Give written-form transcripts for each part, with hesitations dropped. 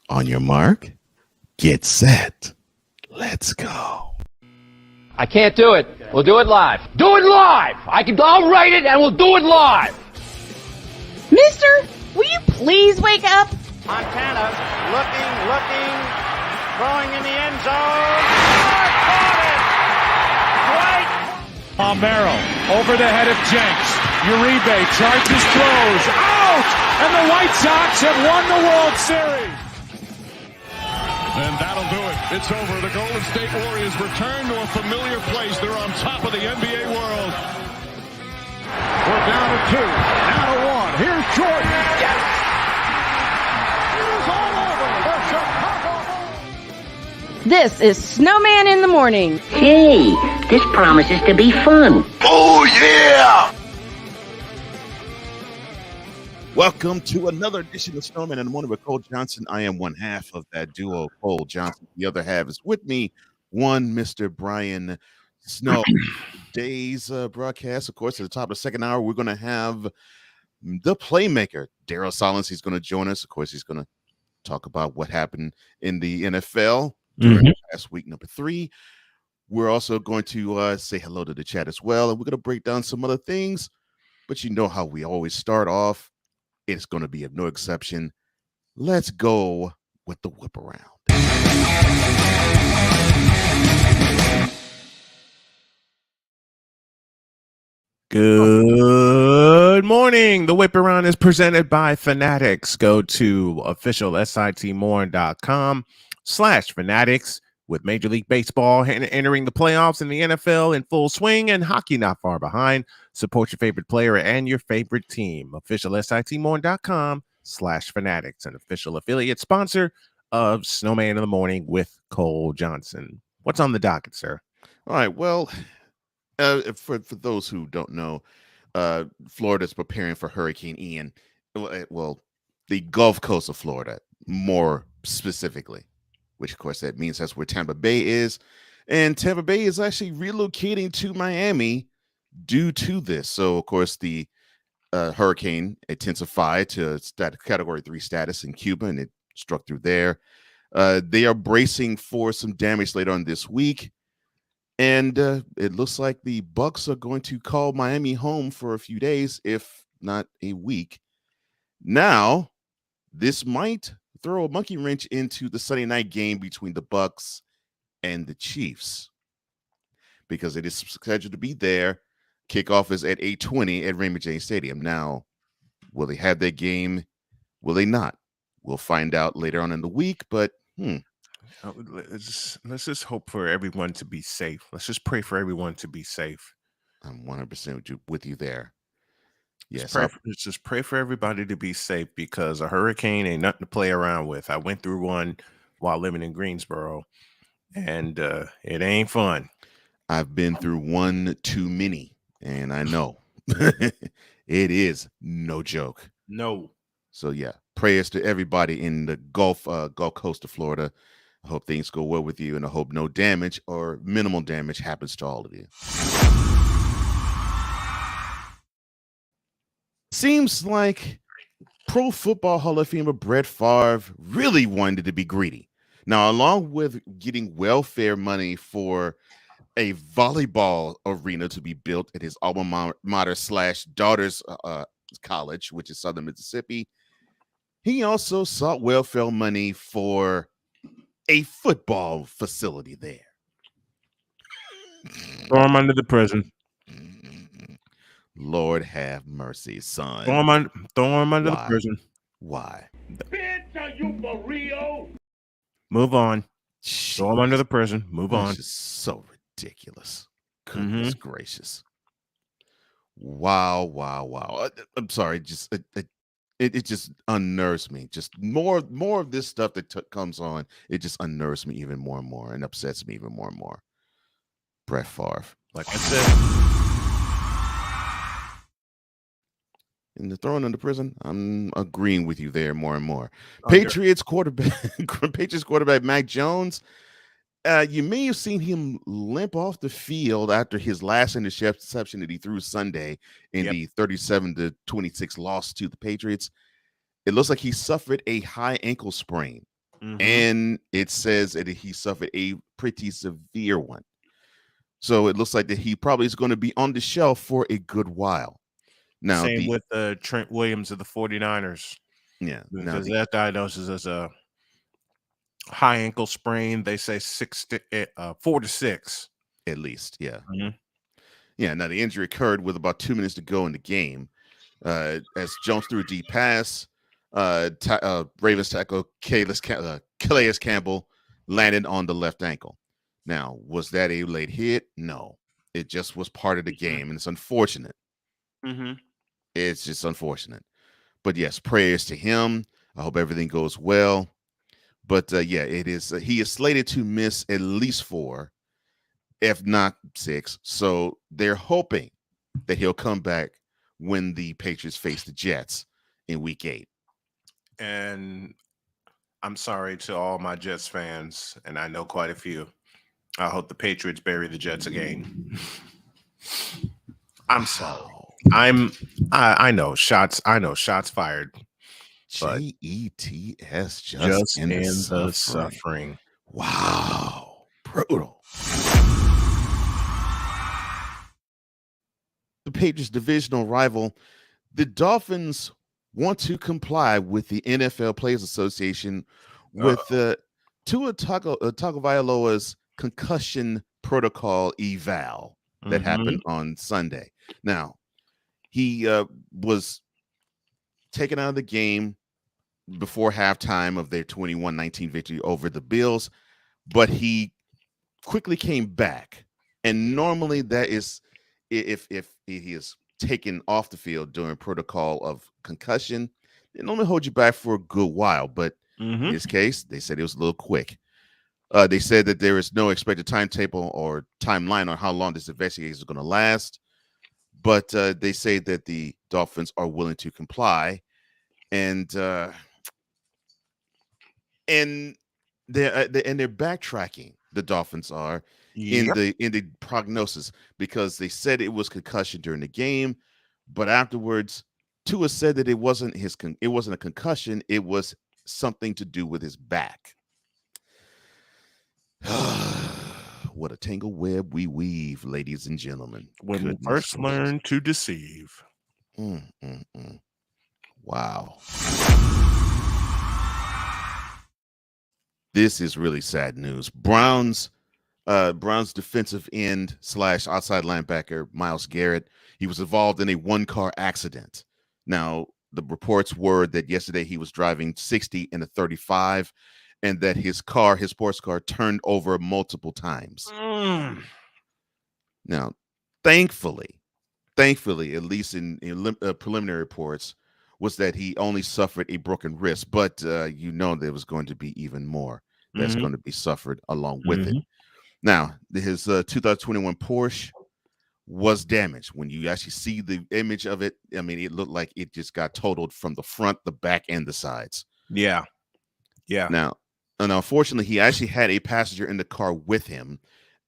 On your mark, get set. Let's go. I can't do it. We'll do it live. Do it live! I'll write it and we'll do it live! Mister, will you please wake up? Montana looking, throwing in the end zone. Right. Palmero over the head of Jenks. Uribe charges, throws, out! And the White Sox have won the World Series. And that'll do it. It's over. The Golden State Warriors return to a familiar place. They're on top of the NBA world. We're down to 2, now to 1. Here's Jordan. Yes! It's all over. The Chicago Bulls. This is Snowman in the Morning. Hey, this promises to be fun. Oh, yeah! Welcome to another edition of Snowman in the Morning with Cole Johnson. I am one half of that duo, Cole Johnson. The other half is with me, one Mr. Brian Snow. Today's broadcast, of course, at the top of the second hour, we're going to have the playmaker, Daryl Sollins. He's going to join us. Of course, he's going to talk about what happened in the NFL during last week, number 3. We're also going to say hello to the chat as well, and we're going to break down some other things. But you know how we always start off. It's going to be no exception. Let's go with the whip around. Good morning. The whip around is presented by Fanatics. Go to officialsitmorn.com/fanatics with Major League Baseball entering the playoffs and the NFL in full swing and hockey not far behind. Support your favorite player and your favorite team. officialsitmorn.com/fanatics, an official affiliate sponsor of Snowman in the Morning with Cole Johnson. What's on the docket, sir? All right. Well, for those who don't know, Florida's preparing for Hurricane Ian. Well, the Gulf Coast of Florida, more specifically, which, of course, that means that's where Tampa Bay is. And Tampa Bay is actually relocating to Miami due to this. So, of course, the hurricane intensified to Category 3 status in Cuba, and it struck through there. They are bracing for some damage later on this week. And it looks like the Bucks are going to call Miami home for a few days, if not a week. Now, this might throw a monkey wrench into the Sunday night game between the Bucks and the Chiefs, because it is scheduled to be there. Kickoff is at 8:20 at Raymond James Stadium. Now, will they have that game? Will they not? We'll find out later on in the week, but Let's just hope for everyone to be safe. Let's just pray for everyone to be safe. I'm 100% with you there. Yes, let's just pray for everybody to be safe, because a hurricane ain't nothing to play around with. I went through one while living in Greensboro, and it ain't fun. I've been through one too many, and I know it is no joke. No. So yeah, prayers to everybody in the Gulf Coast of Florida. I hope things go well with you, and I hope no damage or minimal damage happens to all of you. Seems like Pro Football Hall of Famer Brett Favre really wanted to be greedy. Now, along with getting welfare money for a volleyball arena to be built at his alma mater / daughter's college, which is Southern Mississippi, he also sought welfare money for a football facility there. Throw him under the prison. Lord have mercy, son. Throw him under the prison. Why? Bitch, are you for real? Move on. Throw him under the prison. Move on. This is so ridiculous. Goodness gracious. Wow. I'm sorry. Just it just unnerves me. Just more of this stuff that comes on. It just unnerves me even more and more, and upsets me even more and more. Brett Favre, like I said. In the throwing into prison, I'm agreeing with you there more and more. Patriots quarterback Mac Jones. You may have seen him limp off the field after his last interception that he threw Sunday in the 37-26 loss to the Patriots. It looks like he suffered a high ankle sprain. and it says that he suffered a pretty severe one. So it looks like that he probably is going to be on the shelf for a good while. Now, Same with Trent Williams of the 49ers. Yeah. Because that diagnosis is a high ankle sprain. They say 4 to 6. At least, yeah. Yeah, now the injury occurred with about 2 minutes to go in the game. As Jones threw a deep pass, Ravens tackle Calais Campbell landed on the left ankle. Now, was that a late hit? No. It just was part of the game, and it's unfortunate. It's just unfortunate. But yes, prayers to him. I hope everything goes well. But yeah, it is. He is slated to miss at least 4, if not 6. So they're hoping that he'll come back when the Patriots face the Jets in Week 8. And I'm sorry to all my Jets fans, and I know quite a few. I hope the Patriots bury the Jets again. I'm sorry. I know shots fired. JETS just in the suffering. Wow. Brutal. The Patriots' divisional rival, the Dolphins, want to comply with the NFL Players Association with Tua Tagovailoa's concussion protocol eval that happened on Sunday. Now, he was taken out of the game before halftime of their 21-19 victory over the Bills, but he quickly came back. And normally that is, if he is taken off the field during protocol of concussion, they normally hold you back for a good while. But in this case, they said it was a little quick. They said that there is no expected timetable or timeline on how long this investigation is going to last. But they say that the Dolphins are willing to comply, and they're backtracking. The Dolphins are in the prognosis because they said it was concussion during the game, but afterwards, Tua said that it wasn't a concussion. It was something to do with his back. What a tangled web we weave, ladies and gentlemen. When we first learn to deceive. Wow. This is really sad news. Browns defensive end / outside linebacker, Myles Garrett, he was involved in a one-car accident. Now, the reports were that yesterday he was driving 60 in a 35 and that his sports car, turned over multiple times. Now, thankfully, at least in preliminary reports, was that he only suffered a broken wrist, but there was going to be even more that's going to be suffered along with it. Now, his 2021 Porsche was damaged. When you actually see the image of it, I mean, it looked like it just got totaled from the front, the back, and the sides. Yeah. Now, and unfortunately, he actually had a passenger in the car with him,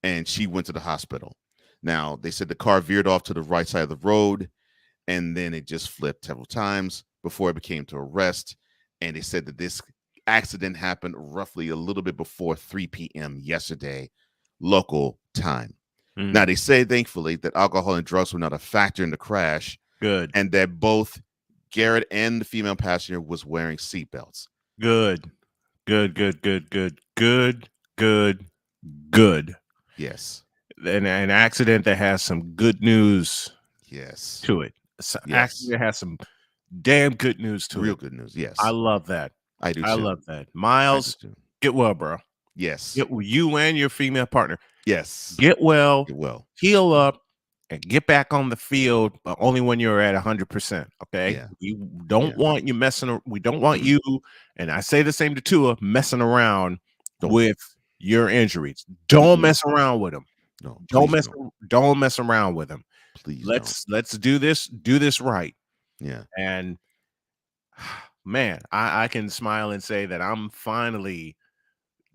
and she went to the hospital. Now, they said the car veered off to the right side of the road, and then it just flipped several times before it became to a rest. And they said that this accident happened roughly a little bit before 3 p.m. yesterday, local time. Now, they say, thankfully, that alcohol and drugs were not a factor in the crash. Good. And that both Garrett and the female passenger was wearing seatbelts. Good. Yes. An accident that has some good news to it. Accident that has some damn good news to it. Real good news, yes. I love that. I do too. I love that. Miles, get well, bro. Yes. You and your female partner. Yes. Get well. Get well. Heal up. And get back on the field, but only when you're at 100%. Okay, yeah. We don't want you messing. We don't want you, and I say the same to Tua, messing around with your injuries. Don't mess around with them. No, don't mess around with them. Please, let's do this right. Yeah, and man, I can smile and say that I'm finally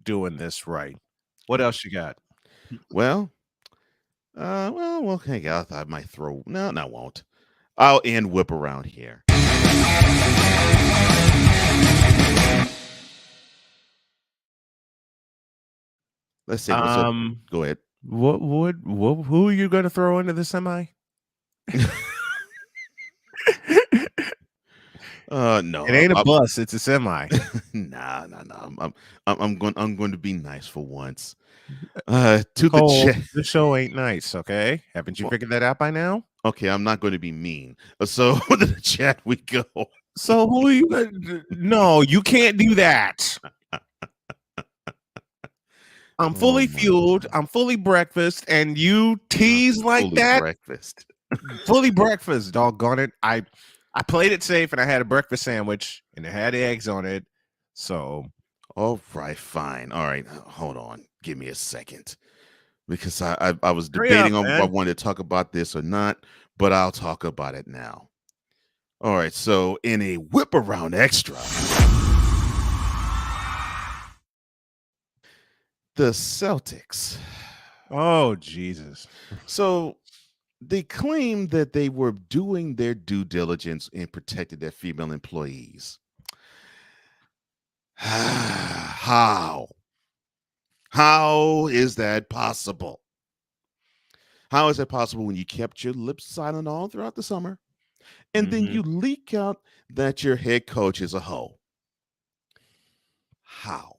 doing this right. What else you got? Well, okay, I thought I might throw. No, I won't. I'll end whip around here. Let's say so. Go ahead. Who are you going to throw into the semi? No, It ain't a bus; it's a semi. nah. I'm going to be nice for once. To the Cole, chat. the show ain't nice. Okay, haven't you Well, figured that out by now? okay, I'm not going to be mean. So to the chat we go. So who are you? No, you can't do that. I'm fully Oh my fueled. God. I'm fully breakfast, and you tease like Fully that. breakfast. Fully breakfast. Doggone it! I played it safe, and I had a breakfast sandwich, and it had eggs on it. So, All right, fine. All right, hold on. Give me a second, because I was hurry up, debating on if I man. wanted to talk about this or not, but I'll talk about it now. All right, so in a whip around extra, the Celtics. Oh Jesus! So they claim that they were doing their due diligence and protected their female employees. How? How is that possible? How is that possible when you kept your lips silent all throughout the summer and then Mhm. you leak out that your head coach is a hoe? How?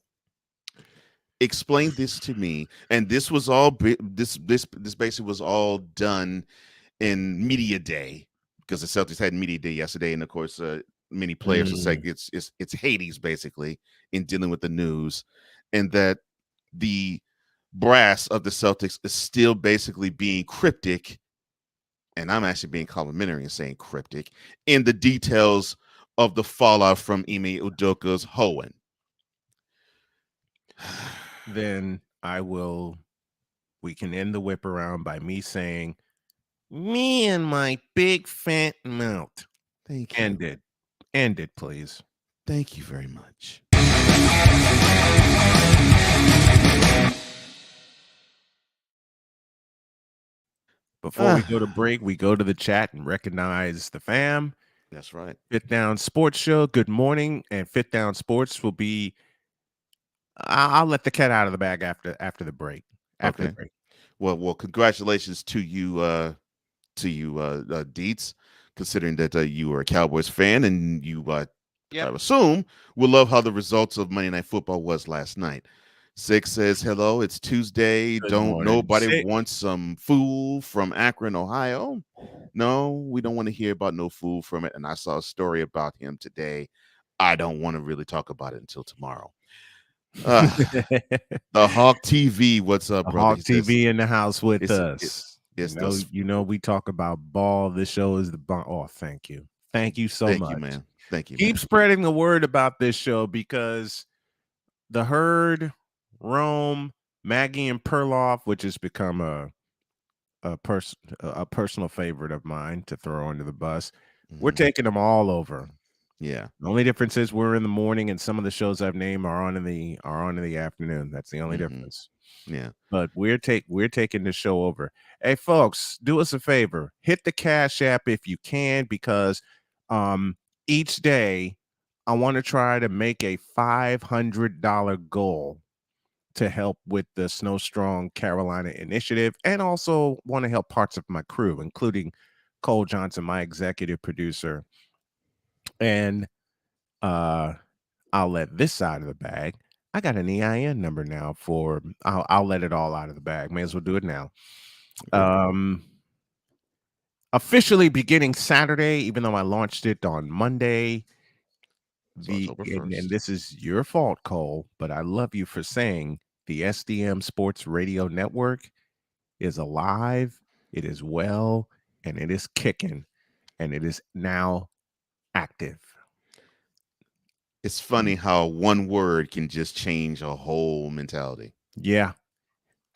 Explain this to me. And this was all this basically was all done in media day, because the Celtics had media day yesterday, and of course, many players will say Mm. it's Hades basically in dealing with the news, and that the brass of the Celtics is still basically being cryptic, and I'm actually being complimentary and saying cryptic in the details of the fallout from Ime Udoka's hoeing. Then I will. We can end the whip around by me saying, "Me and my big fat mouth." Thank End you. it. End it, please. Thank you very much. Before we go to break, we go to the chat and recognize the fam. That's right. Fit Down Sports Show. Good morning, and Fit Down Sports will be. I'll let the cat out of the bag after the break. After the Okay. break. Well, congratulations to you, Dietz, considering that you are a Cowboys fan and you, I Yep. assume, will love how the results of Monday Night Football was last night. Six says, hello, it's Tuesday. Good Don't morning. nobody Six. want some fool from Akron, Ohio? No, we don't want to hear about no fool from it. And I saw a story about him today. I don't want to really talk about it until tomorrow. The Hawk TV, what's up, brother? Hawk He says, TV in the house with it's us. it's the You know, we talk about ball. This show is the bomb. Oh, thank you. Thank you so thank you, much. man. Thank you, Keep man. spreading the word about this show because the herd, Rome, Maggie and Perloff, which has become a personal favorite of mine to throw under the bus. We're taking them all over. Yeah. The only difference is we're in the morning, and some of the shows I've named are on in the afternoon. That's the only difference. Yeah. But we're taking the show over. Hey, folks, do us a favor. Hit the Cash App if you can, because each day I want to try to make a $500 goal to help with the Snow Strong Carolina initiative, and also want to help parts of my crew, including Cole Johnson, my executive producer. And I'll let this side of the bag. I got an EIN number now for I'll let it all out of the bag. May as well do it now. Okay. Officially beginning Saturday, even though I launched it on Monday. It's October And 1st. this is your fault, Cole, but I love you for saying the SDM Sports Radio Network is alive, it is well, and it is kicking, and it is now active. It's funny how one word can just change a whole mentality. Yeah.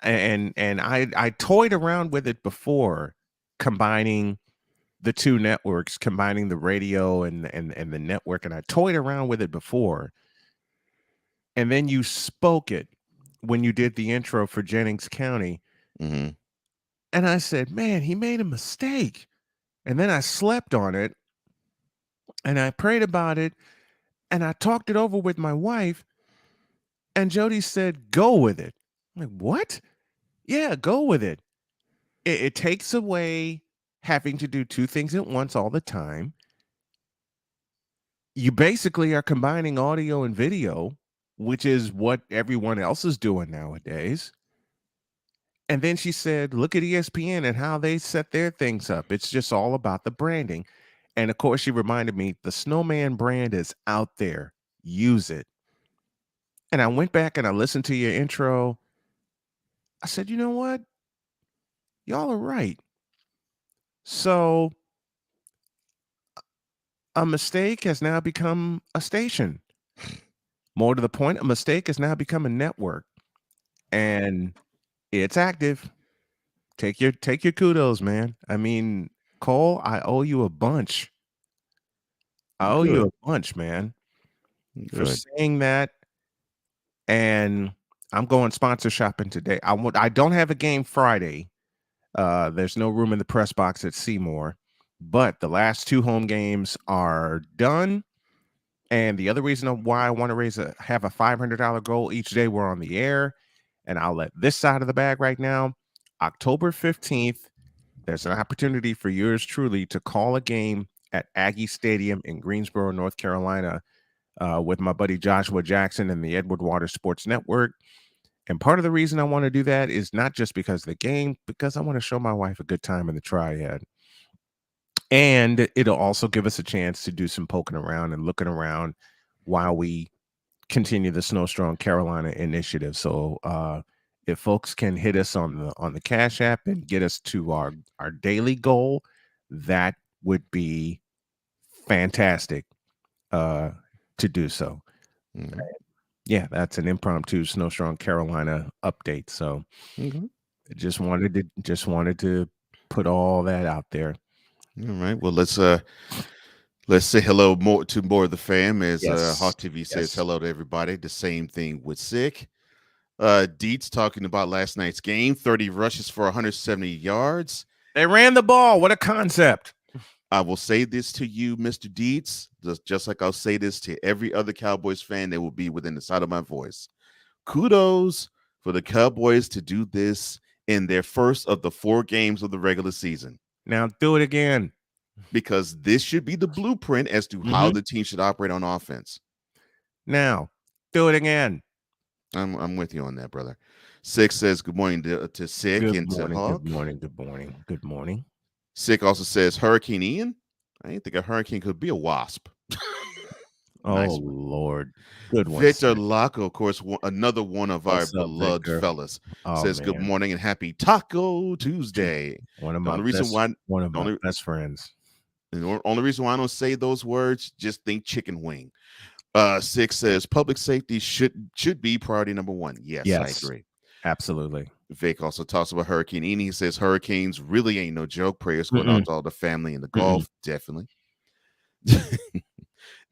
And I toyed around with it before, combining the two networks, combining the radio and the network, and I toyed around with it before. And then you spoke it when you did the intro for Jennings County. Mm-hmm. And I said, man, he made a mistake. And then I slept on it and I prayed about it and I talked it over with my wife. And Jody said, go with it. I'm like, what? Yeah, go with it. It takes away having to do two things at once all the time. You basically are combining audio and video, which is what everyone else is doing nowadays. And then she said, look at ESPN and how they set their things up. It's just all about the branding. And of course, she reminded me the Snowman brand is out there. Use it. And I went back and I listened to your intro. I said, you know what? Y'all are right. So a mistake has now become a station. More to the point, a mistake has now become a network. And it's active. Take your kudos, man. I mean, Cole, I owe you a bunch. I owe you Good. a bunch, man, for Good. saying that. And I'm going sponsor shopping today. I don't have a game Friday. There's no room in the press box at Seymour, but the last two home games are done. And the other reason why I want to have a $500 goal each day we're on the air, and I'll let this side of the bag right now. October 15th, there's an opportunity for yours truly to call a game at Aggie Stadium in Greensboro, North Carolina, with my buddy Joshua Jackson and the Edward Waters Sports Network. And part of the reason I want to do that is not just because of the game, because I want to show my wife a good time in the Triad. And it'll also give us a chance to do some poking around and looking around while we continue the Snow Strong Carolina initiative. So if folks can hit us on the Cash App and get us to our daily goal, that would be fantastic to do so. Mhm. Yeah, that's an impromptu Snow Strong Carolina update. So Okay. just wanted to put all that out there. All right. Well, let's say hello to more of the fam as Yes. Hawk TV says Yes. hello to everybody. The same thing with Sick. Deets talking about last night's game, 30 rushes for 170 yards. They ran the ball. What a concept. I will say this to you, Mr. Deets, just like I'll say this to every other Cowboys fan that will be within the sound of my voice. Kudos for the Cowboys to do this in their first of the 4 games of the regular season. Now do it again. Because this should be the blueprint as to how the team should operate on offense. Now do it again. I'm with you on that, brother. Sick says good morning to Sick Good and morning, to Hawk. good morning, good morning, good morning. Sick also says Hurricane Ian. I didn't think a hurricane could be a wasp. Oh, Nice one. Lord. Good one. Victor Sick. Laco, of course, another one of What's our up, beloved Victor? fellas, Oh, says good man. morning and happy Taco Tuesday. One of The my only reason best, why one of the my only, best friends. the only reason why I don't say those words, just think chicken wing. Six says public safety should be priority number 1. Yes, I agree. Absolutely. Vic also talks about Hurricane Ian. He says hurricanes really ain't no joke. Prayers going out to all the family in the Gulf, definitely.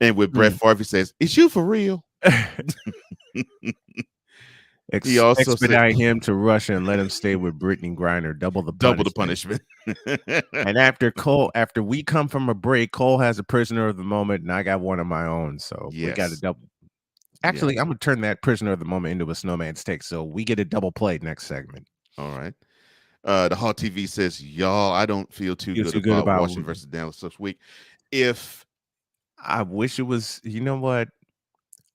And with Brett Favre, he says, "Is you for real?" He also expedite him to Russia and let him stay with Brittany Griner. Double the punishment. And after we come from a break, Cole has a prisoner of the moment, and I got one of my own. So we got a Yes. double. Actually, Yes. I'm gonna turn that prisoner of the moment into a snowman's take. So we get a double play next segment. All right. The Hall TV says, y'all, I don't feel too Feel good too good about about- Washington versus Dallas this week. If I wish it was, you know what?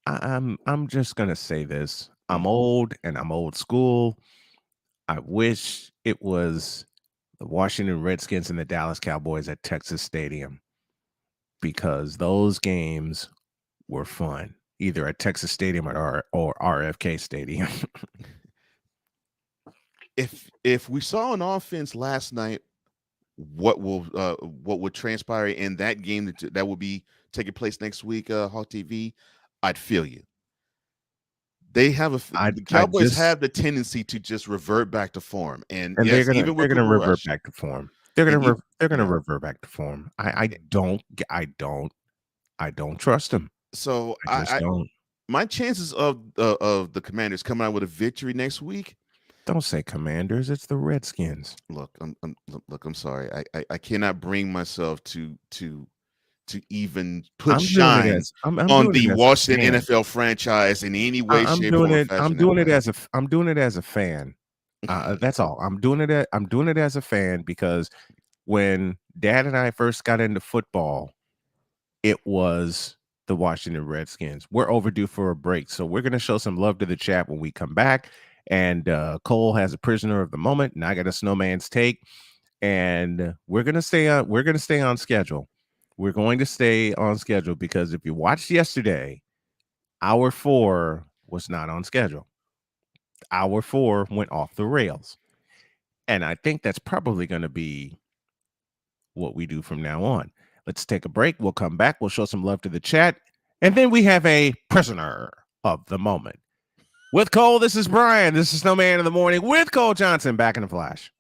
I'm just gonna say this. I'm old and I'm old school. I wish it was the Washington Redskins and the Dallas Cowboys at Texas Stadium, because those games were fun, either at Texas Stadium or RFK Stadium. if we saw an offense last night, what would transpire in that game that will be taking place next week, Hawk TV, I'd feel you. They have the Cowboys have the tendency to just revert back to form, and yes, they're gonna revert back to form. They're gonna revert back to form. I don't trust them. So I just don't. My chances of the Commanders coming out with a victory next week. Don't say Commanders. It's the Redskins. Look, I'm sorry. I cannot bring myself to to even put I'm doing it shine as I'm on doing the it as a Washington fan. NFL franchise in any way, I'm shape, doing or it. fashion. I'm doing it as I'm doing it as a fan. That's all. I'm doing it as a fan because when Dad and I first got into football, it was the Washington Redskins. We're overdue for a break, so we're gonna show some love to the chat when we come back. And Cole has a prisoner of the moment, and I got a Snowman's take. And we're gonna stay on. We're gonna stay on schedule. We're going to stay on schedule because if you watched yesterday, hour 4 was not on schedule. Hour 4 went off the rails. And I think that's probably going to be what we do from now on. Let's take a break. We'll come back. We'll show some love to the chat. And then we have a prisoner of the moment. With Cole, this is Brian. This is Snowman in the Morning with Cole Johnson. Back in a flash.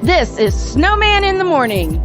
This is Snowman in the Morning.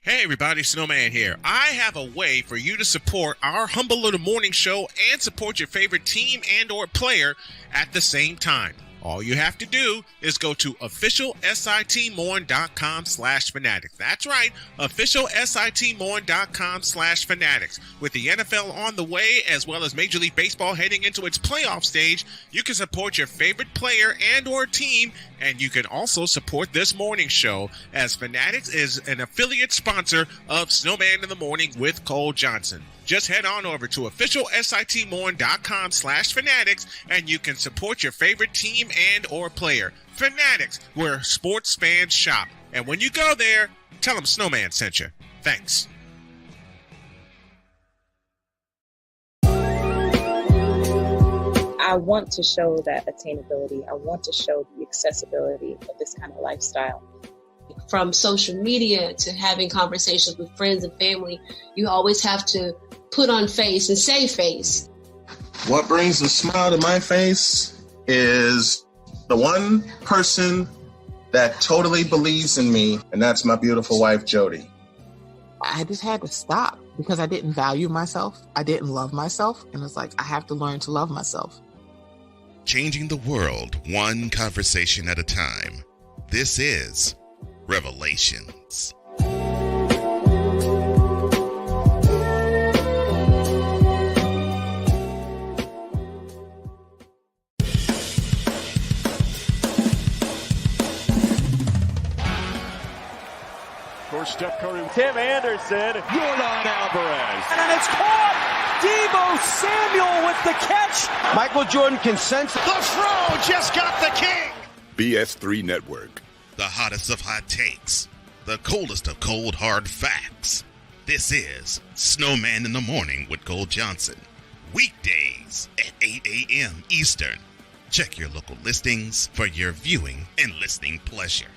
Hey everybody, Snowman here. I have a way for you to support our humble little morning show and support your favorite team and or player at the same time. All you have to do is go to officialsitmorn.com/fanatics. That's right, officialsitmorn.com/fanatics. With the NFL on the way, as well as Major League Baseball heading into its playoff stage, you can support your favorite player and or team, and you can also support this morning show, as Fanatics is an affiliate sponsor of Snowman in the Morning with Cole Johnson. Just head on over to officialsitmorn.com/fanatics and you can support your favorite team and or player. Fanatics, where sports fans shop. And when you go there, tell them Snowman sent you. Thanks. I want to show that attainability. I want to show the accessibility of this kind of lifestyle. From social media to having conversations with friends and family, you always have to put on face and say face. What brings a smile to my face is the one person that totally believes in me, and that's my beautiful wife, Jody. I just had to stop because I didn't value myself. I didn't love myself. And it's like, I have to learn to love myself. Changing the world one conversation at a time. This is Revelations. For Steph Curry, Tim Anderson, Jordan Alvarez. And it's caught! Debo Samuel with the catch. Michael Jordan can sense. The throw just got the king. BS3 Network. The hottest of hot takes. The coldest of cold hard facts. This is Snowman in the Morning with Cole Johnson. Weekdays at 8 a.m. Eastern. Check your local listings for your viewing and listening pleasure.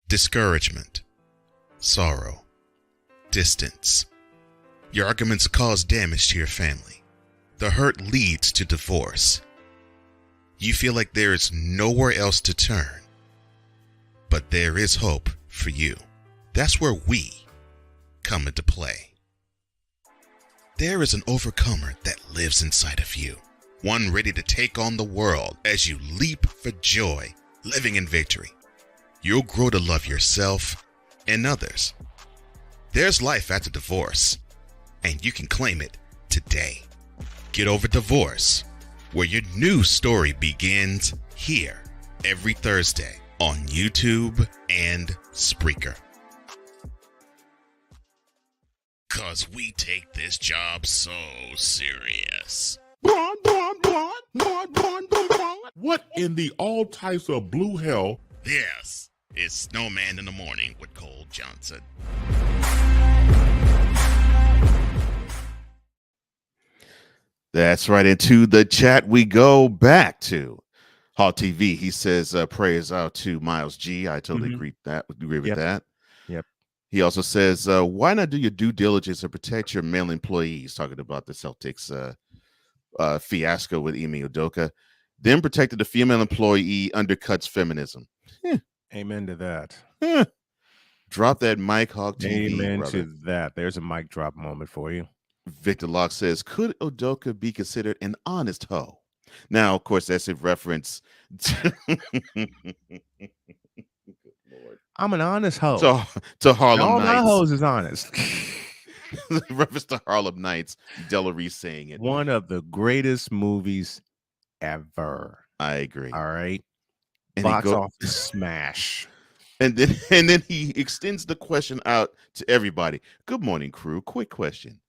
Discouragement, sorrow, distance. Your arguments cause damage to your family. The hurt leads to divorce. You feel like there is nowhere else to turn. But there is hope for you. That's where we come into play. There is an overcomer that lives inside of you. One ready to take on the world as you leap for joy, living in victory. You'll grow to love yourself and others. There's life after divorce, and you can claim it today. Get Over Divorce, where your new story begins here every Thursday on YouTube and Spreaker. 'Cause we take this job so serious. What in the all types of blue hell? This is Snowman in the Morning with Cole Johnson. That's right. Into the chat we go back to Hall TV. He says, prayers out to Miles G. I totally agree with that. Yep. He also says, why not do your due diligence and protect your male employees? Talking about the Celtics fiasco with Ime Udoka. Then protected the female employee undercuts feminism. Amen to that. Drop that mic, Hawk TV. Amen brother. to that. There's a mic drop moment for you. Victor Locke says, could Udoka be considered an honest hoe? Now, of course, that's a reference to, I'm an honest hoe. to Harlem All my Nights. hoes is honest. Reference to Harlem Nights. Delary saying it. One of the greatest movies ever. I agree. All right. And Box office smash. And then he extends the question out to everybody. Good morning, crew. Quick question.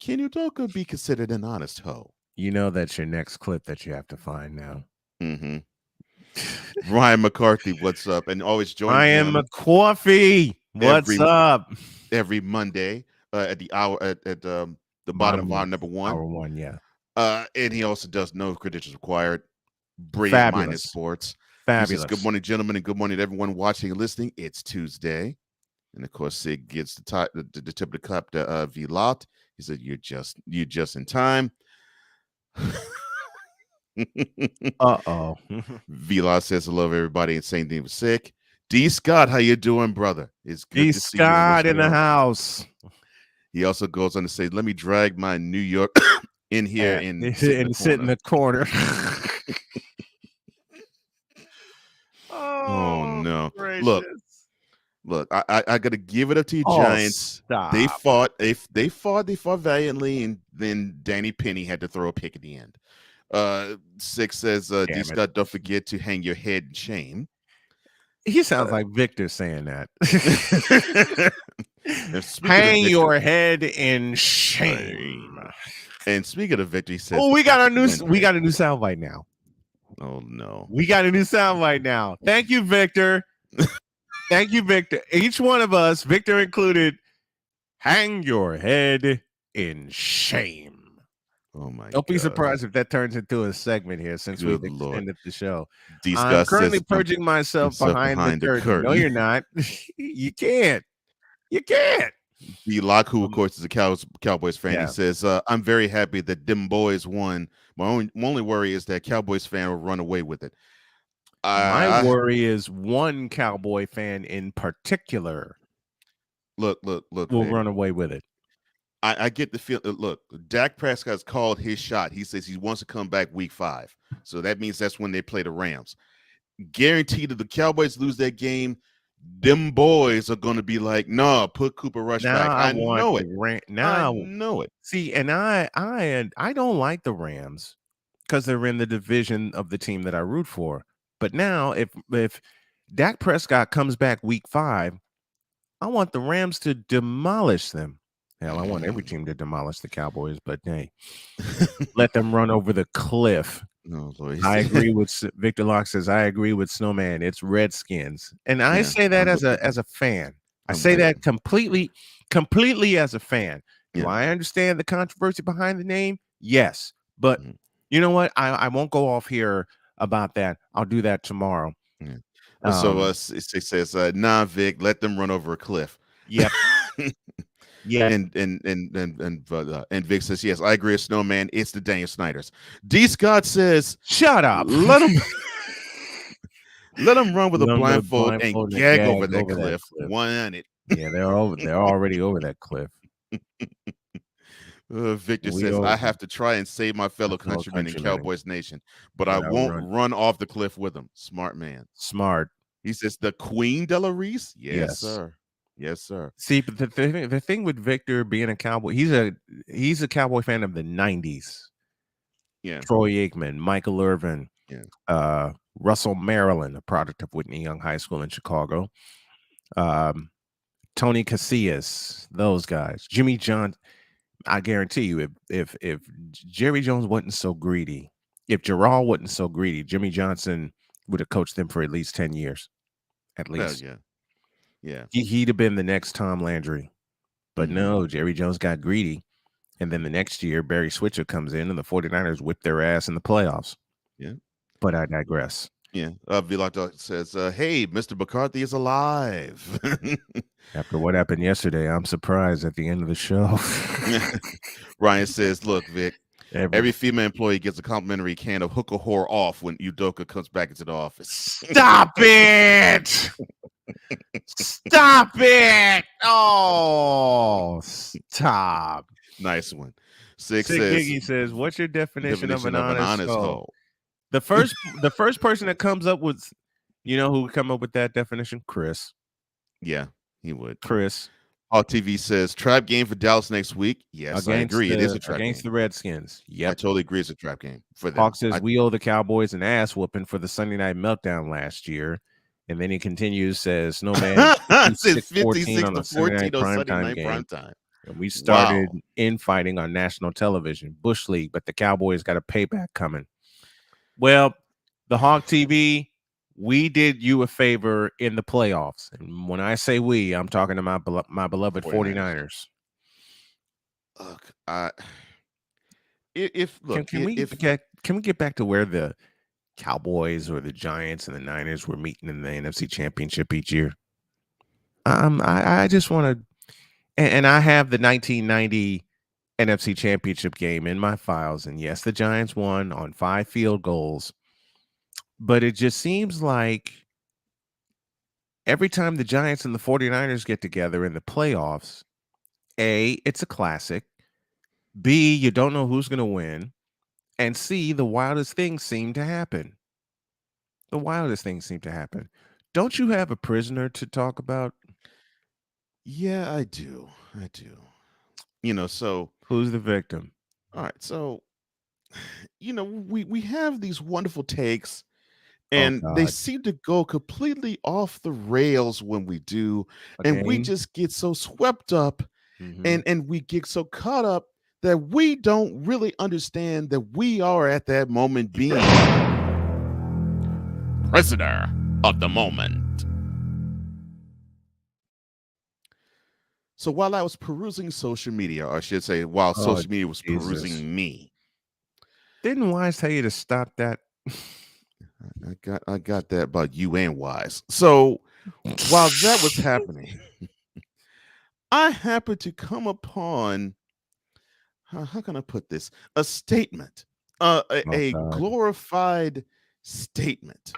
Can Udoka be considered an honest hoe? You know that's your next clip that you have to find now. Mm-hmm. Ryan McCarthy, what's up? And always join Ryan him. McCarthy, what's up? Every Monday at the hour at the bottom of our number one. Hour one, yeah. And he also does No Credentials Required. Brilliant Mind in Sports. Fabulous. He says, good morning, gentlemen, and good morning to everyone watching and listening. It's Tuesday. And of course, Sig gets the tip of the cup to V-Lot. He said, you're just in time. Uh-oh. V-Lot says hello, everybody, and same thing with Sick. D. Scott, how you doing, brother? It's good D. to see Scott you in the house. He also goes on to say, let me drag my New York in here and sit in the corner. Oh no. Gracious. Look, I gotta give it up to you, Oh, Giants. stop. They fought valiantly, and then Danny Penny had to throw a pick at the end. Six says, D. Scott, don't forget to hang your head in shame. He sounds like Victor saying that. Hang your head in shame. And speaking of Victor, he says, oh, we got a new soundbite now. Oh no. We got a new soundbite now. Thank you, Victor. Thank you, Victor. Each one of us, Victor included, hang your head in shame. Oh my! Don't be surprised if that turns into a segment here, since we've extended the show. I'm currently purging myself behind the curtain. No, you're not. You can't. You can't. D-Lock, who of course is a Cowboys fan, he says, "I'm very happy that them boys won. My only worry is that Cowboys fan will run away with it." My worry is one Cowboy fan in particular. Look, will run away with it. I get the feel. Look, Dak Prescott's called his shot. He says he wants to come back week 5. So that means that's when they play the Rams. Guaranteed if the Cowboys lose that game, them boys are going to be like, nah, put Cooper Rush back. I know it. Now I know it. See, and I don't like the Rams because they're in the division of the team that I root for. But now if Dak Prescott comes back week 5, I want the Rams to demolish them. Hell, I want every team to demolish the Cowboys, but hey, let them run over the cliff. No, Lord. I agree with Victor Locke says, I agree with Snowman. It's Redskins. And I say that as a fan. I say that completely as a fan. Do I understand the controversy behind the name? Yes. But you know what? I won't go off here about that. I'll do that tomorrow. Yeah. So it says, nah, Vic, let them run over a cliff. Yep. Yeah, and Vic says, yes, I agree with Snowman. It's the Daniel Snyders. D. Scott says, shut up. Let them run with a blindfold and gag over that cliff. Want it? Yeah, they're already over that cliff. Victor says, I have to try and save my fellow countrymen in Cowboys Nation, but I won't run off the cliff with them. Smart man. Smart. He says, the Queen Delarice? Yes, sir. Yes, sir. See, but the thing with Victor being a Cowboy, he's a Cowboy fan of the 90s. Yeah. Troy Aikman, Michael Irvin, Russell Maryland, a product of Whitney Young High School in Chicago. Tony Casillas, those guys. Jimmy John. I guarantee you, if Jerry Jones wasn't so greedy, if Gerald wasn't so greedy, Jimmy Johnson would have coached them for at least 10 years. At least. Yeah. Yeah. He'd have been the next Tom Landry. But no, Jerry Jones got greedy. And then the next year, Barry Switzer comes in and the 49ers whip their ass in the playoffs. Yeah. But I digress. Yeah. Vlog says, hey, Mr. McCarthy is alive. After what happened yesterday, I'm surprised at the end of the show. Ryan says, look, Vic, every female employee gets a complimentary can of hook a whore off when Udoka comes back into the office. Stop it! Stop it! Oh, stop. Nice one. Sick says, Giggy says, what's your definition of an honest hoe? The first person that comes up with, who would come up with that definition? Chris. Yeah, he would. Chris. All TV says trap game for Dallas next week. Yes, I agree. It is a trap against game. the Redskins. Yep. I totally agree. It's a trap game for them. Hawk says we owe the Cowboys an ass whooping for the Sunday night meltdown last year. And then he continues, says Snowman 56-14 on a Sunday night primetime game. And we started infighting on national television, Bush League, but the Cowboys got a payback coming. Well, the Hawk TV, we did you a favor in the playoffs. And when I say we, I'm talking to my beloved 49ers. Look, can we get back to where the Cowboys or the Giants and the Niners were meeting in the NFC Championship each year? I just want to, and I have the 1990 NFC Championship game in my files. And yes, the Giants won on 5 field goals. But it just seems like every time the Giants and the 49ers get together in the playoffs, A, it's a classic. B, you don't know who's going to win. And C, the wildest things seem to happen. The wildest things seem to happen. Don't you have a prisoner to talk about? Yeah, I do. So who's the victim? All right. So, we have these wonderful takes, and they seem to go completely off the rails when we do. And we just get so swept up and we get so caught up that we don't really understand that we are at that moment being prisoner of the moment. So while I was perusing social media, or I should say while social media was perusing me. Didn't Wise tell you to stop that? I got that about you and Wise. So while that was happening, I happened to come upon, how can I put this? A statement, a glorified statement.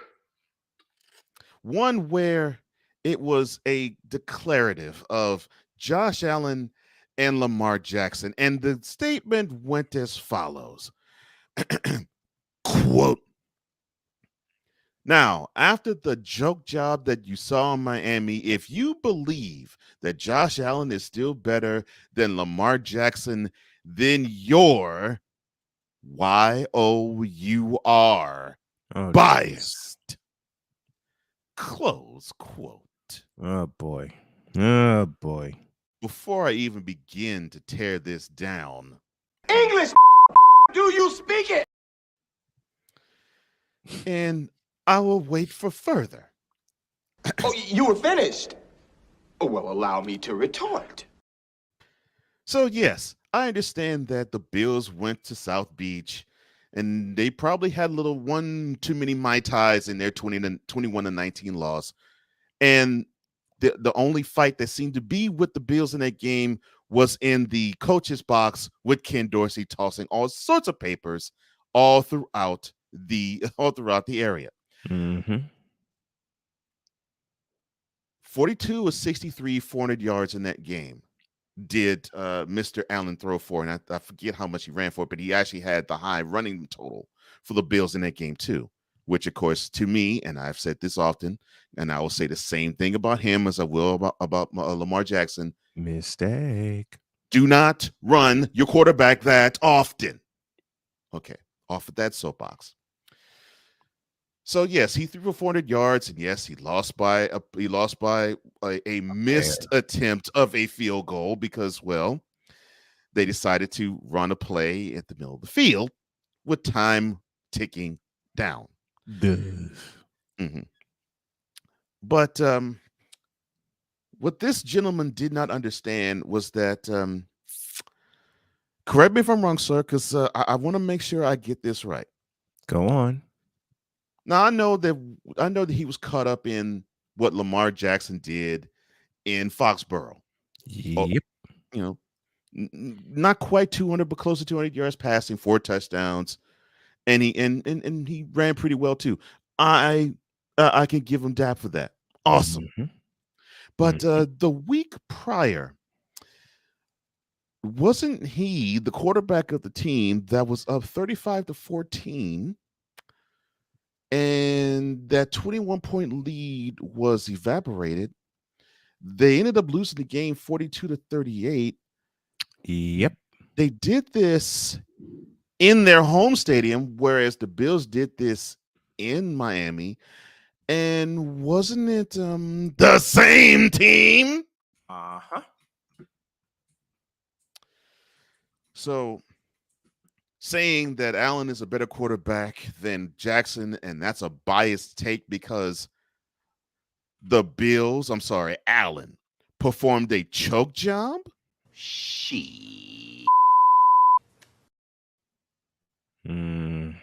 One where it was a declarative of Josh Allen and Lamar Jackson. And the statement went as follows. Quote, now, after the joke job that you saw in Miami, if you believe that Josh Allen is still better than Lamar Jackson, then you're Y-O-U-R biased. Close quote. Oh, boy. Oh, boy. Before I even begin to tear this down. English, do you speak it? And I will wait for further. Oh, you were finished. Oh, well, allow me to retort. So, yes, I understand that the Bills went to South Beach and they probably had a little one too many Mai Tais in their 21-19 loss. And the only fight that seemed to be with the Bills in that game was in the coach's box with Ken Dorsey tossing all sorts of papers all throughout the area. 42 of 63, 400 yards in that game did Mr. Allen throw for, and I forget how much he ran for, but he actually had the high running total for the Bills in that game too, which of course to me, and I've said this often, and I will say the same thing about him as I will about Lamar Jackson. Mistake. Do not run your quarterback that often. Okay, off of that soapbox. So yes, he threw for 400 yards, and yes, he lost by a missed attempt of a field goal because, well, they decided to run a play at the middle of the field with time ticking down. But what this gentleman did not understand was that, correct me if I'm wrong, sir, because I want to make sure I get this right. Go on. Now I know that he was caught up in what Lamar Jackson did in Foxborough. Yep. Not quite 200, but close to 200 yards passing, 4 touchdowns, and he ran pretty well too. I can give him dap for that. Awesome. But the week prior, wasn't he the quarterback of the team that was up 35-14? and that 21-point lead was evaporated. They ended up losing the game 42-38. Yep. They did this in their home stadium, whereas the Bills did this in Miami. And wasn't it the same team? Uh-huh. So saying that Allen is a better quarterback than Jackson, and that's a biased take because Allen performed a choke job? Mm.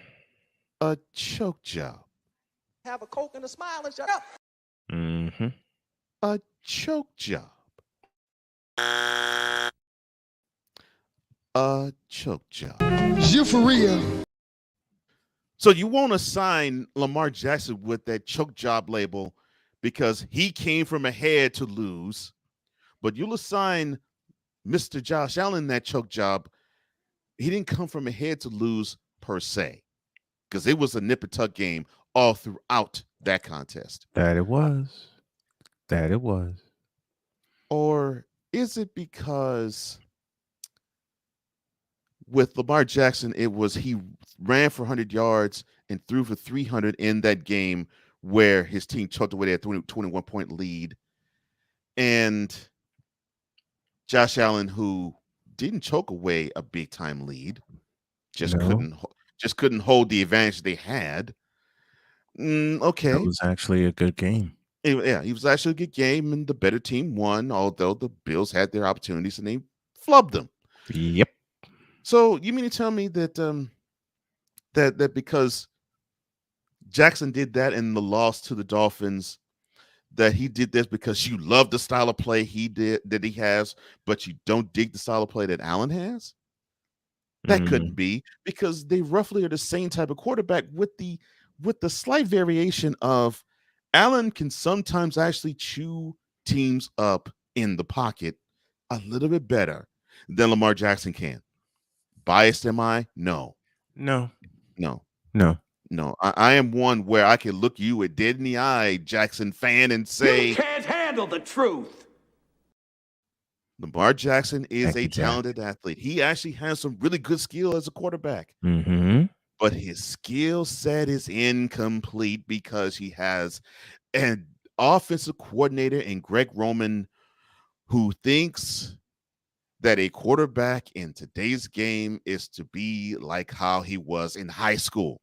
A choke job. Have a Coke and a smile and shut up. Mm-hmm. A choke job. A choke job. You for real? So you won't assign Lamar Jackson with that choke job label because he came from ahead to lose, but you'll assign Mr. Josh Allen that choke job. He didn't come from ahead to lose per se, because it was a nip and tuck game all throughout that contest. That it was. That it was. Or is it because with Lamar Jackson, it was he ran for 100 yards and threw for 300 in that game where his team choked away that 21-point lead. And Josh Allen, who didn't choke away a big time lead, just couldn't hold the advantage they had. Okay. That was actually a good game. Yeah, it was actually a good game, and the better team won, although the Bills had their opportunities and they flubbed them. Yep. So you mean to tell me that that because Jackson did that in the loss to the Dolphins, that he did this because you love the style of play he has, but you don't dig the style of play that Allen has? That couldn't be, because they roughly are the same type of quarterback with the slight variation of Allen can sometimes actually chew teams up in the pocket a little bit better than Lamar Jackson can. Biased am I? No. No. I am one where I can look you dead in the eye, Jackson fan, and say, You can't handle the truth. Lamar Jackson is a talented athlete. He actually has some really good skill as a quarterback. Mm-hmm. But his skill set is incomplete because he has an offensive coordinator in Greg Roman who thinks that a quarterback in today's game is to be like how he was in high school,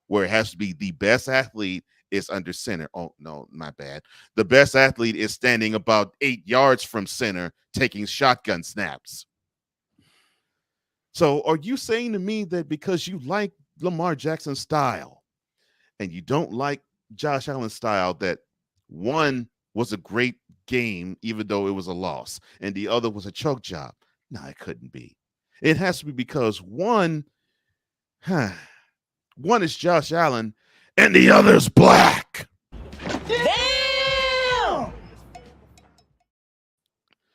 where it has to be the best athlete is under center. Oh, no, my bad. The best athlete is standing about 8 yards from center taking shotgun snaps. So are you saying to me that because you like Lamar Jackson's style and you don't like Josh Allen's style, that one was a great game, even though it was a loss, and the other was a choke job? No, it couldn't be. It has to be because one is Josh Allen and the other's black. Damn!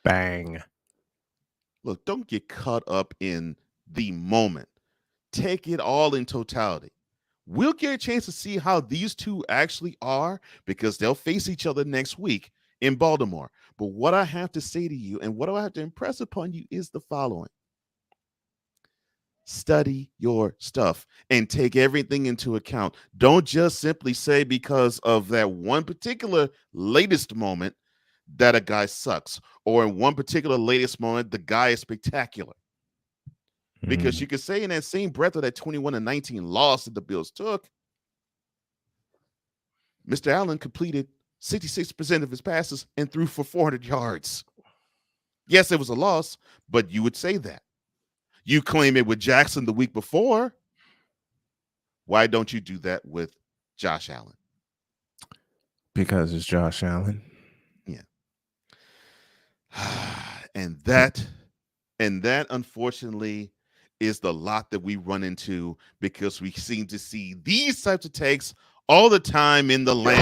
Bang. Look, don't get caught up in the moment. Take it all in totality. We'll get a chance to see how these two actually are because they'll face each other next week in Baltimore. But what I have to say to you and what I have to impress upon you is the following. Study your stuff and take everything into account. Don't just simply say because of that one particular latest moment that a guy sucks, or in one particular latest moment the guy is spectacular. Because you could say in that same breath of that 21-19 loss that the Bills took, Mr. Allen completed 66% of his passes and threw for 400 yards. Yes, it was a loss, but you would say that. You claim it with Jackson the week before. Why don't you do that with Josh Allen? Because it's Josh Allen. Yeah. And that unfortunately is the lot that we run into because we seem to see these types of takes all the time in the land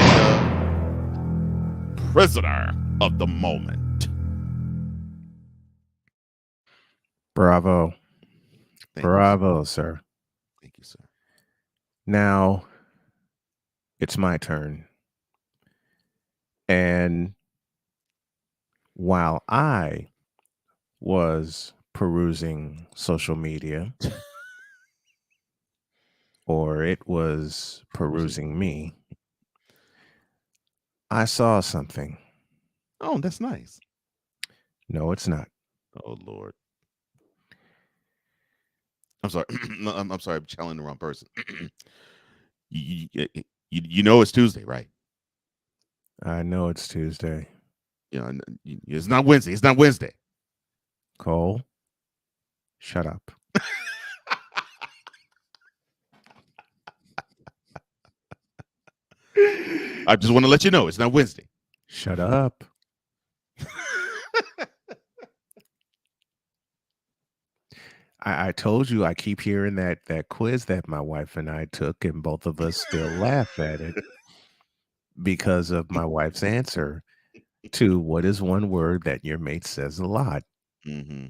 of prisoner of the moment. Bravo. Thank Bravo, sir. Thank you, sir. Now, It's my turn. And while I was perusing social media, or it was perusing me, I saw something. Oh, that's nice. No, it's not. Oh, Lord. I'm sorry. I'm sorry. I'm challenging the wrong person. You know it's Tuesday, right? I know it's Tuesday. It's not Wednesday. It's not Wednesday. Cole, shut up. I just want to let you know it's not Wednesday. Shut up. I told you I keep hearing that quiz that my wife and I took, and both of us still laugh at it because of my wife's answer to what is one word that your mate says a lot. Mm-hmm.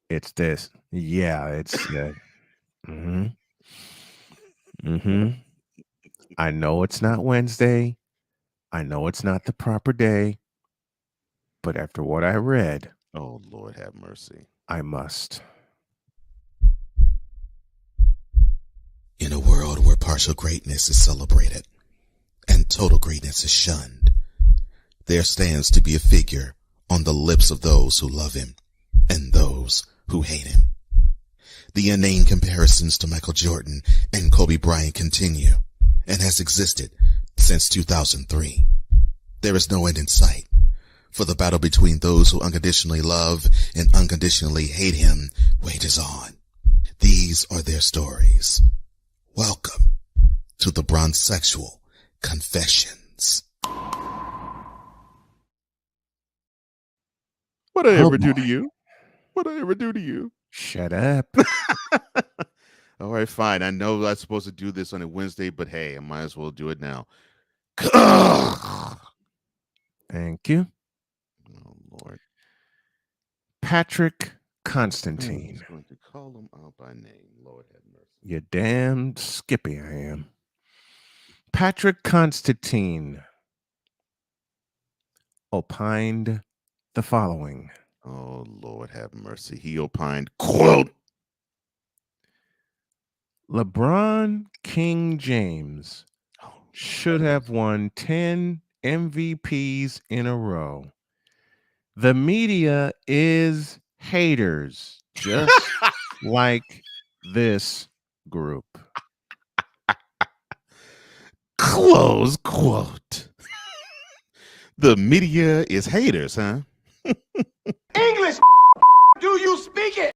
It's this. Yeah, it's mm-hmm. Mm-hmm. I know it's not Wednesday. I know it's not the proper day. But after what I read, oh Lord have mercy, I must. In a world where partial greatness is celebrated and total greatness is shunned, there stands to be a figure on the lips of those who love him and those who hate him. The inane comparisons to Michael Jordan and Kobe Bryant continue and has existed since 2003. There is no end in sight, for the battle between those who unconditionally love and unconditionally hate him wages on. These are their stories. Welcome to the Bronzexual Confessions. What I ever do to you? What I ever do to you? Shut up. All right, fine. I know I'm supposed to do this on a Wednesday, but hey, I might as well do it now. Thank you. Oh Lord. Patrick Constantine. I'm going to call him out by name. Lord have mercy. You damn skippy I am. Patrick Constantine opined the following. Oh Lord have mercy. He opined, quote, LeBron King James should have won 10 MVPs in a row. The media is haters, just like this group. Close quote. The media is haters, huh? English, do you speak it?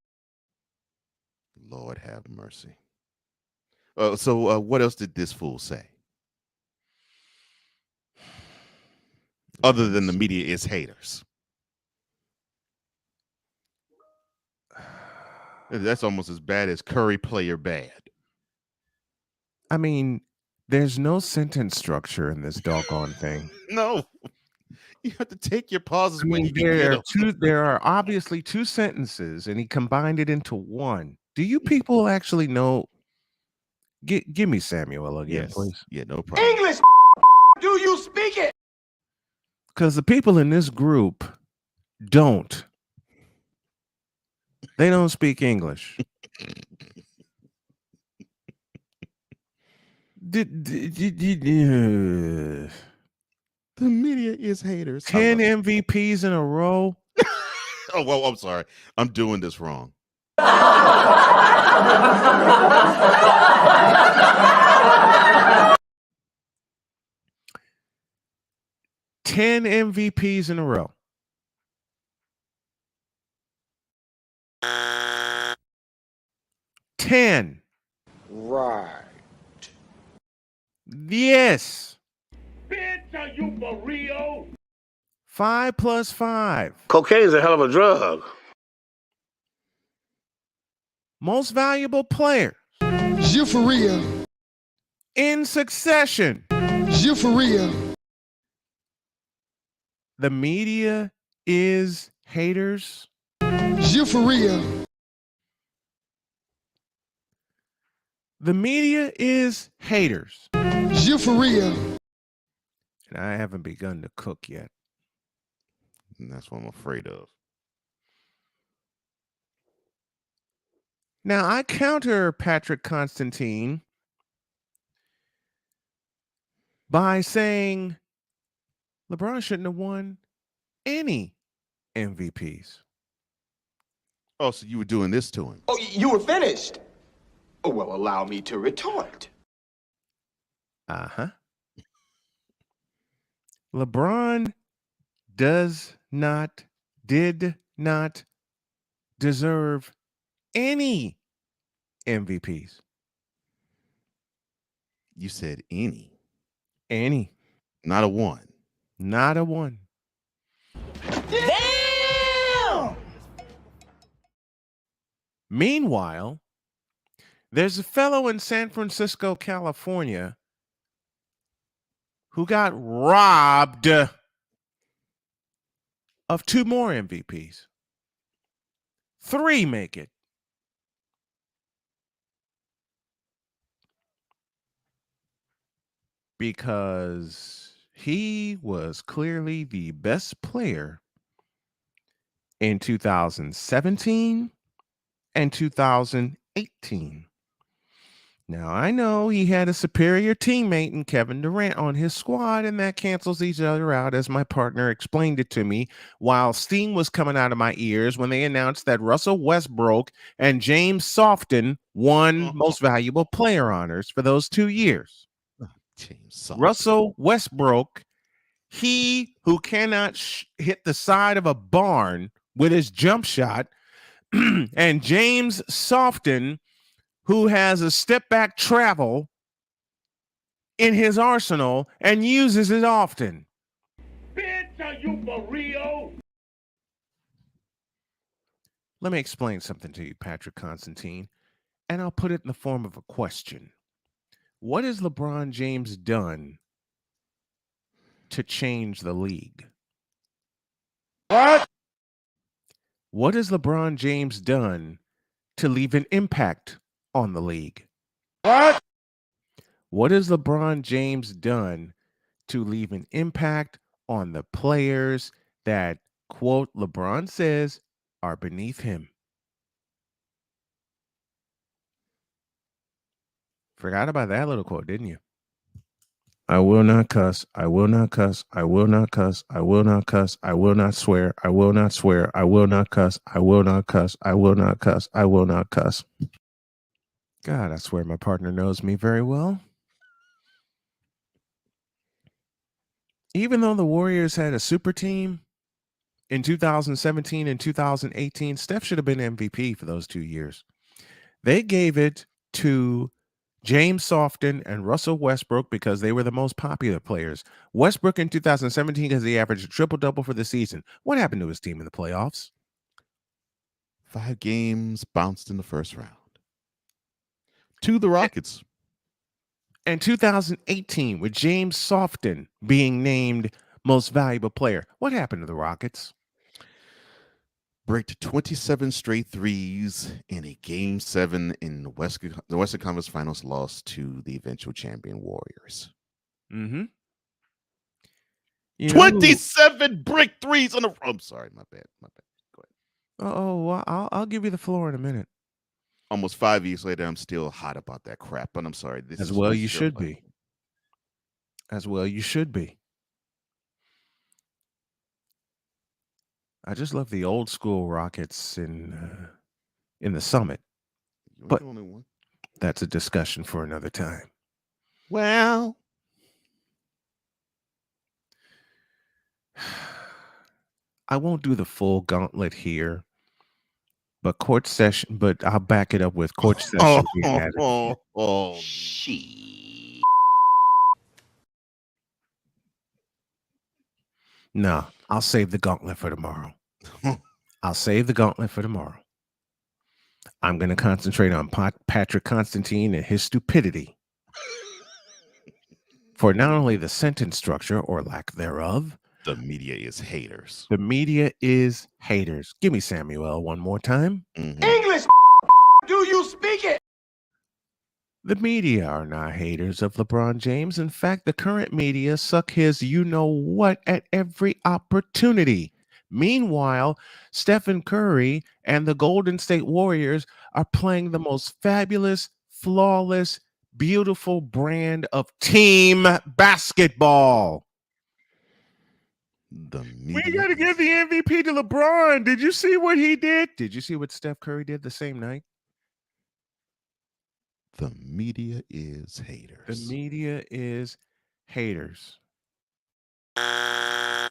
Lord have mercy. So what else did this fool say? Other than the media is haters. That's almost as bad as Curry player bad. I mean, there's no sentence structure in this doggone thing. No. You have to take your pauses when you get them. There are obviously two sentences, and he combined it into one. Do you people actually know? Give me Samuel again, please. Yeah, no problem. English, do you speak it? Because the people in this group don't. They don't speak English. The media is haters. 10 MVPs in a row. Oh, well, I'm sorry. I'm doing this wrong. 10 MVPs in a row. Right. Yes. Bitch, are you for real? 5 plus 5. Cocaine's a hell of a drug. Most valuable player. Euphoria. In succession. Euphoria. The media is haters. Euphoria. The media is haters. Euphoria. And I haven't begun to cook yet. And that's what I'm afraid of. Now, I counter Patrick Constantine by saying LeBron shouldn't have won any MVPs. Oh, so you were doing this to him? Oh, you were finished. Oh, well, allow me to retort. Uh-huh. LeBron did not deserve any MVPs. You said any. Any. Not a one. Not a one. Damn! Meanwhile, there's a fellow in San Francisco, California, who got robbed of 2 more MVPs. 3 make it. Because he was clearly the best player in 2017 and 2018. Now, I know he had a superior teammate in Kevin Durant on his squad, and that cancels each other out, as my partner explained it to me, while steam was coming out of my ears when they announced that Russell Westbrook and James Softon won Most Valuable Player honors for those 2 years. James Softon. Russell Westbrook, he who cannot hit the side of a barn with his jump shot, and James Softon, who has a step back travel in his arsenal and uses it often. Bitch, are you for real? Let me explain something to you, Patrick Constantine, and I'll put it in the form of a question. What has LeBron James done to change the league? What? What has LeBron James done to leave an impact on the league? What? What has LeBron James done to leave an impact on the players that, quote, LeBron says, are beneath him? Forgot about that little quote, didn't you? I will not cuss. I will not cuss. I will not cuss. I will not cuss. I will not swear. I will not swear. I will not cuss. I will not cuss. I will not cuss. I will not cuss. God, I swear my partner knows me very well. Even though the Warriors had a super team in 2017 and 2018, Steph should have been MVP for those 2 years. They gave it to James Softon and Russell Westbrook because they were the most popular players. Westbrook in 2017 because he averaged a triple-double for the season. What happened to his team in the playoffs? 5 games, bounced in the first round. To the Rockets. And 2018 with James Softon being named most valuable player. What happened to the Rockets? Break 27 straight threes in a game 7 in the Western Conference Finals, loss to the eventual champion Warriors. Mm-hmm. 27 brick threes on the. I'm sorry, my bad. Go ahead. Well, I'll give you the floor in a minute. Almost 5 years later, I'm still hot about that crap, but I'm sorry. As well you should be. As well you should be. I just love the old school Rockets in the Summit. But the only one. That's a discussion for another time. Well, I won't do the full gauntlet here, but I'll back it up with court session. No, I'll save the gauntlet for tomorrow. I'm going to concentrate on Patrick Constantine and his stupidity for not only the sentence structure or lack thereof. The media is haters. The media is haters. Give me Samuel one more time. English, do you speak it? The media are not haters of LeBron James. In fact, the current media suck his you-know-what at every opportunity. Meanwhile, Stephen Curry and the Golden State Warriors are playing the most fabulous, flawless, beautiful brand of team basketball. We got to give the MVP to LeBron. Did you see what he did? Did you see what Steph Curry did the same night? The media is haters. The media is haters. The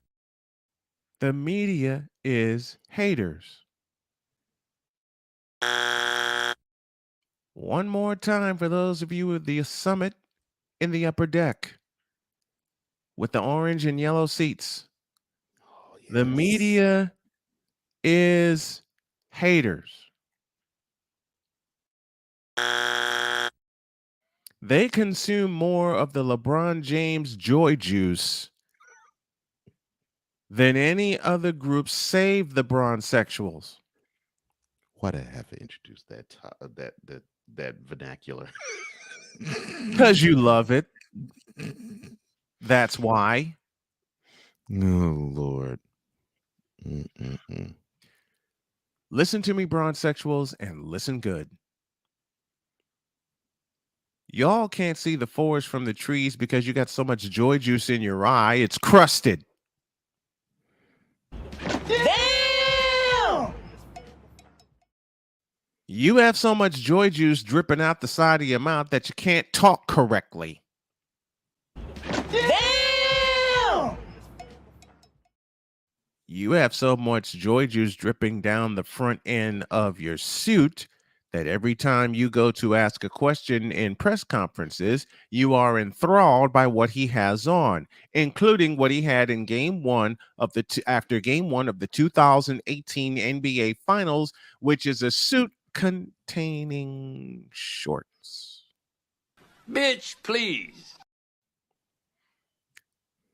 media is haters. One more time for those of you at the summit in the upper deck with the orange and yellow seats. Oh, yes. The media is haters. They consume more of the LeBron James joy juice than any other group save the Bronsexuals. Why did I have to introduce that vernacular? Because you love it. That's why. Oh, Lord. Listen to me, Bronsexuals, and listen good. Y'all can't see the forest from the trees because you got so much joy juice in your eye. It's crusted. Damn! You have so much joy juice dripping out the side of your mouth that you can't talk correctly. Damn! You have so much joy juice dripping down the front end of your suit that every time you go to ask a question in press conferences, you are enthralled by what he has on, including what he had in game one of the after game one of the 2018 NBA Finals, which is a suit containing shorts. Bitch, please.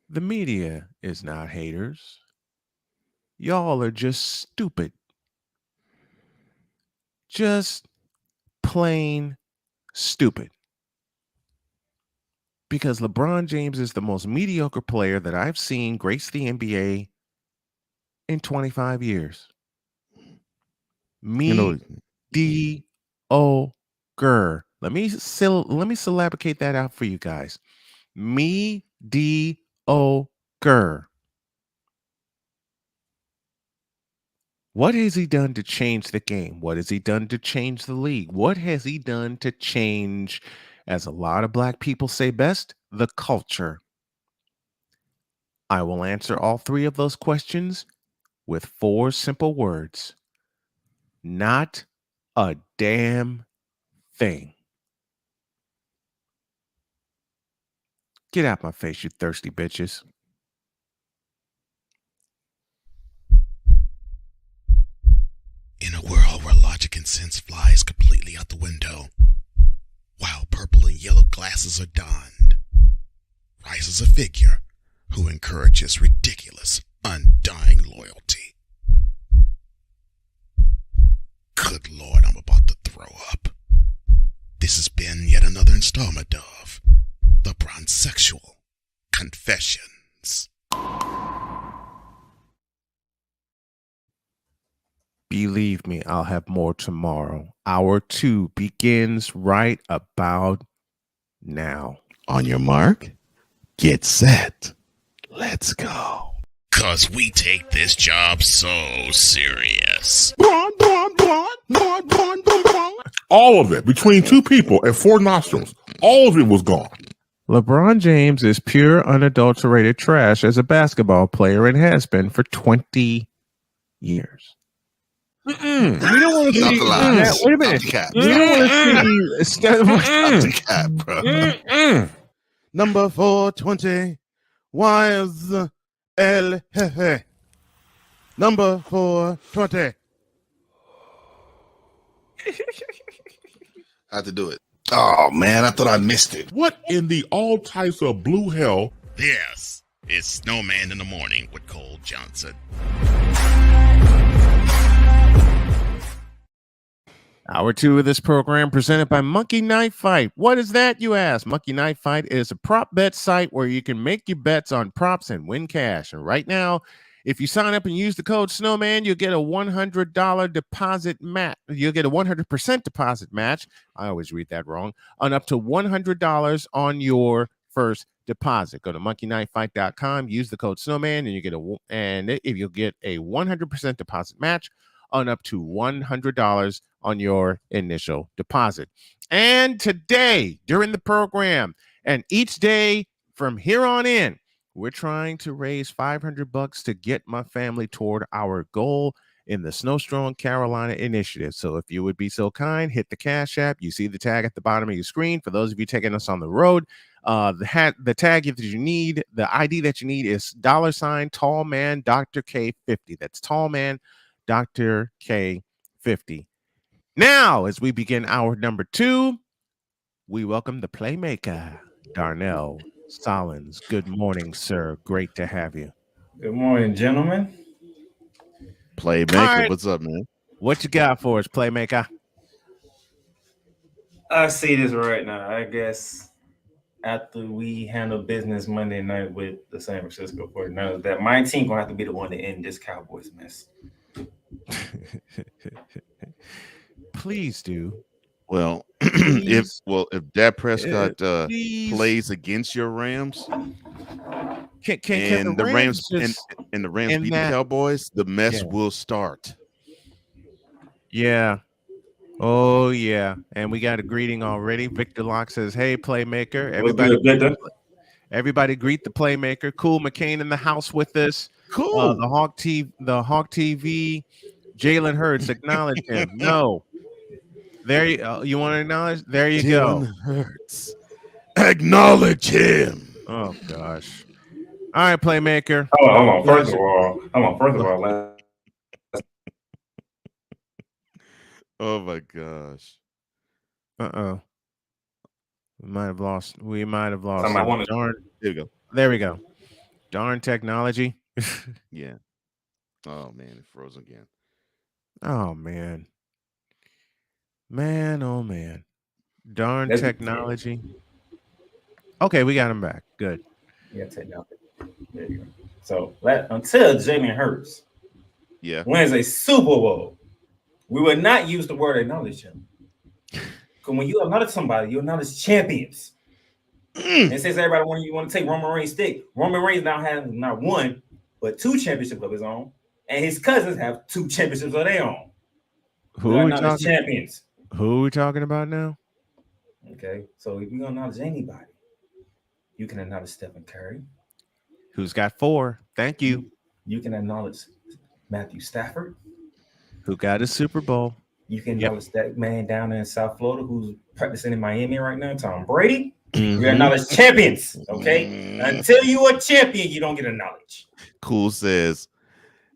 The media is not haters. Y'all are just stupid. Just plain stupid. Because LeBron James is the most mediocre player that I've seen grace the NBA in 25 years. Mediocre. Let me syllabicate that out for you guys. Mediocre. What has he done to change the game? What has he done to change the league? What has he done to change, as a lot of black people say best, the culture? I will answer all three of those questions with 4 simple words. Not a damn thing. Get out my face, you thirsty bitches. In a world where logic and sense flies completely out the window, while purple and yellow glasses are donned, rises a figure who encourages ridiculous, undying loyalty. Good Lord, I'm about to throw up. This has been yet another installment of The Bronsexual Confessions. Believe me, I'll have more tomorrow. Hour 2 begins right about now. On your mark, get set. Let's go. 'Cause we take this job so serious. All of it, between 2 people and 4 nostrils, all of it was gone. LeBron James is pure, unadulterated trash as a basketball player and has been for 20 years. We don't want to see that. Wait a minute. We don't want to see Number 420. YSL. Number 420. I had to do it. Oh, man, I thought I missed it. What in the all types of blue hell? This is Snowman in the Morning with Cole Johnson. Hour 2 of this program presented by Monkey Knife Fight. What is that, you ask? Monkey Knife Fight is a prop bet site where you can make your bets on props and win cash. And right now, if you sign up and use the code Snowman, you'll get a $100 deposit match. You'll get a 100% deposit match. I always read that wrong. On up to $100 on your first deposit. Go to monkeyknifefight.com, use the code Snowman, and you'll get a 100% deposit match on up to $100 on your initial deposit. And today, during the program, and each day from here on in, we're trying to raise $500 to get my family toward our goal in the Snowstrong Carolina initiative. So if you would be so kind, hit the Cash App. You see the tag at the bottom of your screen. For those of you taking us on the road, the tag that you need, the ID that you need is $ Tall Man Dr. K50. That's Tall Man Dr. K50. Now, as we begin hour number 2, we welcome the playmaker, Darnell Sollins. Good morning, sir. Great to have you. Good morning, gentlemen. Playmaker, right. What's up, man? What you got for us, playmaker? I see this right now. I guess after we handle business Monday night with the San Francisco 49ers, that my team gonna have to be the one to end this Cowboys mess. Please do. Well, if Dak Prescott plays against your Rams, can the Rams just, and the Rams beat the Cowboys, the mess will start. Yeah. Oh yeah. And we got a greeting already. Victor Locke says, "Hey, playmaker, everybody greet the playmaker. Cool McCain in the house with us. Cool. The Hawk TV. Jalen Hurts, acknowledge him. No. There you want to acknowledge? There you go. Hurts. Acknowledge him. Oh gosh. All right, playmaker. Hold on. First of all, oh my gosh. We might have lost. Darn. There we go. There we go. Darn technology. Yeah. Oh man, it froze again. Oh man. Man, oh man. Darn technology. Okay, we got him back. Good. Yeah, technology. There you go. So until Jalen Hurts wins a Super Bowl, we will not use the word acknowledge him. Because when you acknowledge somebody, you acknowledge champions. And since everybody want to take Roman Reigns' stick, Roman Reigns now has not one, but 2 championships of his own, and his cousins have 2 championships of their own. Who are we talking? Champions. Who are we talking about now? Okay, so if you're gonna acknowledge anybody, you can acknowledge Stephen Curry. Who's got 4? Thank you. You can acknowledge Matthew Stafford, who got a Super Bowl. You can acknowledge that man down in South Florida who's practicing in Miami right now, Tom Brady. You acknowledge champions, okay? Until you are a champion, you don't get acknowledged. Cool says,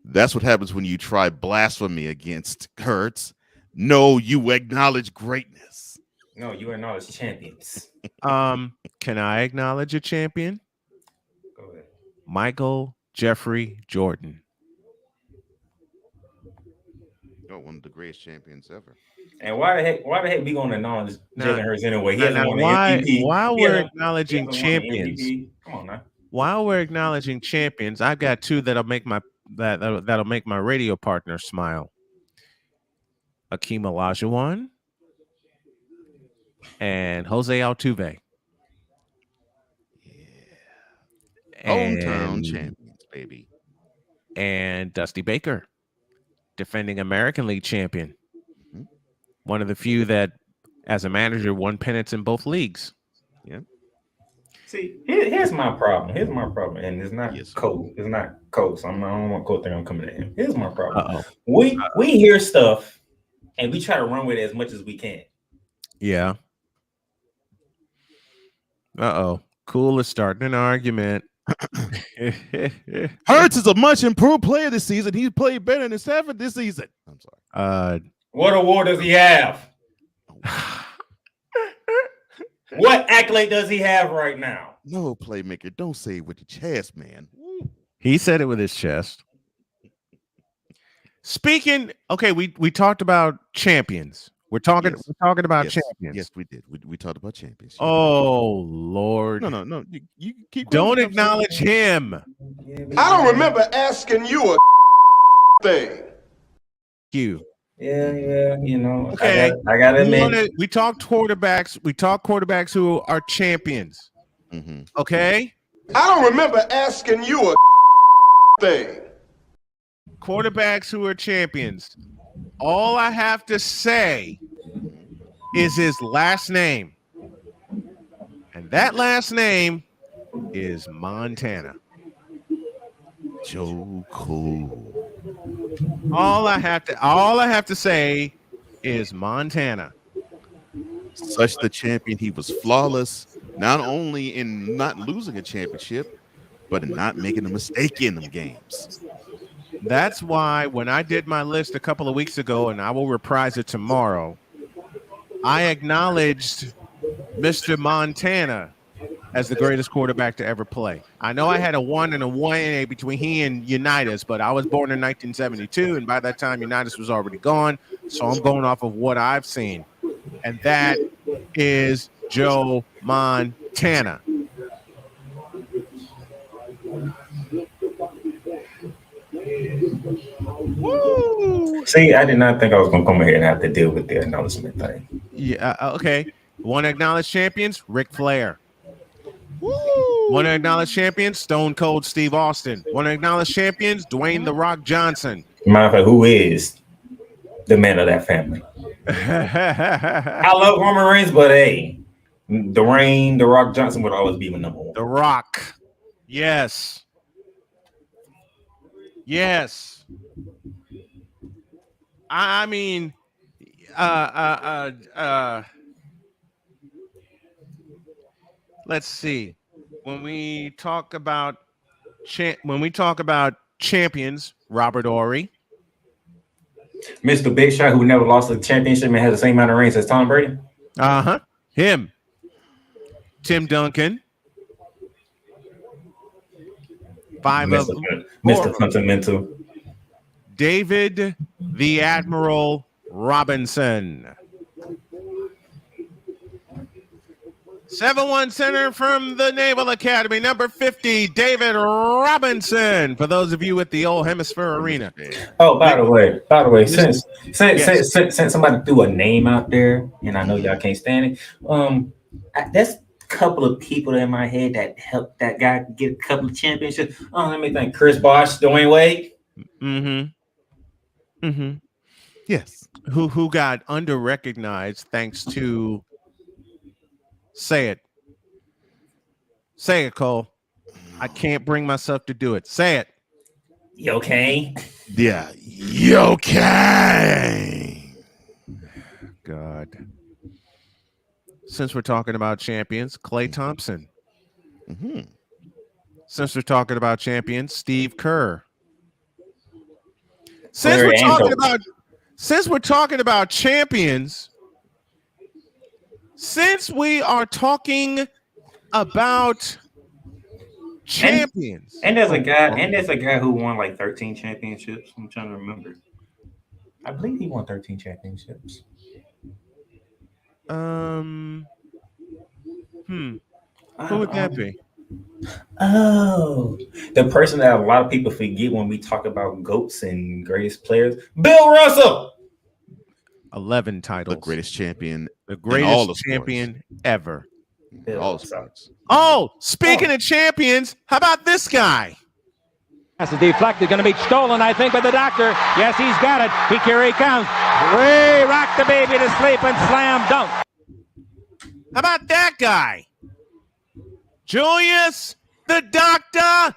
that's what happens when you try blasphemy against Hurts. No, you acknowledge greatness. No, you acknowledge champions. Can I acknowledge a champion? Go ahead. Michael Jeffrey Jordan. Oh, one of the greatest champions ever. And why the heck we gonna acknowledge Jalen Hurts anyway? He hasn't won the MVP. While we're acknowledging champions, come on now. While we're acknowledging champions, I've got 2 that'll make my radio partner smile. Akeem Olajuwon and Jose Altuve. Hometown champions, baby. And Dusty Baker, defending American League champion. One of the few that, as a manager, won pennants in both leagues. Yeah. See, here's my problem. And it's not Cole. It's not Cole. So I don't want Cole think I'm coming at him. Here's my problem. We hear stuff and we try to run with it as much as we can. Yeah. Cool is starting an argument. Hurts is a much improved player this season. He played better than Stafford this season. I'm sorry. What award does he have? What accolade does he have right now? No, playmaker. Don't say it with your chest, man. He said it with his chest. Speaking, okay, we talked about champions. We're talking about Yes. champions. Yes, we did. We talked about champions. Oh Lord. No. You keep Don't going. acknowledge him. I don't remember asking you a thing. You. Yeah, you know. Okay. I gotta admit. We talk quarterbacks. We talk quarterbacks who are champions. Mm-hmm. Okay. I don't remember asking you a thing. Quarterbacks who are champions. All I have to say is his last name. And that last name is Montana. Joe Cool. All I have to say is Montana. Such the champion, he was flawless, not only in not losing a championship, but in not making a mistake in them games. That's why when I did my list a couple of weeks ago, and I will reprise it tomorrow, I acknowledged Mr. Montana as the greatest quarterback to ever play. I know I had a 1 and a 1A between he and Unitas, but I was born in 1972, and by that time, Unitas was already gone. So I'm going off of what I've seen. And that is Joe Montana. Woo! See, I did not think I was going to come here and have to deal with the acknowledgement thing. Yeah, okay. Want to acknowledge champions? Ric Flair. Want to acknowledge champions? Stone Cold Steve Austin. Want to acknowledge champions? Dwayne The Rock Johnson. Matter of fact, who is the man of that family? I love Roman Reigns, but hey, Dwayne The Rock Johnson would always be my number one. The Rock. Yes. Yes. I mean, let's see. When we talk about champions, Robert Ory, Mr. Big Shot, who never lost a championship and has the same amount of rings as Tom Brady. Him. Tim Duncan. Mr. Continental. David the Admiral Robinson. 7-1 center from the Naval Academy, number 50, David Robinson. For those of you at the Old Hemisphere Arena. Oh, by the way, since somebody threw a name out there, and I know y'all can't stand it, there's a couple of people in my head that helped that guy get a couple of championships. Let me think: Chris Bosh, Dwayne Wade. Yes. Who got under-recognized thanks to Say it. Say it, Cole. I can't bring myself to do it. Say it. You okay? Yeah. You okay? God. Since we're talking about champions, Klay Thompson. Since we're talking about champions, Steve Kerr. Since we're talking about champions, since we are talking about champions, and there's a guy who won like 13 championships. I'm trying to remember. I believe he won 13 championships. Who would that be? Oh, the person that a lot of people forget when we talk about GOATs and greatest players, Bill Russell. 11 titles. The greatest champion. The greatest champion ever. All sports. Oh, speaking of champions, how about this guy? Pass is deflected, going to be stolen, I think, by the doctor. Yes, he's got it. Here he comes. Way rock the baby to sleep and slam dunk. How about that guy? Julius the Doctor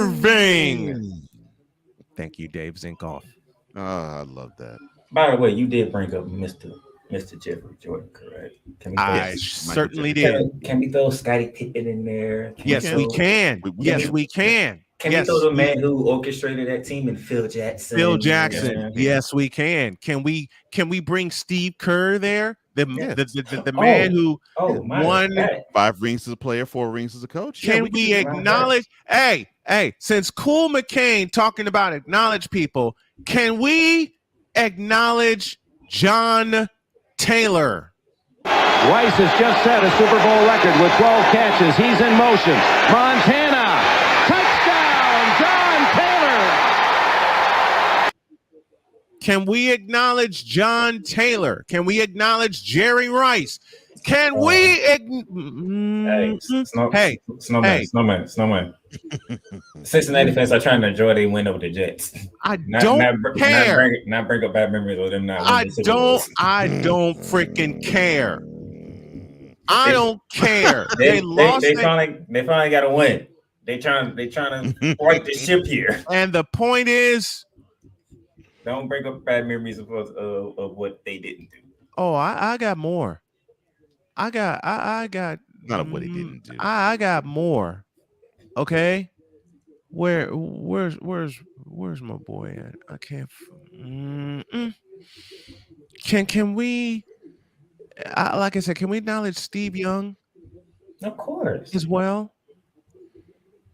Irving. Thank you, Dave Zinkoff. I love that. By the way, you did bring up Mr. Jeffrey Jordan, correct? I certainly did. Can we throw Scottie Pippen in there? Yes, we can. Yes, we can. Can we throw the man who orchestrated that team and Phil Jackson? Phil Jackson. Yes, we can. Can we bring Steve Kerr there? The man who won 5 rings as a player, 4 rings as a coach. Can we acknowledge? Hey, since Cool McCain talking about acknowledge people, can we acknowledge John Taylor? Rice has just set a Super Bowl record with 12 catches. He's in motion. Montana. Touchdown, John Taylor. Can we acknowledge John Taylor? Can we acknowledge Jerry Rice? Can we? Snowman. Cincinnati fans are trying to enjoy their win over the Jets. I don't care. Not bring up bad memories of them. I don't freaking care. I don't care. They lost. They finally got to win. They trying to right the ship here. And the point is, don't bring up bad memories of what they didn't do. Oh, I got more. I got not of what he didn't do. I got more. Okay, where's my boy at? I can't. Can we? Like I said, can we acknowledge Steve Young? Of course, as well.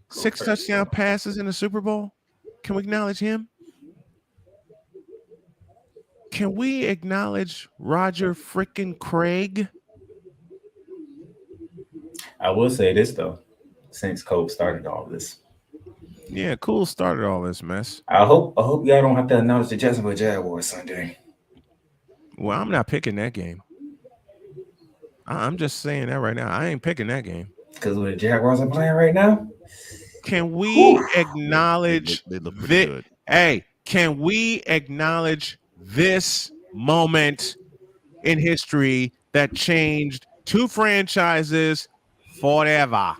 6 touchdown passes in the Super Bowl. Can we acknowledge him? Can we acknowledge Roger freaking Craig? I will say this though, since Cope started all this. Yeah, Cool started all this mess. I hope y'all don't have to acknowledge the Jacksonville Jaguars Sunday. Well, I'm not picking that game. I'm just saying that right now. I ain't picking that game. Because the Jaguars are playing right now? Can we acknowledge this? Hey, can we acknowledge this moment in history that changed 2 franchises forever?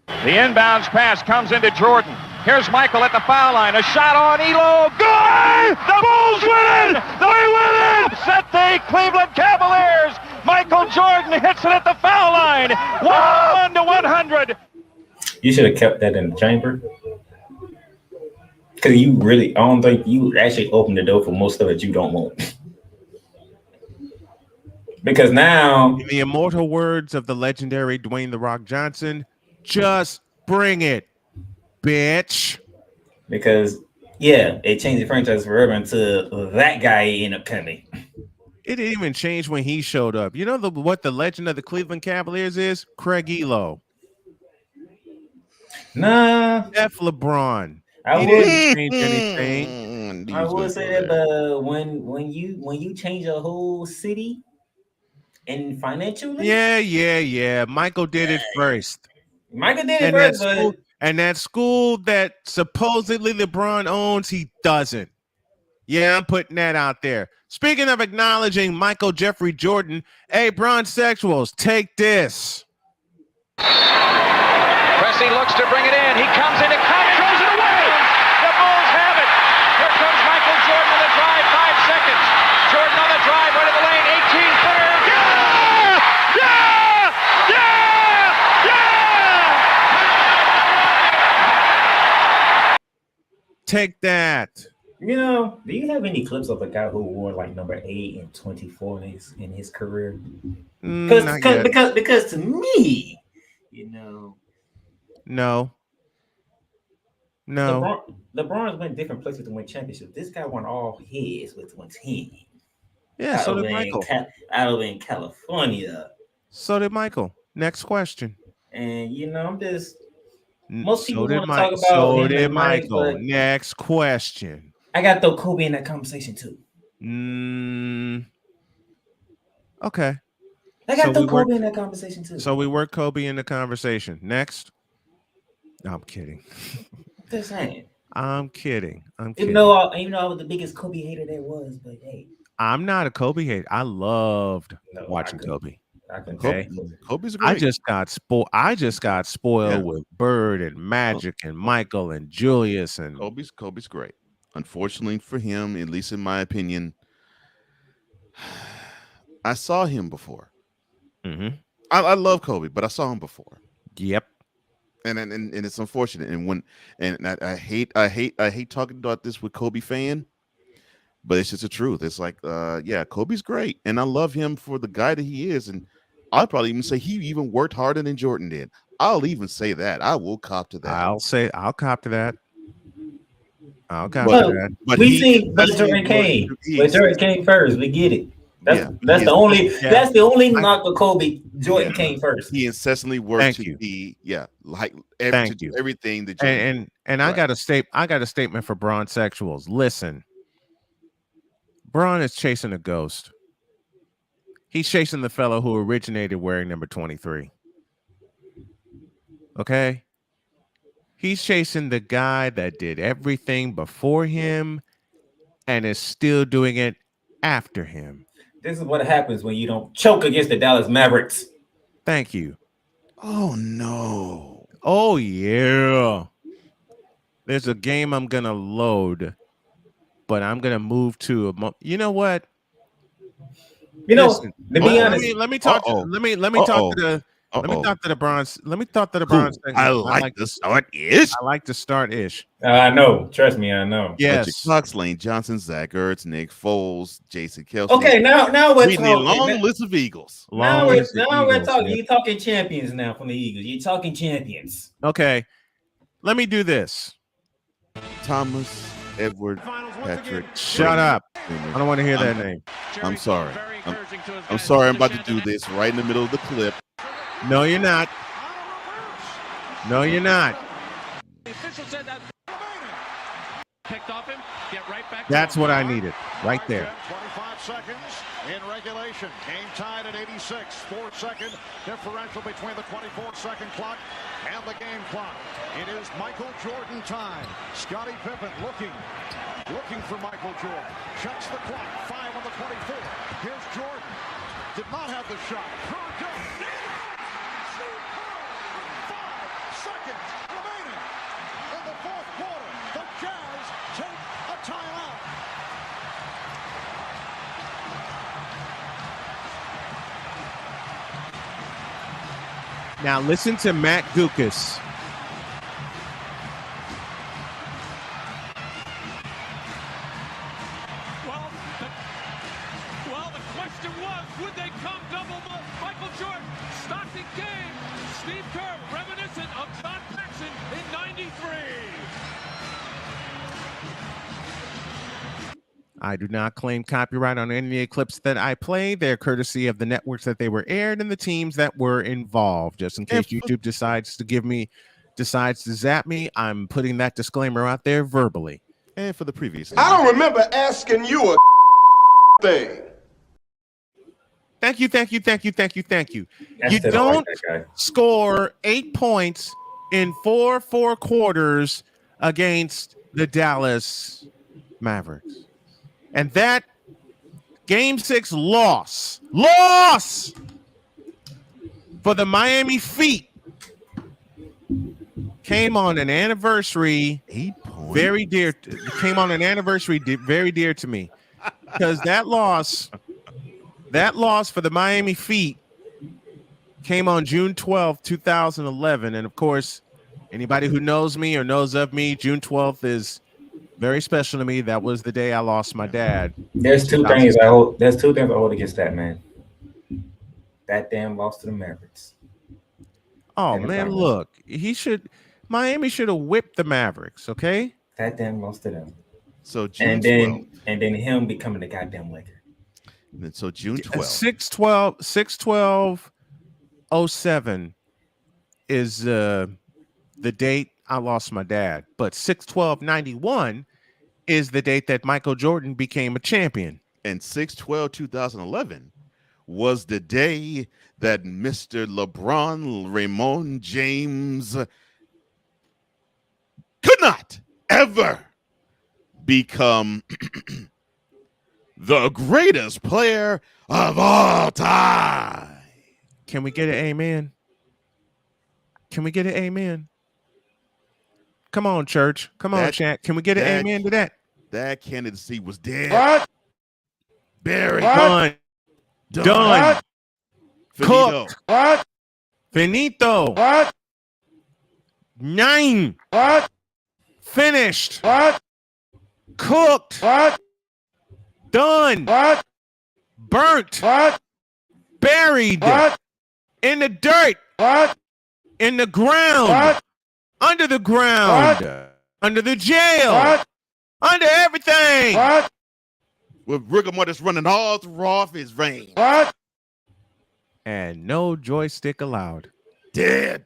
The inbounds pass comes into Jordan. Here's Michael at the foul line. A shot on Elo. Good! The Bulls win it! They win it! Set the Cleveland Cavaliers. Michael Jordan hits it at the foul line. 101-100. You should have kept that in the chamber. Because I don't think you actually opened the door for most of it you don't want. Because now, in the immortal words of the legendary Dwayne "The Rock" Johnson, just bring it, bitch. Because, yeah, it changed the franchise forever until that guy ended up coming. It didn't even change when he showed up. You know what the legend of the Cleveland Cavaliers is? Craig Elo. Nah. F. LeBron. I didn't change anything. I would say that when you change a whole city and financially. Yeah. Michael did it first. And that school that supposedly LeBron owns, he doesn't. Yeah, I'm putting that out there. Speaking of acknowledging Michael Jeffrey Jordan, hey, Bronzexuals, take this. Pressey looks to bring it in. He comes in and throws it away. The Bulls have it. Here comes Michael Jordan on the drive. 5 seconds. Jordan on the drive, right of the lane. 18-footer. Take that. You know, do you have any clips of a guy who wore like number 8 and 24 in his career? Because to me, you know, no. LeBron's went different places to win championships. This guy won all his with one team. Yeah, so did Michael. Out in California. So did Michael. Next question. And you know, I'm just most people want to talk about. So did Michael. Next question. I got to throw Kobe in that conversation too. Okay. I got to throw Kobe in that conversation too. So we work Kobe in the conversation. Next. No, I'm kidding. Just saying. I'm kidding. Even though I was the biggest Kobe hater there was, but hey. I'm not a Kobe hater. I loved watching Kobe. Okay. Kobe's great. I just got spoiled with Bird and Magic and Michael and Julius and Kobe's great. Unfortunately for him, at least in my opinion, I saw him before. Mm-hmm. I love Kobe, but I saw him before. Yep. And it's unfortunate. And I hate talking about this with Kobe fan, but it's just the truth. It's like, Kobe's great, and I love him for the guy that he is. And I'd probably even say he even worked harder than Jordan did. I'll even say that. I will cop to that. I'll cop to that. Okay, but Jordan came. But Jordan came first. We get it. That's the only knock of Kobe. Jordan came first. He incessantly worked to be everything that Jordan and I got a statement for Braun sexuals. Listen, Braun is chasing a ghost. He's chasing the fellow who originated wearing number 23. Okay? He's chasing the guy that did everything before him and is still doing it after him. This is what happens when you don't choke against the Dallas Mavericks. Thank you. Oh, no. Oh, yeah. There's a game I'm going to load, but I'm going to move to you know what? Listen, to be honest, let me talk to the Bronze. Let me talk to the Bronze. I like to start ish. I like to start ish. I know. Trust me, I know. Yes. Cox, Lane Johnson, Zach Ertz, Nick Foles, Jason Kelce. Okay, now we're talking. Long list of Eagles. Now we're talking. You're talking champions now from the Eagles. You're talking champions. Okay, let me do this. Thomas Edward Patrick. Shut up. I don't want to hear that name. I'm sorry. I'm sorry. I'm about to do this right in the middle of the clip. No, you're not. No, you're not. That's what I needed right there. 25 seconds in regulation. Game tied at 86. 4-second differential between the 24-second clock and the game clock. It is Michael Jordan time. Scottie Pippen looking for Michael Jordan. Checks the clock. 5 on the 24. Here's Jordan. Did not have the shot. 5 seconds remaining in the fourth quarter. The Jazz take a timeout. Now listen to Matt Gukas. Well, the question was, would they come double Michael Jordan? Stockton game. Steve Kerr, reminiscent of John Paxson in '93. I do not claim copyright on any of the clips that I play. They're courtesy of the networks that they were aired and the teams that were involved. Just in case YouTube decides to zap me, I'm putting that disclaimer out there verbally. And for the previous, I don't remember asking you a thing. Thank you. You don't score 8 points in four quarters against the Dallas Mavericks. And that Game 6 loss for the Miami Feet came on an anniversary. 8 points. Very dear to me, because that loss for the Miami Feet came on June 12th, 2011. And of course, anybody who knows me or knows of me, June 12th is very special to me. That was the day I lost my dad. There's two things I hold against that, man. That damn loss to the Mavericks. Oh man, look, Miami should have whipped the Mavericks, okay? That damn loss to them. So June and then 12th. And then him becoming the goddamn Laker. And so June 12th. 6/12/07 is the date I lost my dad, but 6/12/91 is the date that Michael Jordan became a champion. And 6/12/2011 was the day that Mr. LeBron Raymond James could not ever become the greatest player of all time. Can we get an amen? Can we get an amen? Come on, church. Come on, chat. Can we get an amen to that? That candidacy was dead. What? Buried. Done. Finito. Cooked. What? Finito. What? 9. What? Finished. What? Cooked. What? Done. What? Burnt. What? Buried. What? In the dirt. What? In the ground. What? Under the ground. What? Under the jail. What? Under everything. What? With rigor mortis running all through off his veins. What? And no joystick allowed. Dead.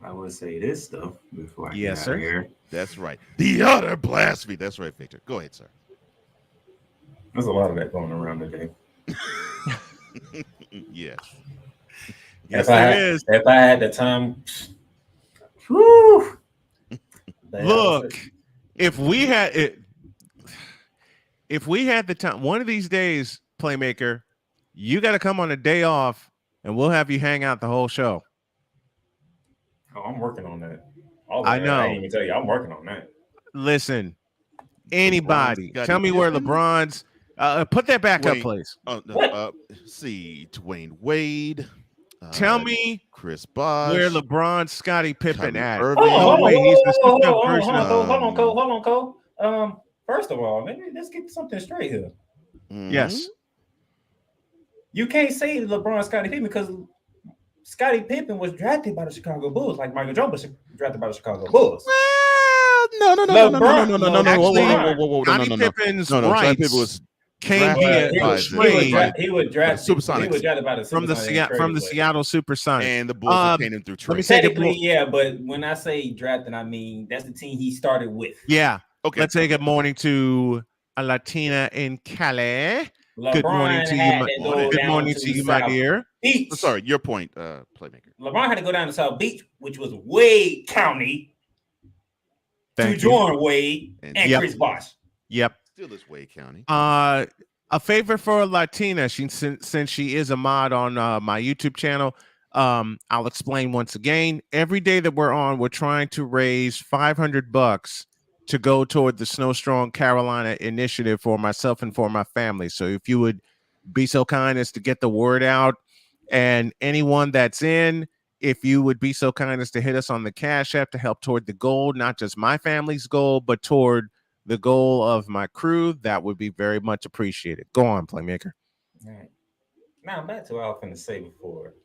I would say this stuff before I Yes, get sir. out of here. That's right. The utter blasphemy. That's right, Victor. Go ahead, sir. There's a lot of that going around today. Yes. Yes, there is. If I had the time, whew, look, if we had the time, one of these days, Playmaker, you got to come on a day off, and we'll have you hang out the whole show. Oh, I'm working on that. I know. I didn't even tell you, I'm working on that. Listen, anybody, tell me where LeBron's. Put that back up, please. See, Dwayne Wade. Tell me Chris Bosh. Where LeBron, Scottie Pippen at? Hold on, Cole. First of all, let's get something straight here. Yes. You can't say LeBron, Scottie Pippen because Scottie Pippen was drafted by the Chicago Bulls, like Michael Jordan was drafted by the Chicago Bulls. No. Scottie Pippen's rights came via trade. He was drafted by the from the Seattle Supersonics, and the Bulls came in through trade. Let me say technically, yeah, but when I say drafted, I mean that's the team he started with. Yeah. Okay. Let's say good morning to a Latina in Cali. Good morning to you, good morning to you, my dear. Sorry, your point, Playmaker. LeBron had to go down to South Beach, which was Wade County, to join Wade and Chris Bosh. Yep. Still this Wade County. A favor for a Latina, since she is a mod on my YouTube channel. I'll explain once again. Every day that we're on, we're trying to raise $500 to go toward the Snow Strong Carolina initiative for myself and for my family. So if you would be so kind as to get the word out, and anyone that's in, if you would be so kind as to hit us on the Cash App to help toward the goal, not just my family's goal, but toward the goal of my crew, that would be very much appreciated. Go on, Playmaker. All right. Now back to what I was going to say before.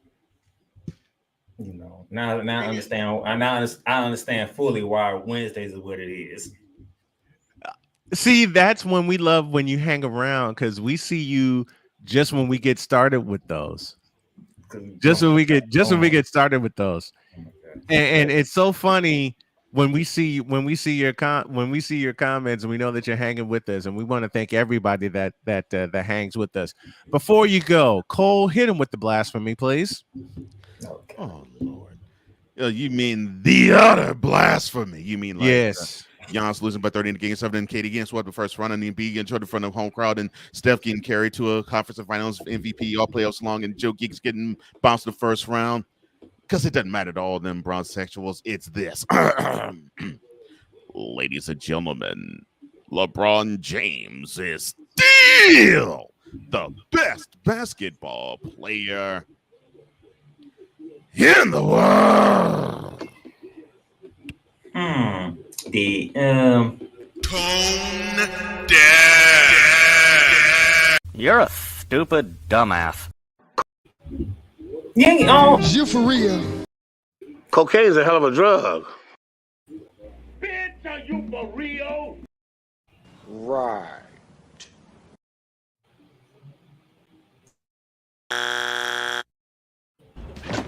You know, now I understand. I understand fully why Wednesdays is what it is. See, that's when we love when you hang around, because we see you just when we get started with those. When we get started with those, and it's so funny when we see your comments, and we know that you're hanging with us, and we want to thank everybody that hangs with us. Before you go, Cole, hit him with the blasphemy, please. Okay. Oh Lord, you mean the utter blasphemy? You mean like yes? Giannis losing by 30 in the game 7, and KD getting swept the first round, and then B getting in front of home crowd, and Steph getting carried to a conference finals MVP all playoffs long, and Joe Giggs getting bounced the first round. Because it doesn't matter to all of them bronzesexuals. It's this. Ladies and gentlemen, LeBron James is still the best basketball player in the world. The Tone deaf. You're a stupid dumbass. You for real? Cocaine's a hell of a drug. Bitch, are you for real? Right.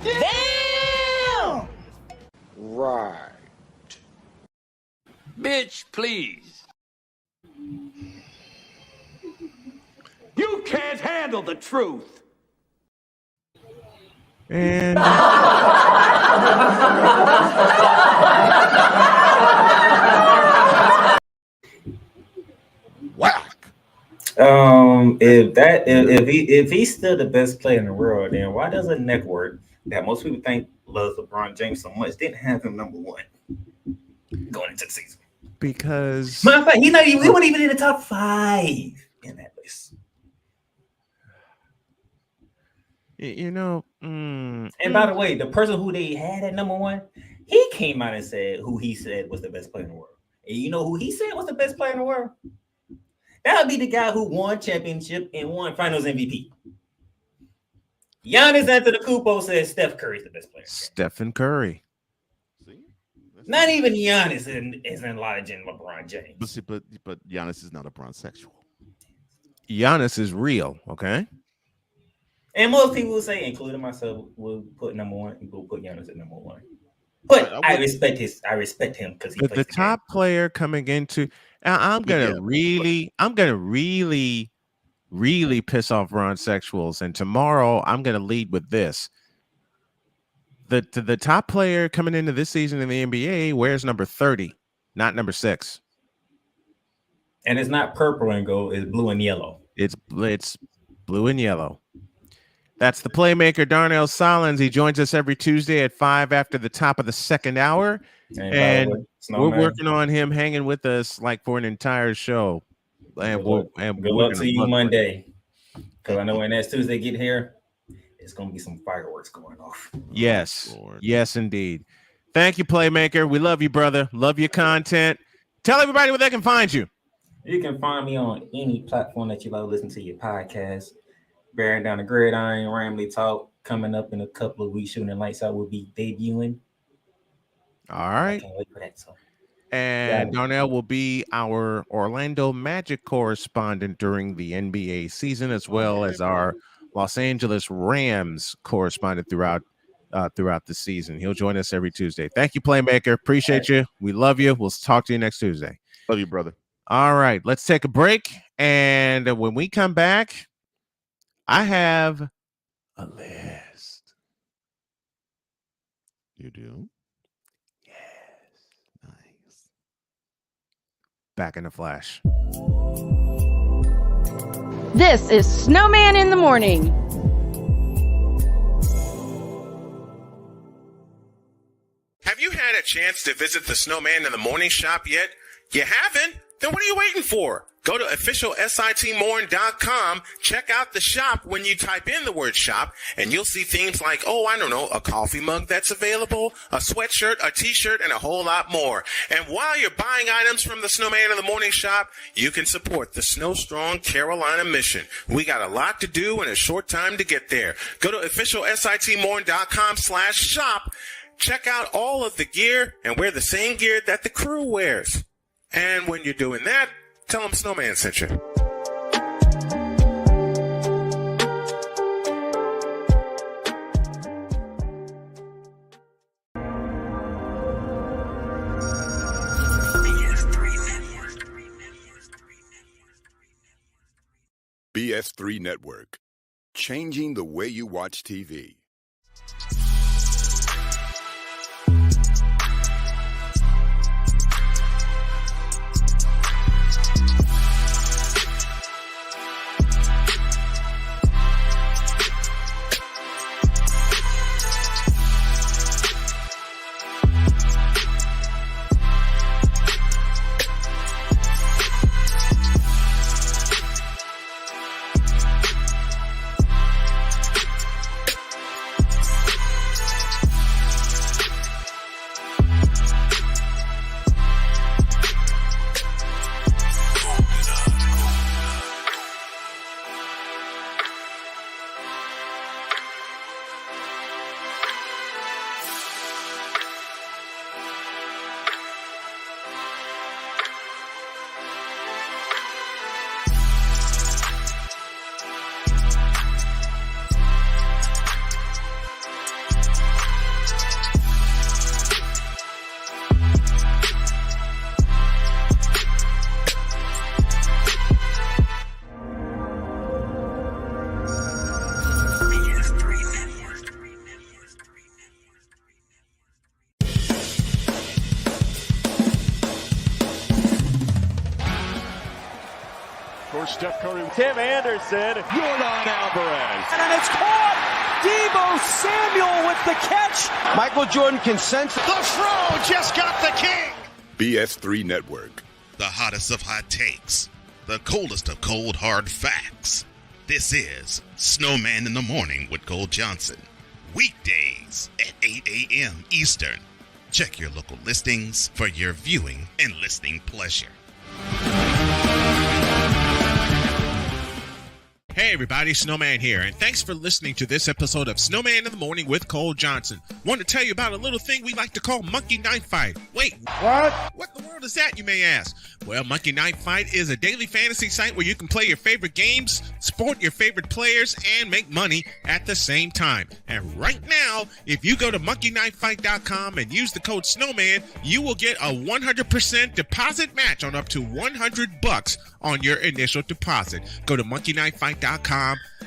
Damn! Right. Bitch, please. You can't handle the truth. And whack. If he's still the best player in the world, then why does a network that most people think loves LeBron James so much didn't have him number one going into the season? Because matter of fact, he wasn't even in the top 5 in that list. You know, and by the way, the person who they had at number 1, he came out and said who he said was the best player in the world. And you know who he said was the best player in the world? That would be the guy who won championship and won Finals MVP. Giannis Antetokounmpo said Steph Curry's the best player. Stephen Curry. See, Not even Giannis is enlarging LeBron James. But Giannis is not a bronzexual. Giannis is real, okay? And most people will say, including myself, will put number one. People put Giannis at number one. But I respect him because he plays the top player coming into. I'm gonna really piss off bronzexuals, and tomorrow I'm gonna lead with this. The top player coming into this season in the NBA wears number 30, not number 6. And it's not purple and gold; it's blue and yellow. It's blue and yellow. That's the playmaker, Darnell Solins. He joins us every Tuesday at 5 after the top of the second hour. And we're working on him hanging with us like for an entire show. And good luck to you Monday. Because I know when next Tuesday get here, it's going to be some fireworks going off. Yes. Yes, indeed. Thank you, playmaker. We love you, brother. Love your content. Tell everybody where they can find you. You can find me on any platform that you like to listen to your podcast. Bearing Down the Gridiron, Ramley Talk, coming up in a couple of weeks. Shooting Lights Out will be debuting. All right. I can't wait for that. So. And Darnell will be our Orlando Magic correspondent during the NBA season, as well as our Los Angeles Rams correspondent throughout the season. He'll join us every Tuesday. Thank you, Playmaker. Appreciate you. We love you. We'll talk to you next Tuesday. Love you, brother. All right. Let's take a break. And when we come back, I have a list. You do? Yes. Nice. Back in a flash. This is Snowman in the Morning. Have you had a chance to visit the Snowman in the Morning shop yet? You haven't? Then what are you waiting for? Go to officialsitmorning.com, check out the shop when you type in the word shop, and you'll see things like, a coffee mug that's available, a sweatshirt, a t-shirt, and a whole lot more. And while you're buying items from the Snowman in the Morning shop, you can support the Snow Strong Carolina mission. We got a lot to do and a short time to get there. Go to officialsitmorning.com/shop, check out all of the gear, and wear the same gear that the crew wears. And when you're doing that, tell them Snowman sent you. BS3 Network. Changing the way you watch TV. Steph Curry, Tim Anderson, Jordan Alvarez. And it's caught! Deebo Samuel with the catch. Michael Jordan consents. The Fro just got the king. BS3 Network. The hottest of hot takes. The coldest of cold hard facts. This is Snowman in the Morning with Cole Johnson. Weekdays at 8 a.m. Eastern. Check your local listings for your viewing and listening pleasure. Hey everybody, Snowman here, and thanks for listening to this episode of Snowman in the Morning with Cole Johnson. Want to tell you about a little thing we like to call Monkey Knife Fight. Wait, what? What in the world is that, you may ask? Well, Monkey Knife Fight is a daily fantasy site where you can play your favorite games, support your favorite players, and make money at the same time. And right now, if you go to monkeyknifefight.com and use the code Snowman, you will get a 100% deposit match on up to $100 on your initial deposit. Go to monkeyknifefight.com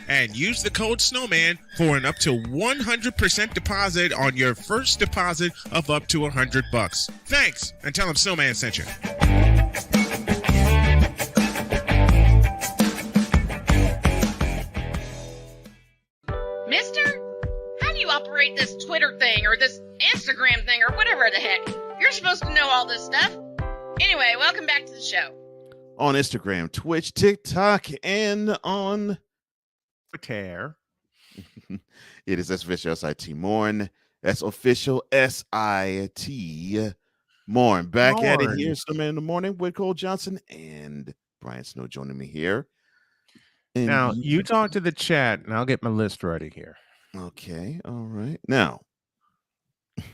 and use the code Snowman for an up to 100% deposit on your first deposit of up to $100. Thanks, and tell them Snowman sent you. Mister, how do you operate this Twitter thing or this Instagram thing or whatever the heck? You're supposed to know all this stuff. Anyway, welcome back to the show. On Instagram, Twitch, TikTok, and on Twitter. It is official SIT Morn. That's official SIT Morn. Back at it here, Snowman in the Morning with Cole Johnson and Brian Snow joining me here. And now, you talk to the chat, and I'll get my list ready here. Okay, all right. Now,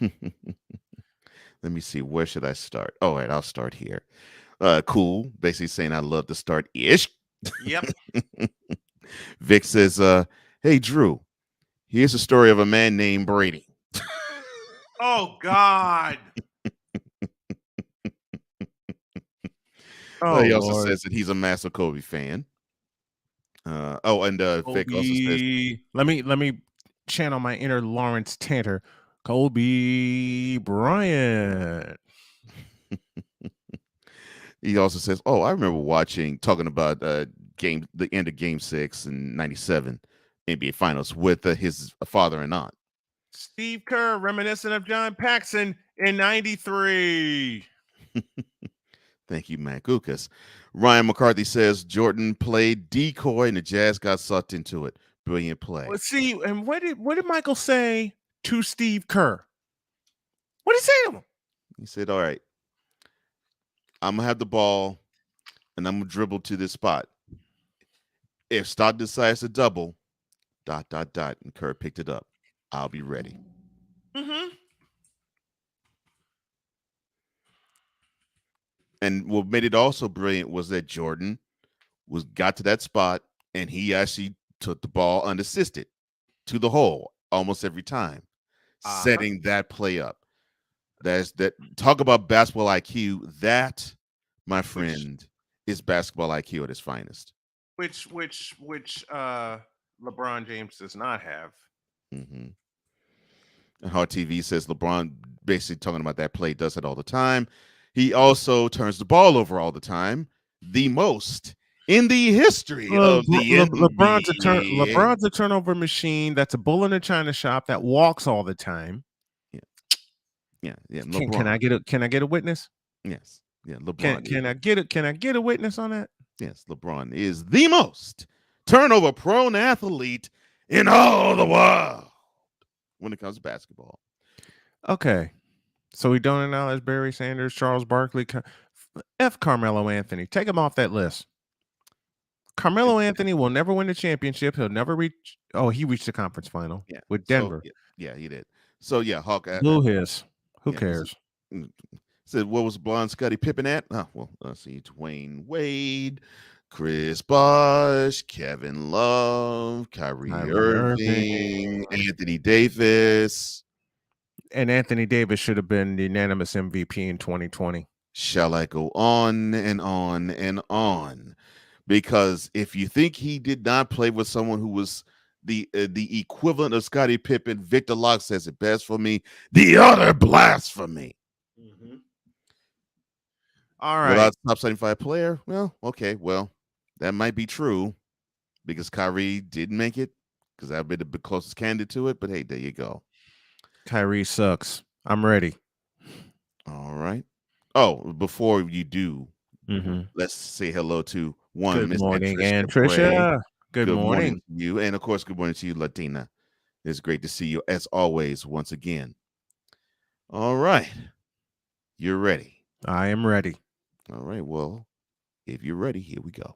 let me see. Where should I start? All right, I'll start here. Cool. Basically saying I love to start ish. Yep. Vic says, hey, Drew, here's a story of a man named Brady. Oh, God. He also says that he's a massive Kobe fan. Vic also says, let me channel my inner Lawrence Tanner. Kobe Bryant. He also says, "Oh, I remember talking about the end of Game 6 in '97 NBA Finals with his father and aunt, Steve Kerr, reminiscent of John Paxson in '93." Thank you, Matt Gukas. Ryan McCarthy says Jordan played decoy and the Jazz got sucked into it. Brilliant play. Well, see, and what did Michael say to Steve Kerr? What did he say to him? He said, "All right, I'm gonna have the ball, and I'm gonna dribble to this spot. If Stock decides to double, ... and Kerr picked it up, I'll be ready." Mm-hmm. And what made it also brilliant was that Jordan got to that spot, and he actually took the ball unassisted to the hole almost every time, setting that play up. Talk about basketball IQ. That, my friend, is basketball IQ at its finest. Which LeBron James does not have. Mm-hmm. And Hard TV says LeBron, basically talking about that play, does it all the time. He also turns the ball over all the time, the most in the history of the NBA. LeBron's a turnover machine. That's a bull in a china shop that walks all the time. Yeah. Can I get a witness? Yes. Yeah. LeBron. Can I get a witness on that? Yes. LeBron is the most turnover prone athlete in all the world when it comes to basketball. Okay. So we don't acknowledge Barry Sanders, Charles Barkley, F. Carmelo Anthony. Take him off that list. Carmelo Anthony will never win the championship. He'll never reach. Oh, he reached the conference final with Denver. So, he did. So yeah, Hawk. Who cares? Said what was blonde Scottie Pippen at? Oh, well, let's see. Dwayne Wade, Chris Bosh, Kevin Love, Kyrie Irving, Anthony Davis. And Anthony Davis should have been the unanimous MVP in 2020. Shall I go on and on and on? Because if you think he did not play with someone who was the equivalent of Scottie Pippen, Victor Locke says it best for me, the utter blasphemy. Mm-hmm. All right. Without top 75 player, well, okay, well, that might be true because Kyrie didn't make it because I've been the closest candidate to it. But hey, there you go. Kyrie sucks. I'm ready. All right. Oh, before you do, let's say hello to one. Good Miss morning, Tricia Trisha. Good morning morning to you, and of course, good morning to you, Latina. It's great to see you as always. Once again. All right, you're ready. I am ready. All right. Well, if you're ready, here we go.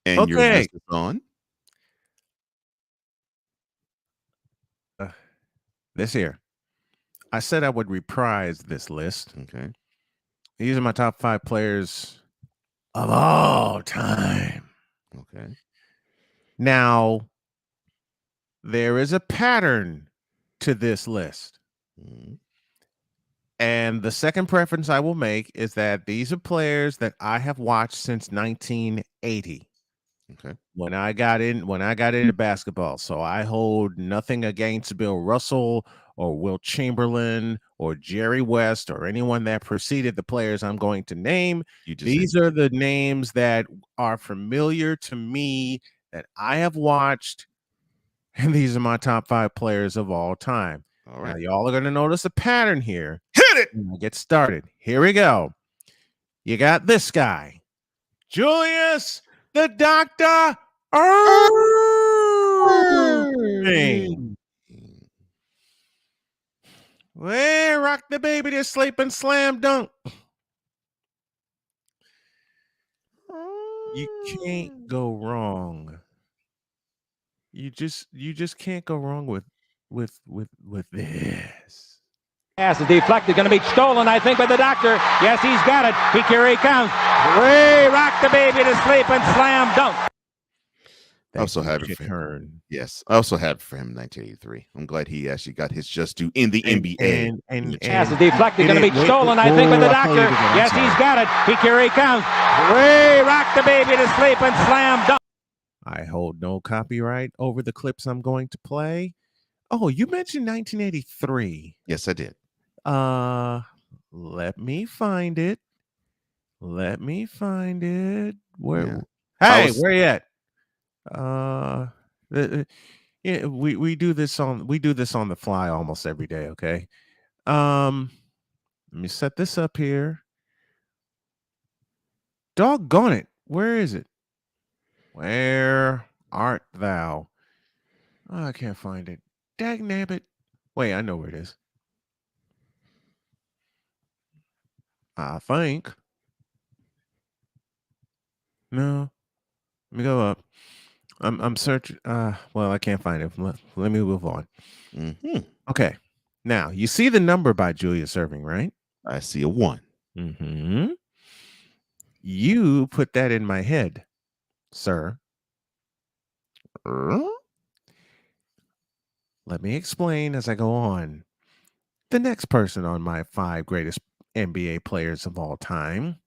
And your list is on? This here. I said I would reprise this list. Okay. These are my top 5 players of all time. Okay. Now, there is a pattern to this list. Mm-hmm. And the second preference I will make is that these are players that I have watched since 1980. Okay. When I got into basketball. So I hold nothing against Bill Russell or Will Chamberlain or Jerry West or anyone that preceded the players I'm going to name. These are the names that are familiar to me that I have watched, and these are my top 5 players of all time. All right. Now, y'all are going to notice a pattern here. Hit it! When I get started. Here we go. You got this guy, Julius the Doctor Irving. Well, rock the baby to sleep and slam dunk. You can't go wrong. You just can't go wrong with this. Pass is deflected, going to be stolen, I think, by the Doctor. Yes, he's got it. Here he comes. Way rock the baby to sleep and slam dunk. I also have it for him. Yes, I also had it for him in 1983. I'm glad he actually got his just due in the NBA. And pass is deflected, going to be stolen, I think, by the Doctor. Yes, he's got it. Here he comes. Way rock the baby to sleep and slam dunk. I hold no copyright over the clips I'm going to play. Oh, you mentioned 1983. Yes, I did. Let me find it. Where? Yeah. Hey, where you at? Yeah, we do this on the fly almost every day. Okay. Let me set this up here. Doggone it! Where is it? Where art thou? Oh, I can't find it. Dagnabbit. Wait, I know where it is. I think. No. Let me go up. I'm searching. Well, I can't find it. Let me move on. Mm-hmm. Okay. Now, you see the number by Julius Erving, right? I see a 1. Mm-hmm. You put that in my head, sir. Let me explain as I go on. The next person on my 5 greatest NBA players of all time.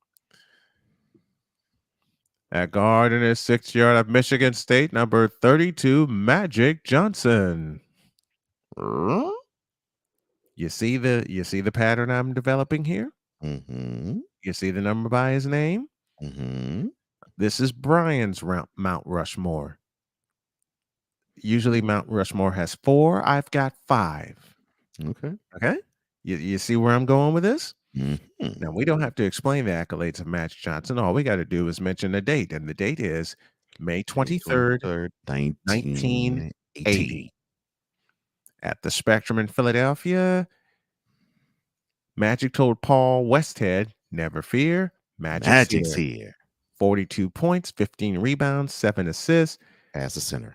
At guard in his 6th year of Michigan State, number 32, Magic Johnson. You see the pattern I'm developing here? Mm-hmm. You see the number by his name? Mm-hmm. This is Brian's Mount Rushmore. Usually Mount Rushmore has 4. I've got 5. Okay. Okay. You see where I'm going with this? Mm-hmm. Now, we don't have to explain the accolades of Magic Johnson. All we got to do is mention the date, and the date is May 23rd, 1980. At the Spectrum in Philadelphia, Magic told Paul Westhead, never fear, Magic's here. 42 points, 15 rebounds, 7 assists. As a center.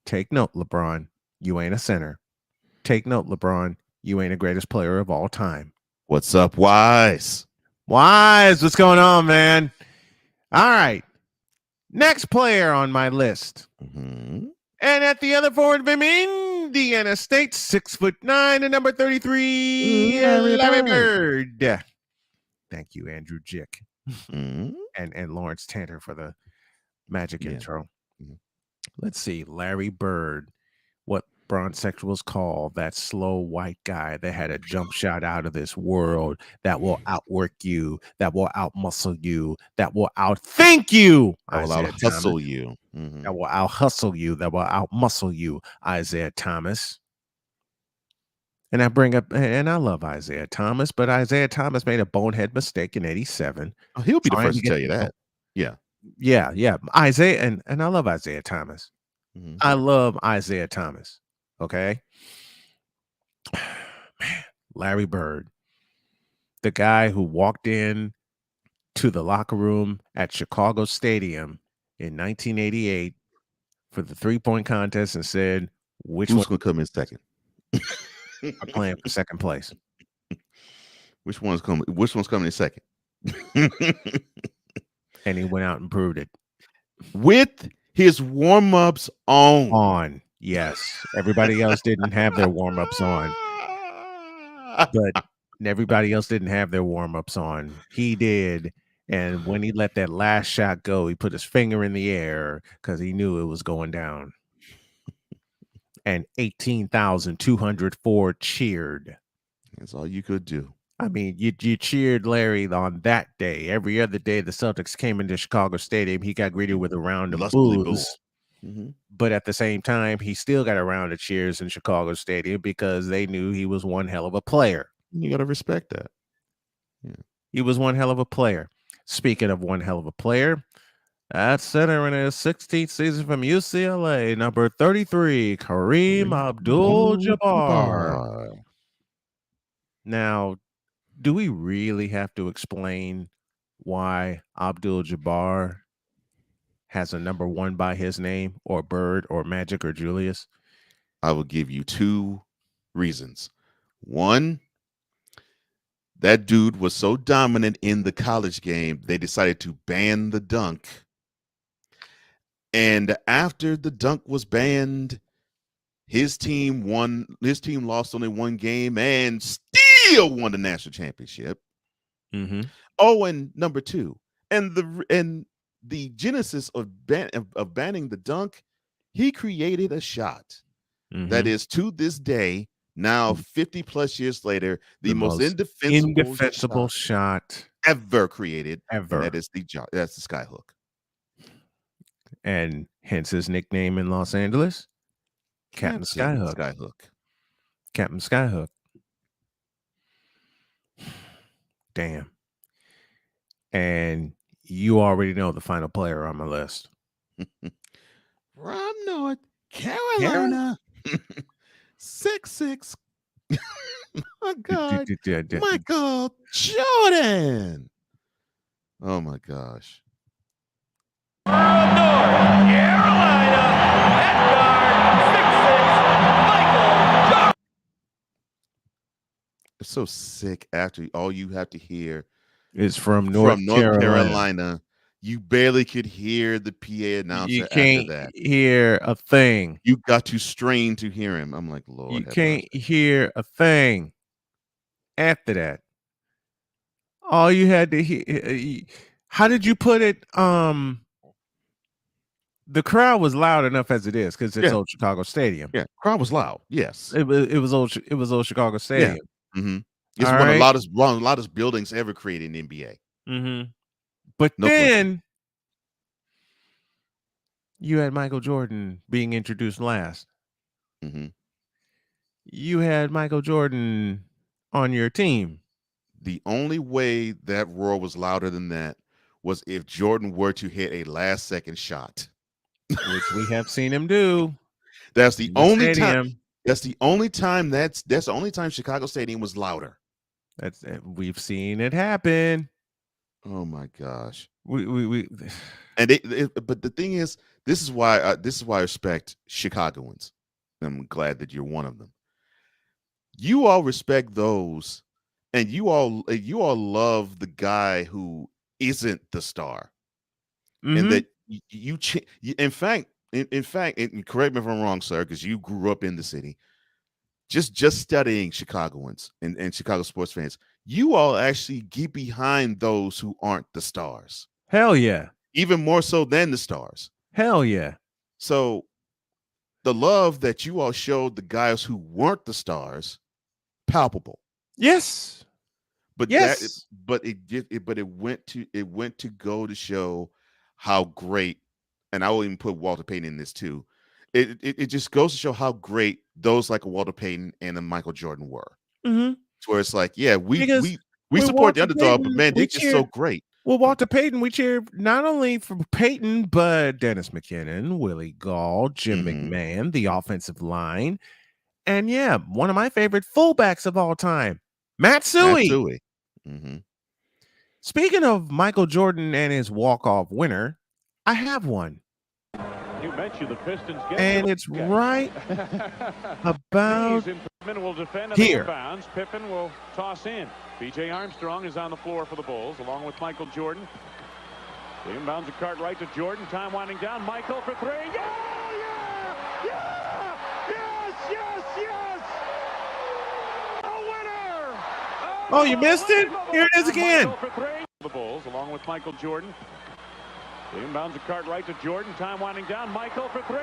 Take note, LeBron, you ain't a center. Take note, LeBron, you ain't the greatest player of all time. What's up, Wise? What's going on, man? All right. Next player on my list. Mm-hmm. And at the other forward from Indiana State, 6'9" and number 33, Larry Bird. Thank you, Andrew Jick. Mm-hmm. And Lawrence Tanter for the Magic intro. Mm-hmm. Let's see, Larry Bird, what bronzexuals call that slow white guy that had a jump shot out of this world, that will outwork you, that will outmuscle you, that will outthink you. That will out-hustle you. Mm-hmm. That will out-hustle you, that will outmuscle you, Isaiah Thomas. And I bring up, and I love Isaiah Thomas, but Isaiah Thomas made a bonehead mistake in 87. Oh, he'll be the first to tell you that. Yeah. Yeah. Isaiah, and I love Isaiah Thomas. Mm-hmm. I love Isaiah Thomas. Okay. Man, Larry Bird, the guy who walked in to the locker room at Chicago Stadium in 1988 for the 3-point contest and said, Who's going to come in second? are playing for second place. Which one's coming in second? And he went out and proved it. With his warm-ups on. Yes. Everybody else didn't have their warm-ups on. But everybody else didn't have their warm-ups on. He did. And when he let that last shot go, he put his finger in the air because he knew it was going down. And 18,204 cheered. That's all you could do. I mean, you cheered Larry on that day. Every other day the Celtics came into Chicago Stadium, he got greeted with a round of boos. Mm-hmm. But at the same time, he still got a round of cheers in Chicago Stadium because they knew he was one hell of a player. You got to respect that. Yeah. He was one hell of a player. Speaking of one hell of a player, at center in his 16th season from UCLA, number 33, Kareem Abdul-Jabbar. Now, do we really have to explain why Abdul-Jabbar has a number 1 by his name, or Bird, or Magic, or Julius? I will give you 2 reasons. One, that dude was so dominant in the college game, they decided to ban the dunk. And after the dunk was banned, his team lost only 1 game and still won the national championship. Mm-hmm. Oh, and number 2, and the genesis of banning the dunk, he created a shot that is, to this day, now 50 plus years later, the most indefensible shot ever created. Ever. And that's the skyhook. And hence his nickname in Los Angeles, Captain Skyhook. Captain Skyhook. Damn. And you already know the final player on my list. From North Carolina. 6'6". Oh, God. Michael Jordan. Oh, my gosh. From North Carolina, at guard, 6'6", Michael Jordan. It's so sick after all you have to hear is from North Carolina. You barely could hear the PA announcer. You can't after that. Hear a thing. You got to strain to hear him. I'm like, Lord. You can't hear a thing after that. All you had to hear. How did you put it? The crowd was loud enough as it is because it's Old Chicago Stadium. Yeah, crowd was loud. Yes, it was Old Chicago Stadium. Yeah. Mm-hmm. It's one of the loudest buildings ever created in the NBA. Mm-hmm. But then you had Michael Jordan being introduced last. Mm-hmm. You had Michael Jordan on your team. The only way that roar was louder than that was if Jordan were to hit a last-second shot, which we have seen him do. That's the only time. That's the only time. That's the only time Chicago Stadium was louder. We've seen it happen. Oh my gosh. We and but the thing is, this is why I respect Chicagoans. I'm glad that you're one of them. You all respect those, and you all love the guy who isn't the star, and that you in fact, and correct me if I'm wrong, sir, because you grew up in the city. Just studying Chicagoans and Chicago sports fans, you all actually get behind those who aren't the stars. Hell yeah. Even more so than the stars. Hell yeah. So the love that you all showed the guys who weren't the stars, palpable. Yes. But yes. It went to go to show how great, and I will even put Walter Payton in this too. It just goes to show how great those like a Walter Payton and a Michael Jordan were. Mm-hmm. Where it's like, yeah, we support Walter the underdog, Payton, but man, they're just so great. Well, Walter Payton, we cheered not only for Payton, but Dennis McKinnon, Willie Gall, Jim McMahon, the offensive line, and yeah, one of my favorite fullbacks of all time, Matt Suhey. Mm-hmm. Speaking of Michael Jordan and his walk-off winner, I have one. You mentioned the Pistons get and it's right about will defend here. Inbounds. Pippen will toss in. B.J. Armstrong is on the floor for the Bulls, along with Michael Jordan. The inbounds a cart right to Jordan. Time winding down. Michael for three. Oh, you missed it? Here it is again. The Bulls, along with Michael Jordan. The inbounds a cart right to Jordan. Time winding down. Michael for three.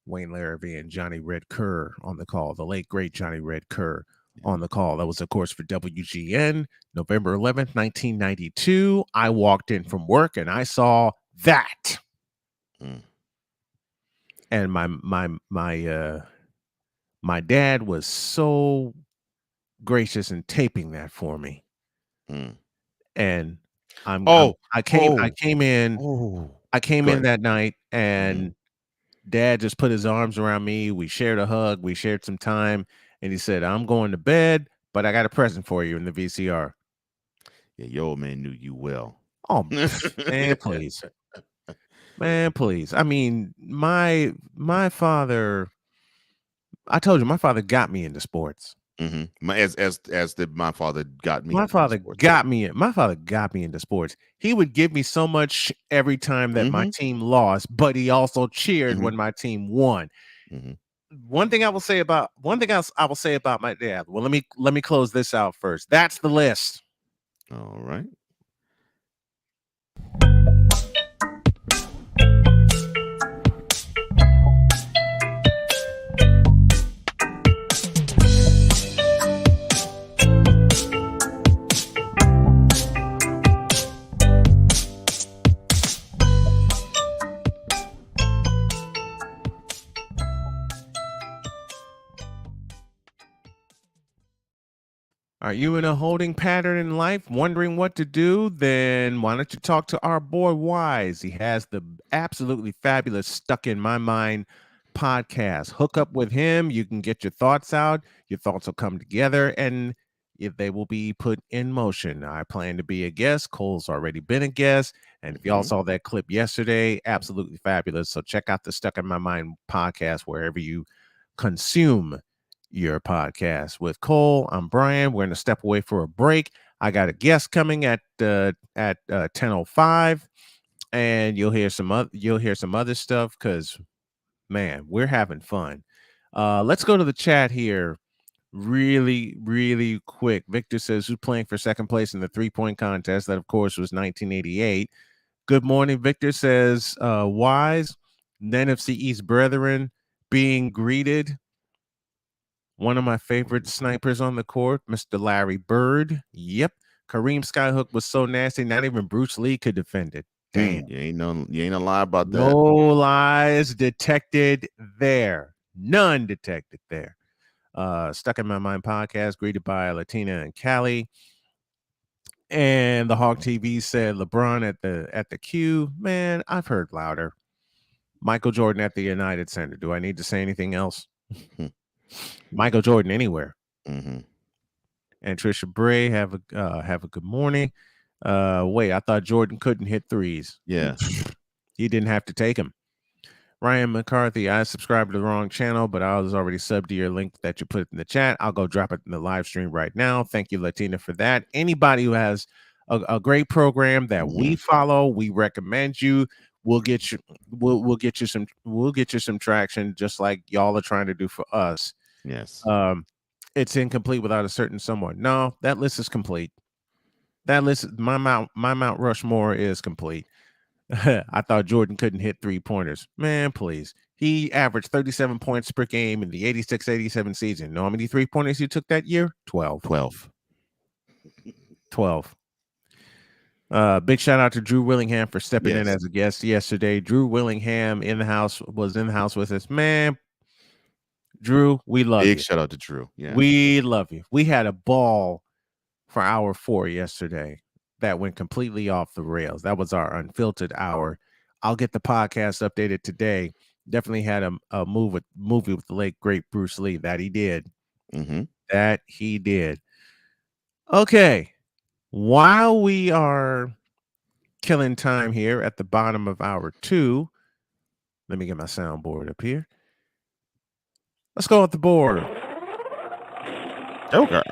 Wayne Larrivee and Johnny Red Kerr on the call. The late, great Johnny Red Kerr on the call. That was, of course, for WGN, November 11th, 1992. I walked in from work and I saw that. And my dad was so gracious in taping that for me. And I came in that night, and Dad just put his arms around me. We shared a hug. We shared some time, and he said, "I'm going to bed, but I got a present for you in the VCR." Yeah, your old man knew you well. Oh, man, please. Man, please. I mean, my father, I told you, my father got me into sports. As did my father got me. My father got me into sports. He would give me so much every time that my team lost, but he also cheered when my team won. One thing else I will say about my dad. Well, let me close this out first. That's the list. All right. Are you in a holding pattern in life, wondering what to do? Then why don't you talk to our boy Wise? He has the absolutely fabulous Stuck in My Mind podcast. Hook up with him. You can get your thoughts out. Your thoughts will come together, and they will be put in motion. I plan to be a guest. Cole's already been a guest. And if y'all saw that clip yesterday, absolutely fabulous. So check out the Stuck in My Mind podcast wherever you consume your podcast. With Cole, I'm Brian. We're going to step away for a break. I got a guest coming at 10:05, and you'll hear some other stuff because, man, we're having fun. Let's go to the chat here really, really quick. Victor says, who's playing for second place in the 3-point contest? That, of course, was 1988. Good morning. Victor says, Wise, NFC East brethren being greeted. One of my favorite snipers on the court, Mr. Larry Bird. Yep. Kareem Skyhook was so nasty, not even Bruce Lee could defend it. Damn. You ain't no lie about that. No lies detected there. None detected there. Stuck in My Mind podcast, greeted by Latina and Callie. And the Hawk TV said LeBron at the Q. Man, I've heard louder. Michael Jordan at the United Center. Do I need to say anything else? Michael Jordan anywhere. And Trisha Bray, have a good morning. Wait, I thought Jordan couldn't hit threes. Yeah. He didn't have to take him. Ryan McCarthy, I subscribed to the wrong channel, but I was already subbed to your link that you put in the chat. I'll go drop it in the live stream right now. Thank you, Latina, for that. Anybody who has a great program that we follow, we recommend you. We'll get you some traction, just like y'all are trying to do for us. Yes. It's incomplete without a certain someone. No, that list is complete. That list, my Mount Rushmore is complete. I thought Jordan couldn't hit 3-pointers. Man, please. He averaged 37 points per game in the 86-87 season. Know how many 3-pointers he took that year? 12. 12. Big shout out to Drew Willingham for stepping in as a guest yesterday. Drew Willingham was in the house with us. Man, Drew, we love you. Big shout out to Drew. Yeah. We love you. We had a ball for hour 4 yesterday that went completely off the rails. That was our unfiltered hour. I'll get the podcast updated today. Definitely had a movie with the late great Bruce Lee. That he did. Mm-hmm. That he did. Okay. While we are killing time here at the bottom of hour 2, let me get my soundboard up here. Let's go with the board. Joker.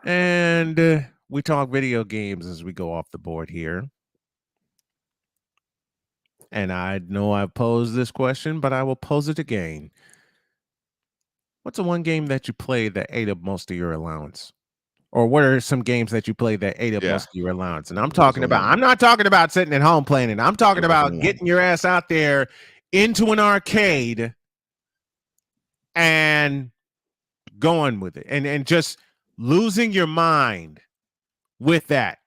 And we talk video games as we go off the board here. And I know I've posed this question, but I will pose it again. What's the one game that you play that ate up most of your allowance? Or what are some games that you play that ate up most of your allowance? And I'm not talking about sitting at home playing it. I'm talking about getting your ass out there into an arcade and going with it and just losing your mind with that.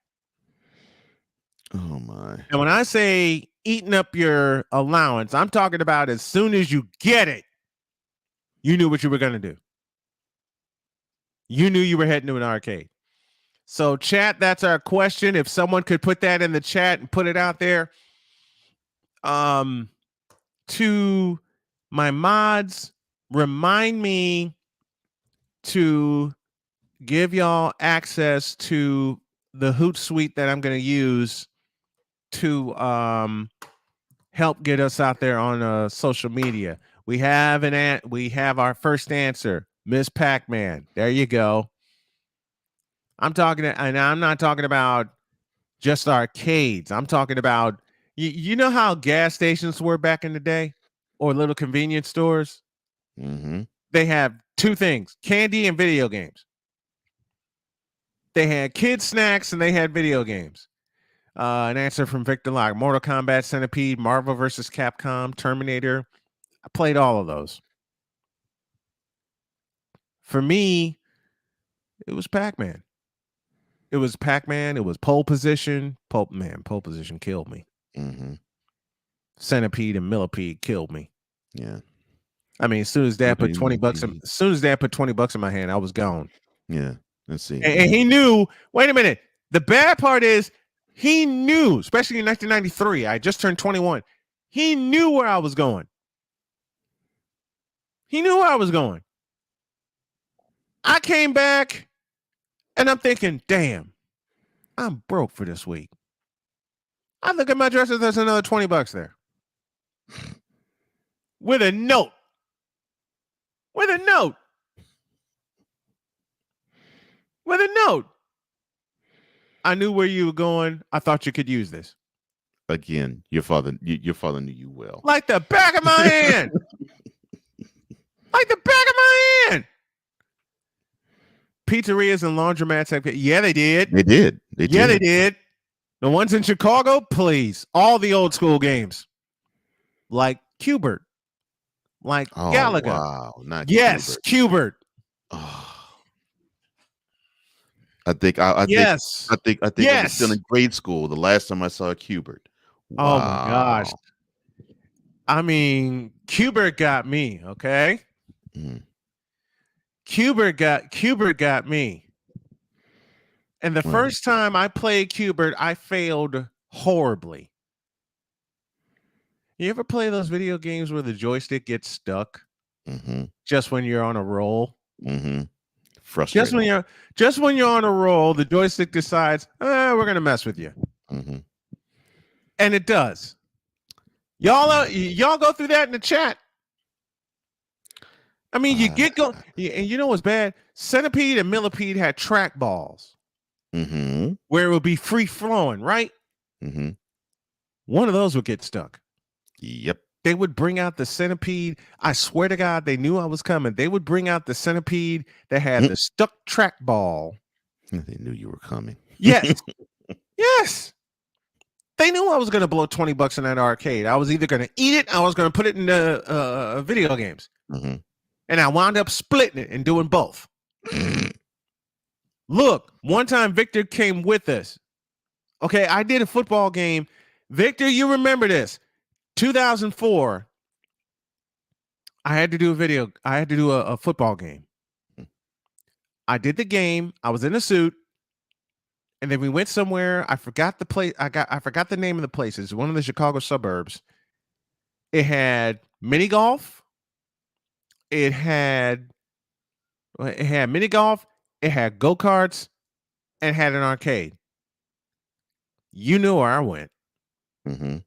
Oh my. And when I say eating up your allowance, I'm talking about as soon as you get it, you knew what you were going to do. You knew you were heading to an arcade. So chat, that's our question. If someone could put that in the chat and put it out there. To my mods, remind me to give y'all access to the Hootsuite that I'm going to use to help get us out there on social media. We have our first answer, Miss Pac-Man. There you go. I'm not talking about just arcades. I'm talking about you know how gas stations were back in the day, or little convenience stores. Mm-hmm. They have two things: candy and video games. They had kids snacks and they had video games. An answer from Victor Locke: Mortal Kombat, Centipede, Marvel vs. Capcom, Terminator. I played all of those. For me, it was Pac-Man. It was Pac-Man. It was Pole Position. Pole Position killed me. Mm-hmm. Centipede and Millipede killed me. Yeah. I mean, as soon as Dad put $20 in my hand, I was gone. Yeah. Let's see. And he knew. Wait a minute. The bad part is he knew, especially in 1993. I just turned 21. He knew where I was going. I came back and I'm thinking, damn, I'm broke for this week. I look at my dresser, there's another $20 there. With a note. I knew where you were going. I thought you could use this. Again, your father knew you well. Like the back of my hand. Pizzerias and laundromats have, yeah, they did. They did. They did. The ones in Chicago, please. All the old school games. Like Cubert. Like Galaga. Wow. Not Cubert. Oh. I think I yes. think I was still in grade school the last time I saw a Cubert. Wow. Oh my gosh. I mean, Cubert got me, okay? Mm. Cubert got me. And the first time I played Cubert, I failed horribly. You ever play those video games where the joystick gets stuck just when you're on a roll? Mm-hmm. Frustrating. Just when you're on a roll, the joystick decides, we're gonna mess with you, and it does. Y'all go through that in the chat. I mean, you get go, and you know what's bad? Centipede and Millipede had track balls where it would be free flowing, right? One of those would get stuck. Yep. They would bring out the Centipede. I swear to God, they knew I was coming. They would bring out the Centipede that had the stuck track ball. They knew you were coming. Yes. Yes. They knew I was going to blow $20 in that arcade. I was either going to eat it, or I was going to put it in the video games. And I wound up splitting it and doing both. Look, one time Victor came with us. Okay, I did a football game. Victor, you remember this. 2004, I had to do a football game. I did the game. I was in a suit. And then we went somewhere. I forgot the place. I forgot the name of the place. It's one of the Chicago suburbs. It had mini golf. It had mini golf. It had go-karts and had an arcade. You knew where I went. Mm-hmm.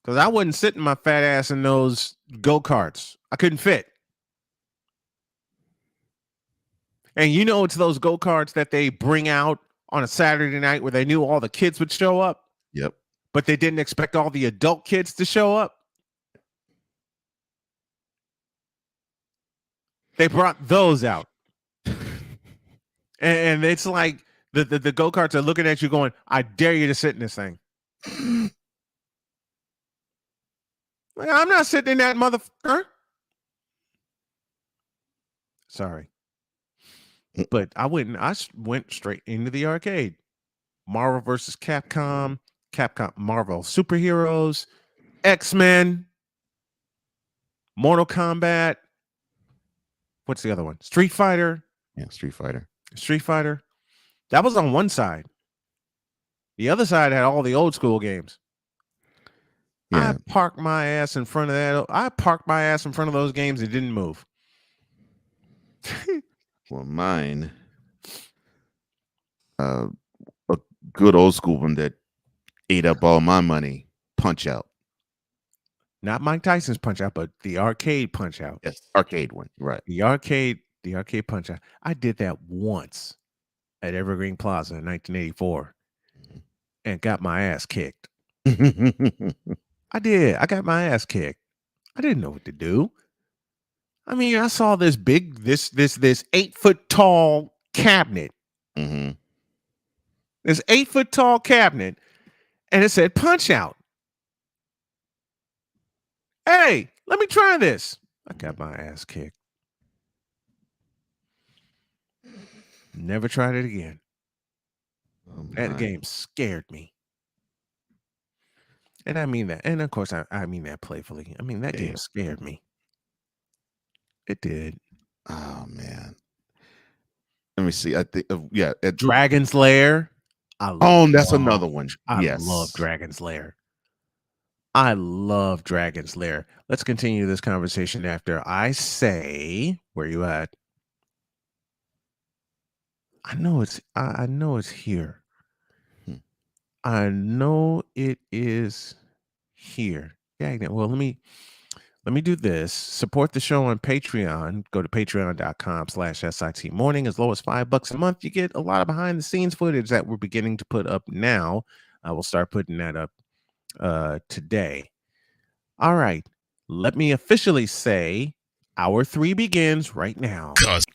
Because I wouldn't sit my fat ass in those go-karts. I couldn't fit. And you know it's those go-karts that they bring out on a Saturday night where they knew all the kids would show up. Yep. But they didn't expect all the adult kids to show up. They brought those out. and it's like the go-karts are looking at you going, I dare you to sit in this thing. Like, I'm not sitting in that motherfucker. Sorry. But I went straight into the arcade. Marvel versus Capcom, Marvel Superheroes, X-Men, Mortal Kombat. What's the other one? Street Fighter. Yeah, Street Fighter. That was on one side. The other side had all the old school games. Yeah. I parked my ass in front of that. I parked my ass in front of those games. It didn't move. Well, mine, a good old school one that ate up all my money, Punch Out. Not Mike Tyson's Punch Out, but the arcade Punch Out. Yes, arcade one, right? The arcade Punch Out. I did that once at Evergreen Plaza in 1984, and got my ass kicked. I did. I got my ass kicked. I didn't know what to do. I mean, I saw this 8-foot tall cabinet. Mm-hmm. This 8-foot tall cabinet, and it said Punch Out. Hey, let me try this. I got my ass kicked. Never tried it again. That game scared me. And I mean that. And of course, I mean that playfully. I mean, that game scared me. It did. Oh, man. Let me see. I think, Dragon's Lair. That's another one. I love Dragon's Lair. I love Dragon's Lair. Let's continue this conversation after I say, where you at? I know it's here. I know it is here. Yeah. Well, let me do this. Support the show on Patreon. Go to patreon.com/SIT morning. As low as $5 a month, you get a lot of behind the scenes footage that we're beginning to put up now. I will start putting that up today. All right. Let me officially say hour 3 begins right now.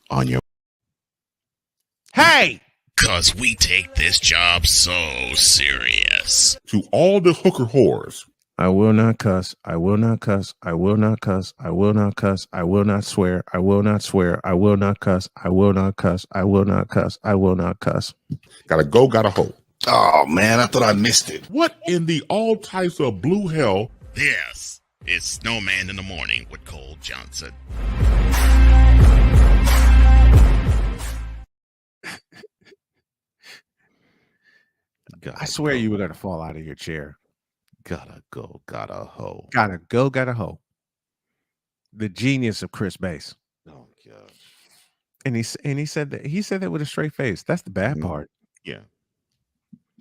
On your Hey! Cause we take this job so serious. To all the hooker whores. I will not cuss. I will not cuss. I will not cuss. I will not cuss. I will not swear. I will not swear. I will not cuss. I will not cuss. I will not cuss. I will not cuss. Gotta go, gotta hoe. Oh, man, I thought I missed it. What in the all types of blue hell? This is Snowman in the Morning with Cole Johnson. I swear you were going to fall out of your chair. Gotta go, gotta hoe. Gotta go, gotta hoe. The genius of Chris Bass. Oh, God. And he said that with a straight face. That's the bad part. Yeah.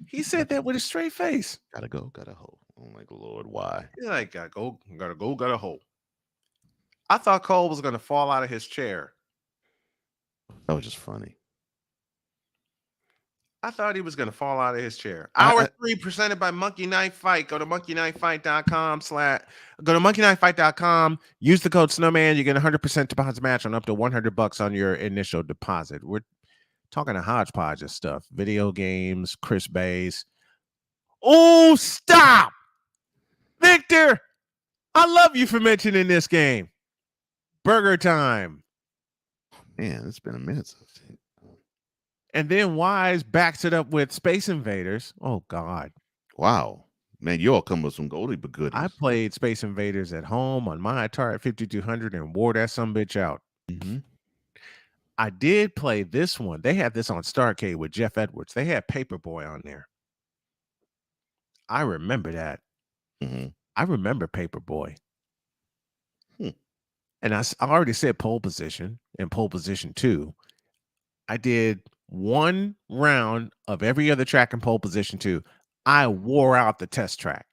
He said that with a straight face. Gotta go, gotta hoe. Oh my Lord, why? He's like, gotta go, gotta hoe. I thought Cole was gonna fall out of his chair. That was just funny. I thought he was gonna fall out of his chair. Hour 3 presented by Monkey Knife Fight. Go to monkeyknifefight.com. Use the code Snowman. You get 100% deposit match on up to $100 on your initial deposit. We're talking a hodgepodge of stuff. Video games, Chris Bass. Oh, stop! Victor, I love you for mentioning this game. Burger Time. Man, it's been a minute since. And then Wise backs it up with Space Invaders. Oh, God. Wow. Man, you all come with some goldie but goodies. I played Space Invaders at home on my Atari 5200 and wore that sumbitch out. Mm-hmm. I did play this one. They had this on Starcade with Jeff Edwards. They had Paperboy on there. I remember that. Mm-hmm. I remember Paperboy. And I already said pole position and pole position 2. I did one round of every other track in pole position 2. I wore out the test track.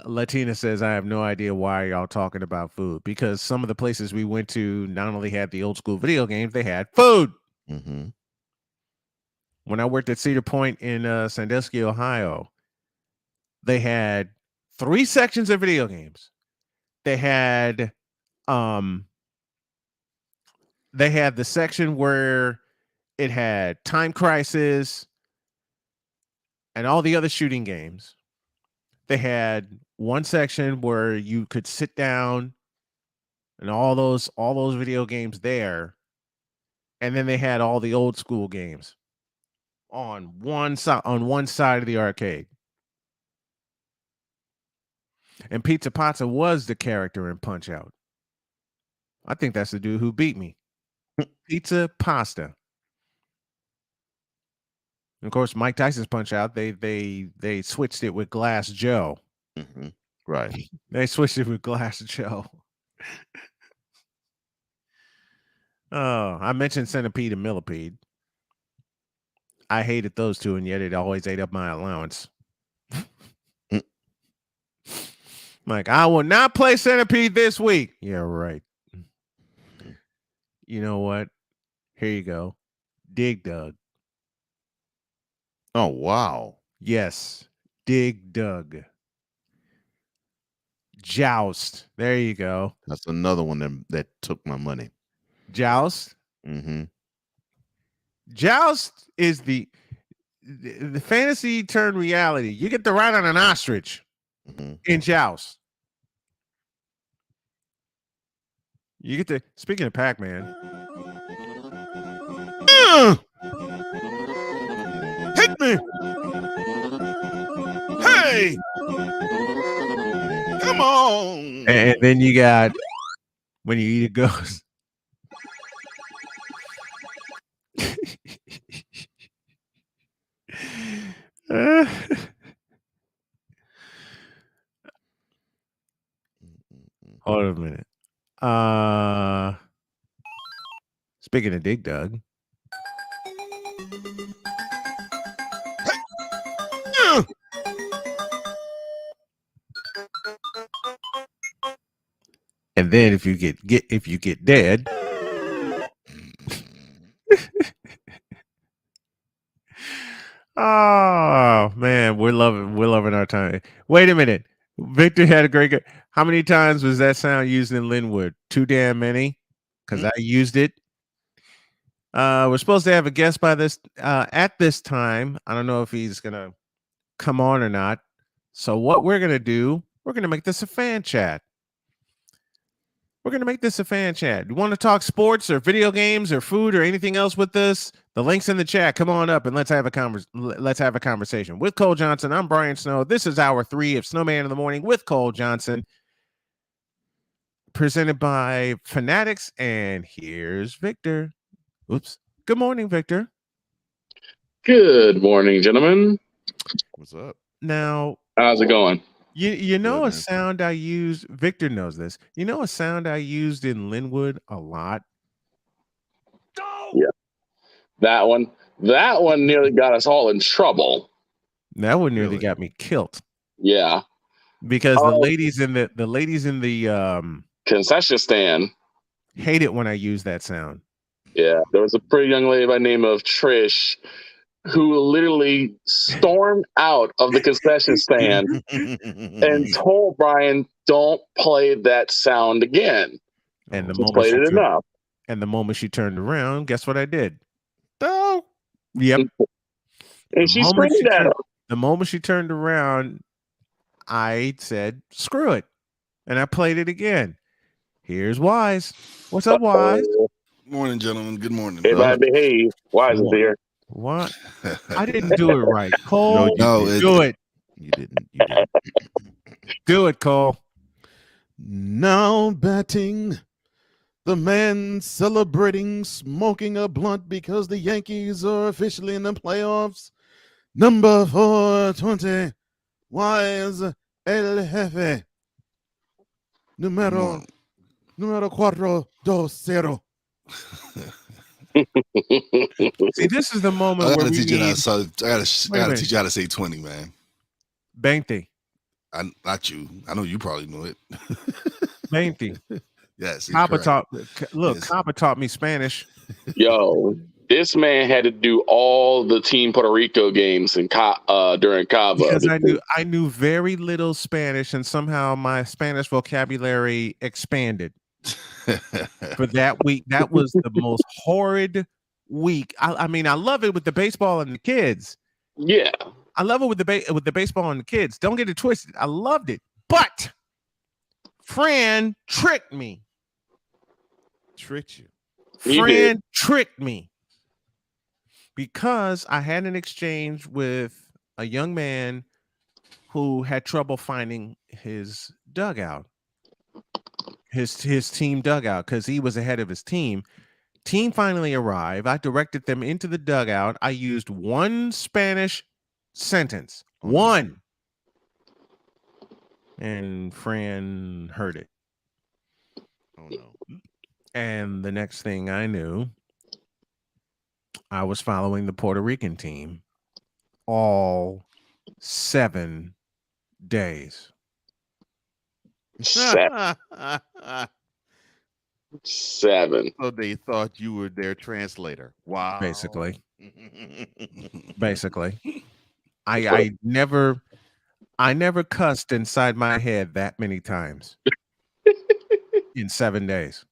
Latina says, I have no idea why y'all talking about food, because some of the places we went to not only had the old school video games, they had food. Mm-hmm. When I worked at Cedar Point in Sandusky, Ohio, they had 3 sections of video games. They had the section where it had Time Crisis and all the other shooting games. They had one section where you could sit down and all those video games there. And then they had all the old school games on one side of the arcade. And Pizza Pazza was the character in Punch Out. I think that's the dude who beat me. Pizza Pasta. And of course, Mike Tyson's Punch Out, they switched it with Glass Joe. Mm-hmm. Right. They switched it with Glass Joe. Oh, I mentioned Centipede and Millipede. I hated those two, and yet it always ate up my allowance. Like, I will not play Centipede this week. Yeah, right. You know what? Here you go. Dig Dug. Oh, wow. Yes. Dig Dug. Joust. There you go. That's another one that took my money. Joust. Mm-hmm. Joust is the fantasy turned reality. You get to ride on an ostrich in Joust. You get to, speaking of Pac-Man. Hit me! Hey! Come on! And then you got when you eat a ghost. Hold on a minute. Speaking of Dig Dug. And then if you get dead. Oh man, we're loving our time. Wait a minute. Victor had a great. How many times was that sound used in Linwood? Too damn many, because I used it. We're supposed to have a guest by this at this time. I don't know if he's gonna come on or not. So what we're gonna do? We're gonna make this a fan chat. You want to talk sports or video games or food or anything else with us? The link's in the chat. Come on up and let's have a conversation. With Cole Johnson, I'm Brian Snow. This is hour 3 of Snowman in the Morning with Cole Johnson, presented by Fanatics. And here's Victor. Oops. Good morning, Victor. Good morning, gentlemen. What's up? Now, how's it going? You know, a sound I used, Victor knows this. You know, a sound I used in Linwood a lot. Yeah. That one nearly got us all in trouble. That one nearly got me killed. Yeah. Because the ladies in the concession stand hate it when I use that sound. Yeah. There was a pretty young lady by the name of Trish who literally stormed out of the concession stand and told Brian, "Don't play that sound again." And the moment played it enough. And the moment she turned around, guess what I did? Oh, yep. And she screamed at her. The moment she turned around, I said, "Screw it," and I played it again. Here's Wise. What's up, Wise? Morning, gentlemen. Good morning. Everybody behave. Wise is here. What? I didn't do it right. Cole, No, do it. You didn't. You didn't. Do it, Cole. Now batting, the man celebrating, smoking a blunt because the Yankees are officially in the playoffs. Number 420, Wise El Jefe. Número 420. See, this is the moment I where gotta we teach you need. how. I gotta teach you how to say 20, man. 20. Not you. I know you probably know it. 20. Yes, it's Copper correct. Copper taught me Spanish. Yo, this man had to do all the Team Puerto Rico games during Cava Because I knew very little Spanish, and somehow my Spanish vocabulary expanded for that week. That was the most horrid week. I mean, I love it with the baseball and the kids. Yeah, I love it with the baseball and the kids. Don't get it twisted. I loved it, but Fran tricked me. Tricked you. Fran tricked me because I had an exchange with a young man who had trouble finding his dugout, his team dugout, because he was ahead of his team. Team finally arrived. I directed them into the dugout. I used one Spanish sentence, one, and Fran heard it. Oh no! And the next thing I knew, I was following the Puerto Rican team all 7 days. 7. So they thought you were their translator. Wow. Basically. I never cussed inside my head that many times in 7 days.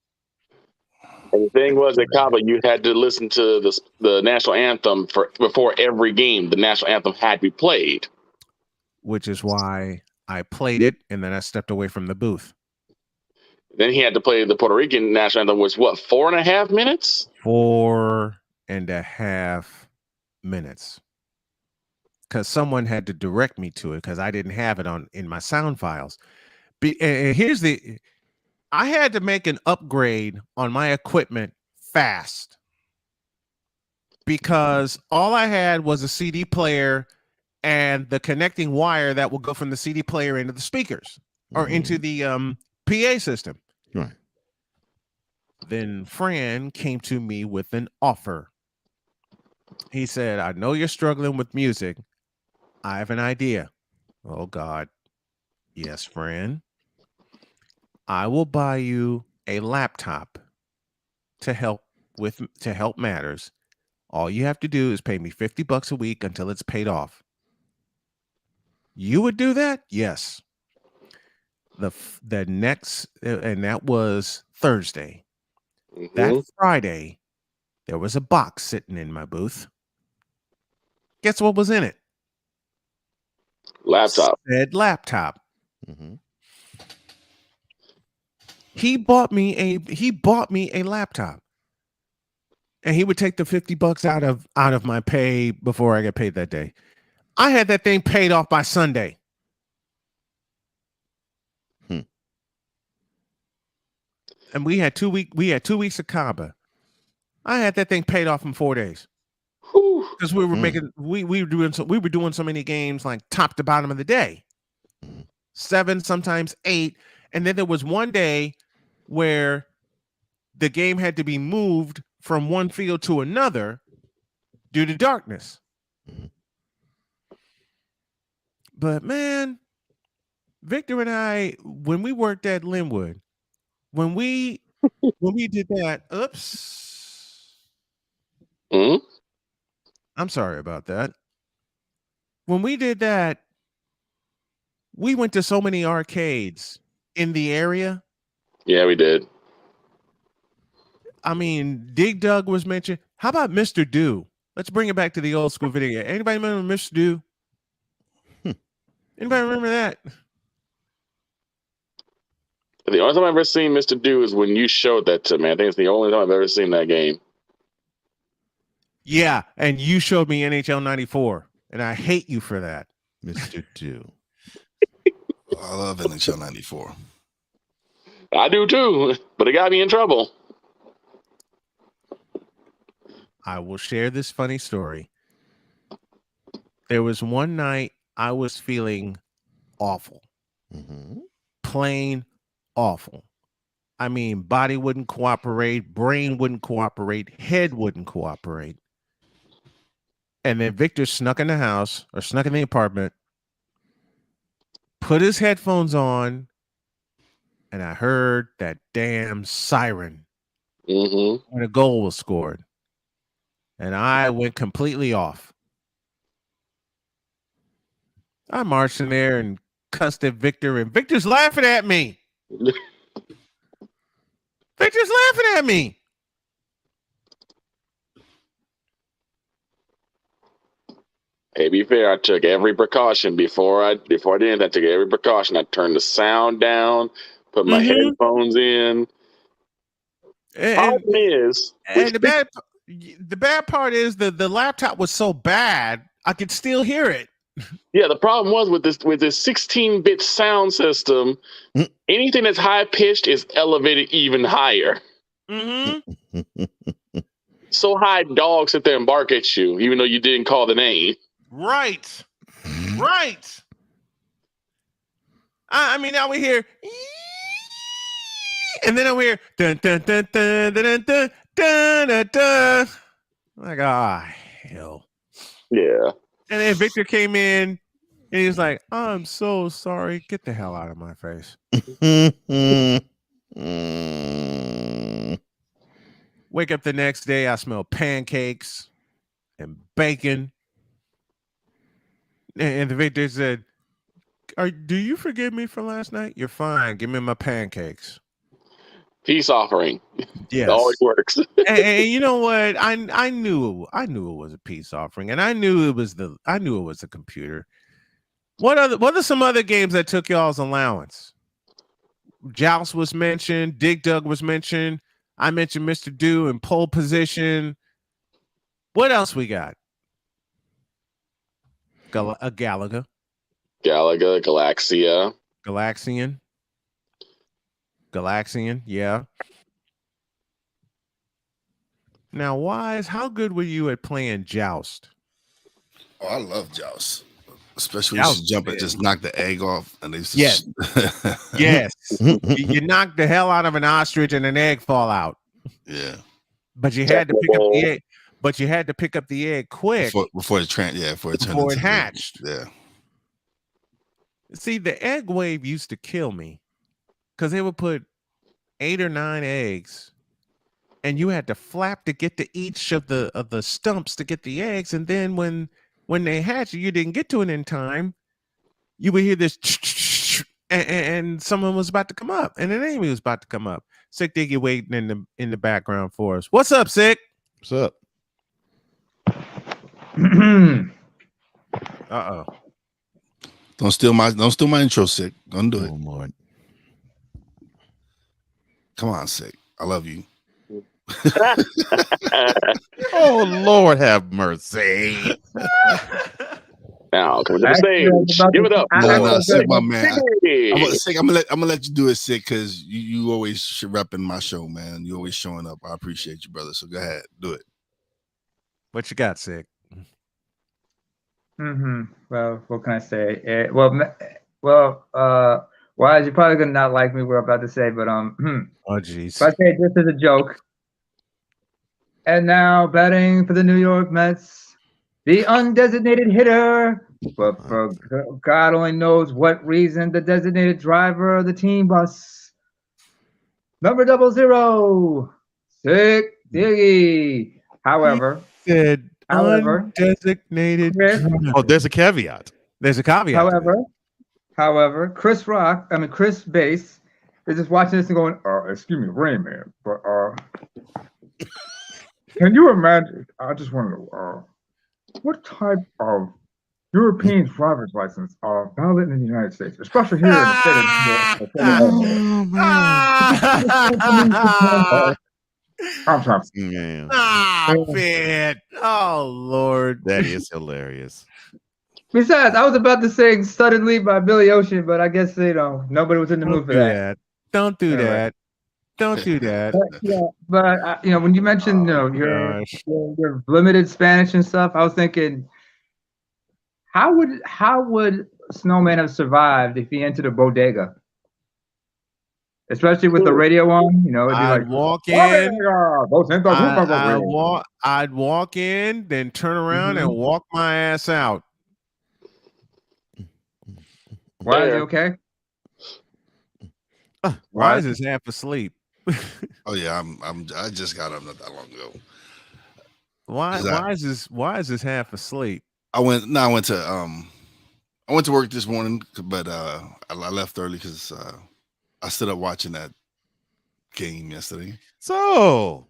And the thing was at Cava, you had to listen to the national anthem before every game. The national anthem had to be played, which is why I played it and then I stepped away from the booth. Then he had to play the Puerto Rican national anthem, was what, 4.5 minutes? 4.5 minutes. Because someone had to direct me to it because I didn't have it in my sound files. And I had to make an upgrade on my equipment fast because all I had was a CD player and the connecting wire that will go from the CD player into the speakers or into the PA system. Right. Then Fran came to me with an offer. He said, I know you're struggling with music. I have an idea. Oh, God. Yes, Fran. I will buy you a laptop to help matters. All you have to do is pay me $50 a week until it's paid off. You would do that? Yes. The next, and that was Thursday. Mm-hmm. That Friday, there was a box sitting in my booth. Guess what was in it? Laptop. Said laptop. Mm-hmm. He bought me a laptop, and he would take the $50 out of my pay before I get paid that day. I had that thing paid off by Sunday. And we had 2 weeks of Caba. I had that thing paid off in 4 days. Because we were we were doing so many games like top to bottom of the day. 7, sometimes 8. And then there was one day where the game had to be moved from one field to another due to darkness. But man, Victor and I, when we worked at Linwood, when we did that, I'm sorry about that. When we did that, we went to so many arcades in the area. Yeah, we did. I mean, Dig Dug was mentioned. How about Mr. Do? Let's bring it back to the old school video. Anybody remember Mr. Do? Anybody remember that? The only time I've ever seen Mr. Do is when you showed that to me. I think it's the only time I've ever seen that game. Yeah, and you showed me NHL 94, and I hate you for that. Mr. Do. I love NHL 94. I do too, but it got me in trouble. I will share this funny story. There was one night I was feeling awful. Plain awful. I mean, body wouldn't cooperate, brain wouldn't cooperate, head wouldn't cooperate. And then Victor snuck in the house or snuck in the apartment, put his headphones on, and I heard that damn siren when a goal was scored. And I went completely off. I marched in there and cussed at Victor, and Victor's laughing at me. Victor's laughing at me. Hey, be fair, I took every precaution before I did it. I took every precaution. I turned the sound down, put my headphones in. And the bad part is the laptop was so bad I could still hear it. Yeah, the problem was with this 16-bit sound system, anything that's high pitched is elevated even higher. So high, dogs sit there and bark at you, even though you didn't call the name. Right. I mean, now we hear, and then I hear dun dun dun dun dun dun dun dun dun. Like, hell. Yeah. And then Victor came in, and he was like, "I'm so sorry. Get the hell out of my face." Wake up the next day, I smell pancakes and bacon. And the Victor said, do you forgive me for last night? You're fine. Give me my pancakes. Peace offering. Yes. It always works. and you know what? I knew it was a peace offering, and I knew it was a computer. What are some other games that took y'all's allowance? Joust was mentioned, Dig Dug was mentioned. I mentioned Mr. Do in pole position. What else we got? Galaga. Galaxia. Galaxian, yeah. Now, Wise, how good were you at playing Joust? Oh, I love Joust. Especially when you jump and just knock the egg off. And they just yes. You knock the hell out of an ostrich and an egg fall out. Yeah. But you had to pick up the egg. But you had to pick up the egg quick before it hatched. Yeah. See, the egg wave used to kill me because they would put 8 or 9 eggs, and you had to flap to get to each of the stumps to get the eggs. And then when they hatch, you didn't get to it in time. You would hear this, and someone was about to come up, and an enemy was about to come up. Sick Diggy waiting in the background for us. What's up, Sick? What's up? Uh-oh. Don't steal my intro, Sick. Don't do it. Oh, Lord. Come on, Sick. I love you. Oh, Lord, have mercy. Now, come to the stage. Give it up. No, Sick, my man. I'm gonna let you do it, Sick, because you always repping my show, man. You always showing up. I appreciate you, brother. So go ahead, do it. What you got, Sick? Well, what can I say? Wise, you're probably gonna not like me. We're about to say, but Oh, jeez. If I say this is a joke, and now batting for the New York Mets, the undesignated hitter, but for God only knows what reason, the designated driver of the team bus, number 00, Sick Diggy. However, undesignated. Oh, there's a caveat. There's a caveat. However, Chris Bass is just watching this and going, excuse me, Rain Man, but can you imagine? I just want to know what type of European driver's license are valid in the United States, especially here in the state of Man. Man. Oh, Lord. That is hilarious. Besides, I was about to sing Suddenly by Billy Ocean, but I guess, nobody was in the mood for that. Don't do that. Don't do that. But when you mentioned, your limited Spanish and stuff, I was thinking, How would Snowman have survived if he entered a bodega? Especially with the radio on, you know, it'd be I'd like, walk in. "Bodega, I'd walk in, then turn around and walk my ass out. Why is he okay? Why is his half asleep? Oh yeah, I just got up not that long ago. Why is this half asleep? I went to work this morning, but I left early because I stood up watching that game yesterday. So,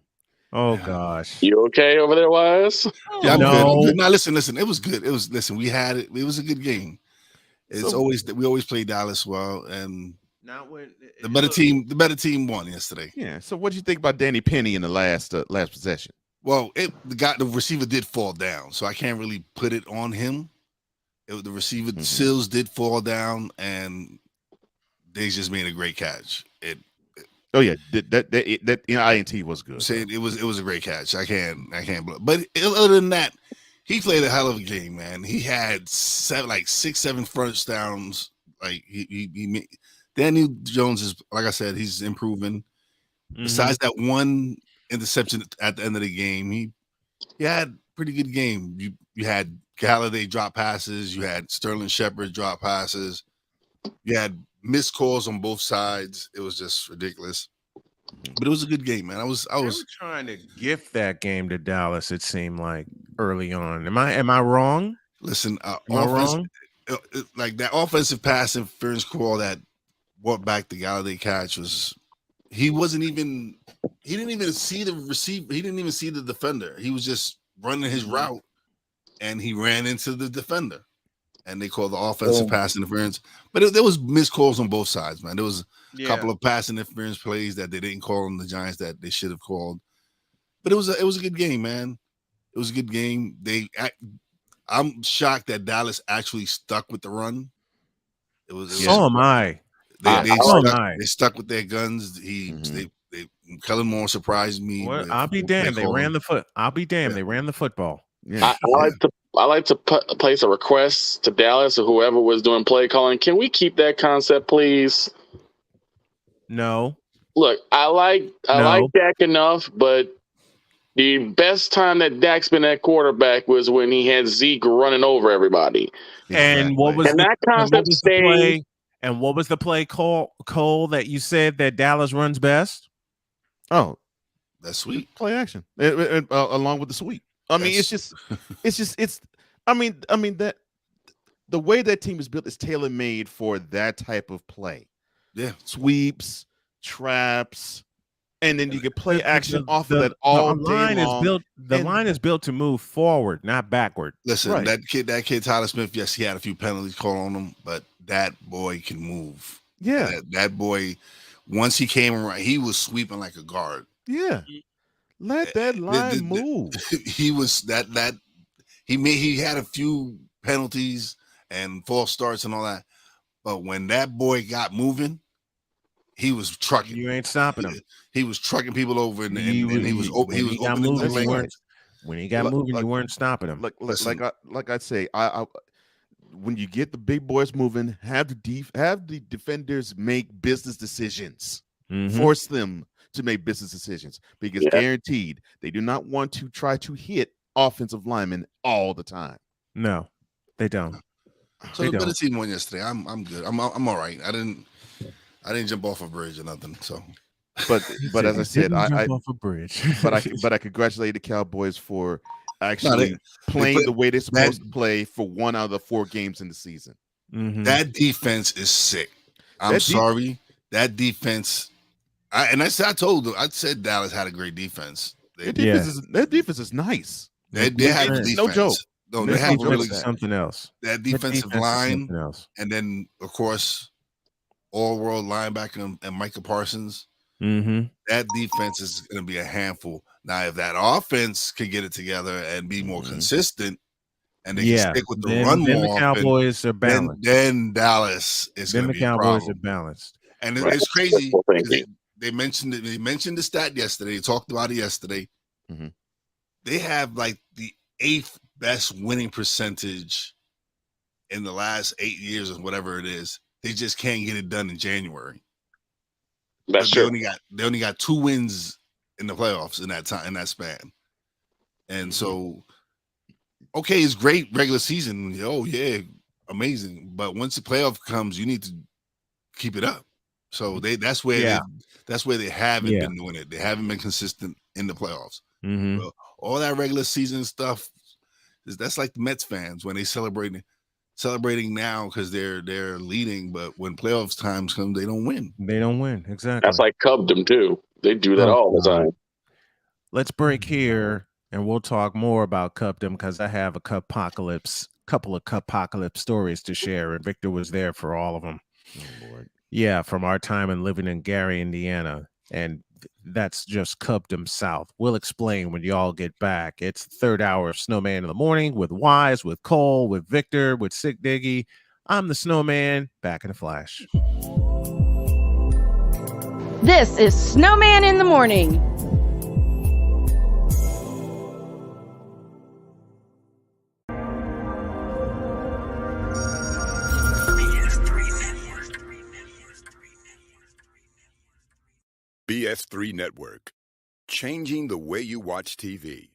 gosh, you okay over there, Wise? Yeah, I'm good. I'm good. Now listen, it was good. We had it. It was a good game. It's always that we always play Dallas well, and not when the better team won yesterday. Yeah. So what do you think about Danny Penny in the last possession? Well, the receiver did fall down, so I can't really put it on him. The receiver Sills did fall down, and they just made a great catch. Oh yeah, that INT was good. Saying it was a great catch. I can't. But other than that, he played a hell of a game, man. He had 6, 7 first downs. Like he Daniel Jones is, like I said, he's improving. Besides that one interception at the end of the game, he had pretty good game. You had Galladay drop passes, you had Sterling Shepard drop passes, you had missed calls on both sides. It was just ridiculous. But it was a good game, man. I was trying to gift that game to Dallas, it seemed like early on. Am I wrong? Listen, am I wrong? Like that offensive pass interference call that brought back the Galladay catch he didn't even see the receiver, he didn't even see the defender. He was just running his route and he ran into the defender. And they called the offensive pass interference. But there was missed calls on both sides, man. There was a couple of pass interference plays that they didn't call on the Giants that they should have called. But it was a good game, man. It was a good game. I'm shocked that Dallas actually stuck with the run. So am I. They stuck with their guns. Kellen Moore surprised me. I'll be damned. They ran the football. Yeah. I like to place a request to Dallas or whoever was doing play calling. Can we keep that concept, please? No. Look, I like Dak enough, but the best time that Dak's been at quarterback was when he had Zeke running over everybody. And what was that concept staying? And what was the play call, Cole, that you said that Dallas runs best? Oh, that's sweet play action along with the sweep. I mean, I mean that the way that team is built is tailor made for that type of play. Yeah, sweeps, traps, and then you can play action off of that all day long. The line is built to move forward, not backward. Listen, that kid Tyler Smith. Yes, he had a few penalties called on him, but that boy can move. Yeah, that boy. Once he came around, he was sweeping like a guard. Yeah. Let that line move. He was that he had a few penalties and false starts and all that, but when that boy got moving, he was trucking. You ain't stopping him. He was trucking people over, and he was opening the lanes. When he got moving, you weren't stopping him. Like I say, I when you get the big boys moving, have the defenders make business decisions. Force them to make business decisions, because guaranteed they do not want to try to hit offensive linemen all the time. No, they don't. So the better team won yesterday. I'm good. I'm all right. I didn't jump off a bridge or nothing. So, but as I said, jump off a bridge. but I congratulate the Cowboys for actually playing the way they're supposed to play for 1 out of the 4 games in the season. That defense is sick. I'm sorry. That defense. I said Dallas had a great defense. Their defense is nice. They have defense. No joke. No, they have really something else. That defensive line, and then of course, all-world linebacker and Micah Parsons. That defense is going to be a handful. Now, if that offense can get it together and be more consistent, and they can stick with the run more, the Cowboys are balanced. Then Dallas is going to be the Cowboys are balanced. And it's crazy. They mentioned it. They mentioned the stat yesterday. They talked about it yesterday. They have like the 8th best winning percentage in the last 8 years or whatever it is. They just can't get it done in January. That's true. They only got 2 wins in the playoffs in that time, in that span. And so, okay, it's great regular season. Oh yeah, amazing. But once the playoff comes, you need to keep it up. So that's where they haven't been doing it. They haven't been consistent in the playoffs. Well, all that regular season stuff that's like the Mets fans when they celebrating now because they're leading, but when playoffs times come, they don't win. They don't win. Exactly. That's like Cubdom too. They do that all the time. Let's break here, and we'll talk more about Cupdom because I have a couple of Cupocalypse stories to share, and Victor was there for all of them. Oh, Lord. Yeah, from our time in living in Gary, Indiana, and that's just Cupdom South. We'll explain when y'all get back. It's the third hour of Snowman in the Morning with Wise, with Cole, with Victor, with Sick Diggy. I'm the Snowman, back in a flash. This is Snowman in the Morning. BS3 Network, changing the way you watch TV.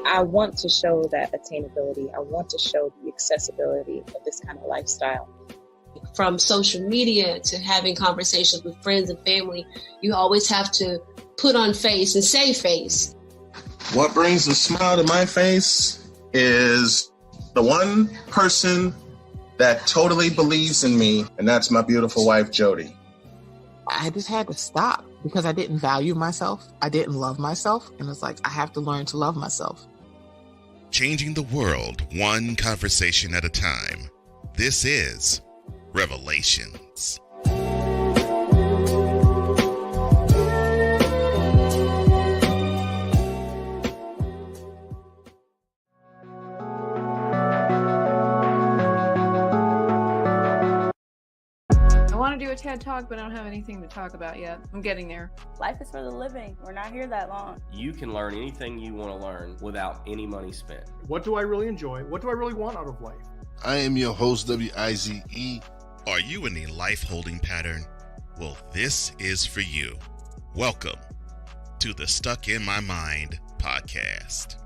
I want to show that attainability. I want to show the accessibility of this kind of lifestyle. From social media to having conversations with friends and family, you always have to put on face and say face. What brings a smile to my face is the one person that totally believes in me, and that's my beautiful wife, Jody. I just had to stop because I didn't value myself. I didn't love myself. And it's like, I have to learn to love myself. Changing the world one conversation at a time. This is Revelations. I want to do a TED Talk, but I don't have anything to talk about yet. I'm getting there. Life is for the living. We're not here that long. You can learn anything you want to learn without any money spent. What do I really enjoy? What do I really want out of life? I am your host, WIZE. Are you in a life holding pattern? Well, this is for you. Welcome to the Stuck in My Mind podcast.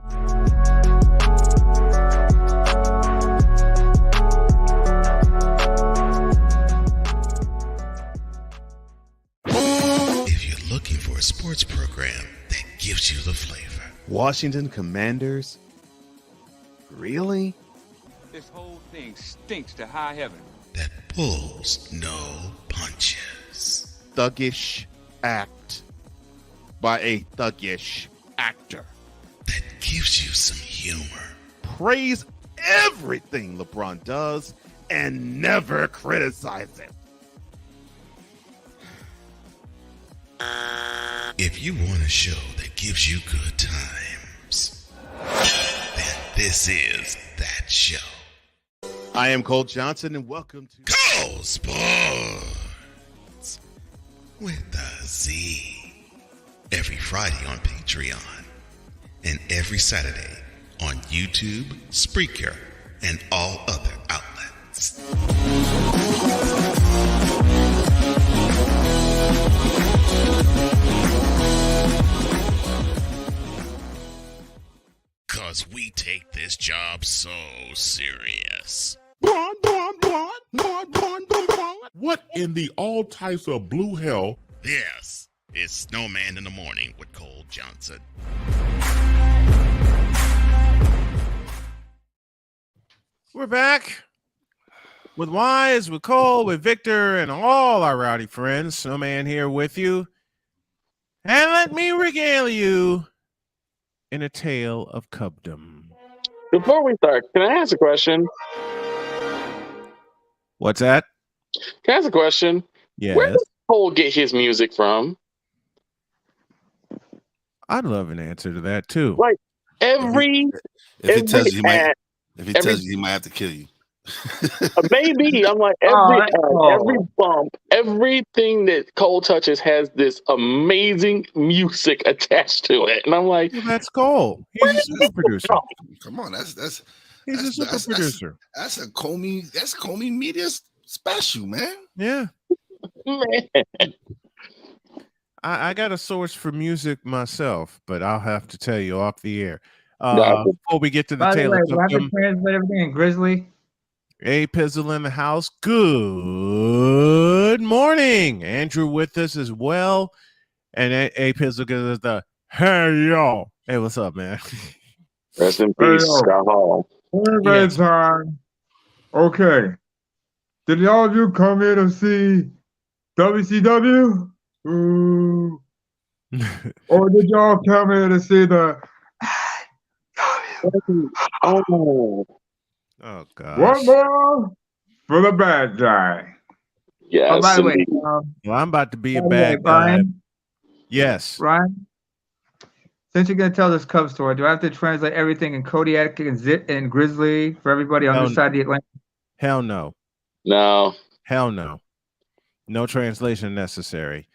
If you're looking for a sports program that gives you the flavor. Washington Commanders? Really? This whole thing stinks to high heaven. That pulls no punches. Thuggish act by a thuggish actor. That gives you some humor. Praise everything LeBron does and never criticize it. If you want a show that gives you good times, then this is that show. I am Cole Johnson, and welcome to Cole Sports with the Z. Every Friday on Patreon. and every Saturday on YouTube, Spreaker, and all other outlets. Cause we take this job so serious. What in the all types of blue hell? Yes, it's Snowman in the Morning with Cole Johnson. We're back with Wise, with Cole, with Victor, and all our rowdy friends. Snowman here with you. And let me regale you in a tale of cubdom. Before we start, can I ask a question? What's that? Can I ask a question? Yes. Where does Cole get his music from? I'd love an answer to that too. Like every If he tells you, ad, if he tells you, he might have to kill you. maybe I'm like every ad, every bump, everything that Cole touches has this amazing music attached to it, and I'm like, well, that's Cole. He's a super producer. Come on, that's he's a super producer. That's a Comey Media special, man. Yeah, man. I got a source for music myself, but I'll have to tell you off the air. Before we get to the By the tale way, of we'll have to cubdom, translate everything in Grizzly. A Pizzle in the house. Good morning. Andrew with us as well. And A Pizzle gives us the hey yo. Hey, what's up, man? Rest in peace, Scott Hall. Yes. Time. Okay. Did all of you come here to see WCW? Ooh. Or did y'all come here to see the Oh gosh. one more for the bad guy? Yes. Oh, by the way, well, I'm about to be a bad guy. Ryan, yes. Ryan, since you're gonna tell this Cub story, do I have to translate everything in Kodiak and Zit and Grizzly for everybody on this side of the Atlantic? Hell no. No. Hell no. No translation necessary.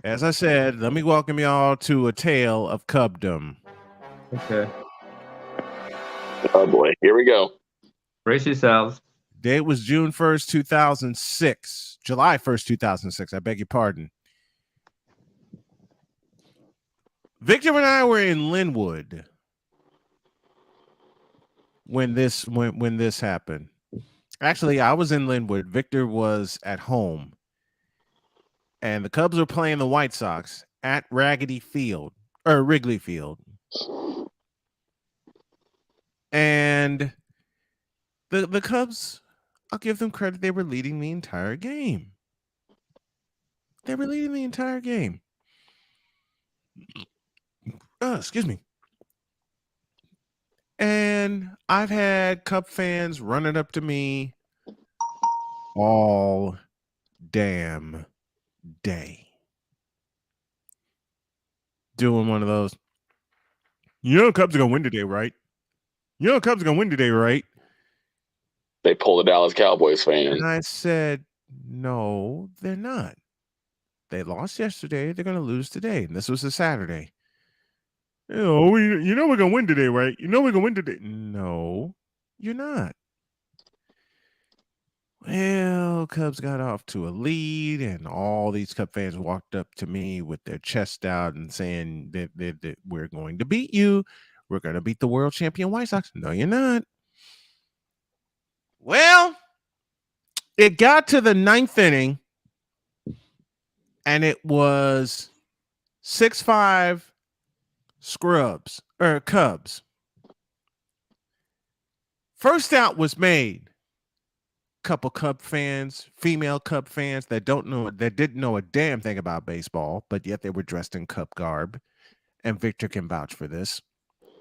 As I said, let me welcome y'all to a tale of cubdom. Okay. Oh boy, here we go. Brace yourselves. Date was June 1st, 2006. July 1st, 2006. I beg your pardon. Victor and I were in Linwood when this happened. Actually, I was in Linwood. Victor was at home. And the Cubs were playing the White Sox at Wrigley Field. And the Cubs, I'll give them credit, they were leading the entire game. Excuse me. And I've had Cub fans running up to me all damn day. Doing one of those, Cubs are going to win today, right? Cubs are going to win today, right? They pulled a Dallas Cowboys fan. And I said, no, they're not. They lost yesterday. They're going to lose today. And this was a Saturday. We're going to win today, right? We're going to win today. No, you're not. Well, Cubs got off to a lead, and all these Cub fans walked up to me with their chest out and saying that we're going to beat you. We're going to beat the world champion White Sox. No, you're not. Well, it got to the ninth inning, and it was 6-5 Cubs. First out was made. Couple Cub fans, female Cub fans that didn't know a damn thing about baseball, but yet they were dressed in Cub garb. And Victor can vouch for this.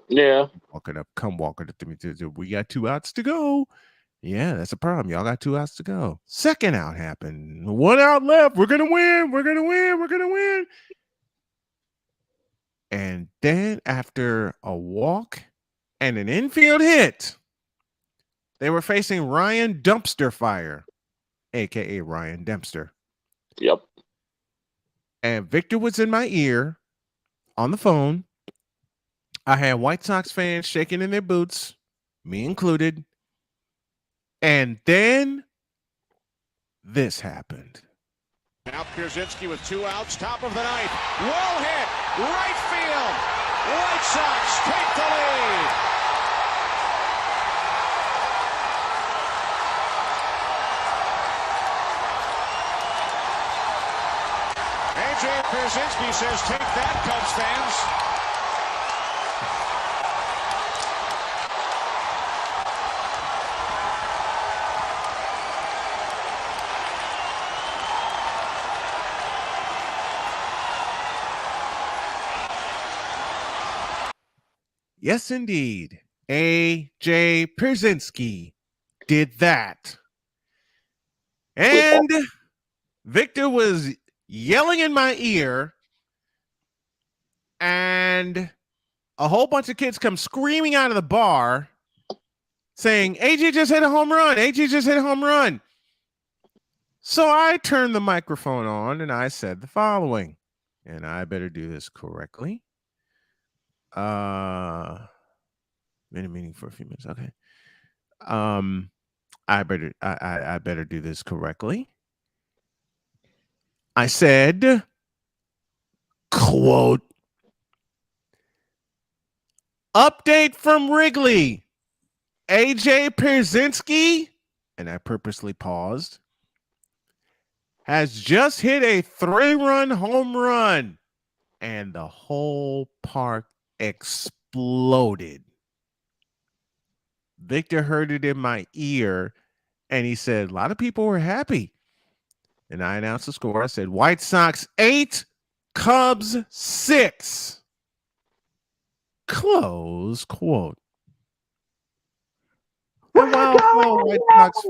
Yeah. Come walking up to me. We got 2 outs to go. Yeah, that's a problem. Y'all got 2 outs to go. Second out happened. 1 out left. We're gonna win. And then after a walk and an infield hit, they were facing Ryan Dumpster Fire, a.k.a. Ryan Dempster. Yep. And Victor was in my ear on the phone. I had White Sox fans shaking in their boots, me included. And then this happened. Now Pierzynski with 2 outs, top of the ninth. Well hit, right field. White Sox take the lead. A.J. Pierzynski says, take that, Cubs fans. Yes, indeed. A.J. Pierzynski did that. And Victor was yelling in my ear, and a whole bunch of kids come screaming out of the bar saying, AJ just hit a home run. AJ just hit a home run. So I turned the microphone on and I said the following, and I better do this correctly. Been a meeting for a few minutes. Okay. I better do this correctly. I said, quote, update from Wrigley. AJ Pierzynski, and I purposely paused, has just hit a 3-run home run, and the whole park exploded. Victor heard it in my ear, and he said, a lot of people were happy. And I announced the score. I said, White Sox 8, Cubs 6. Close quote. And while White Sox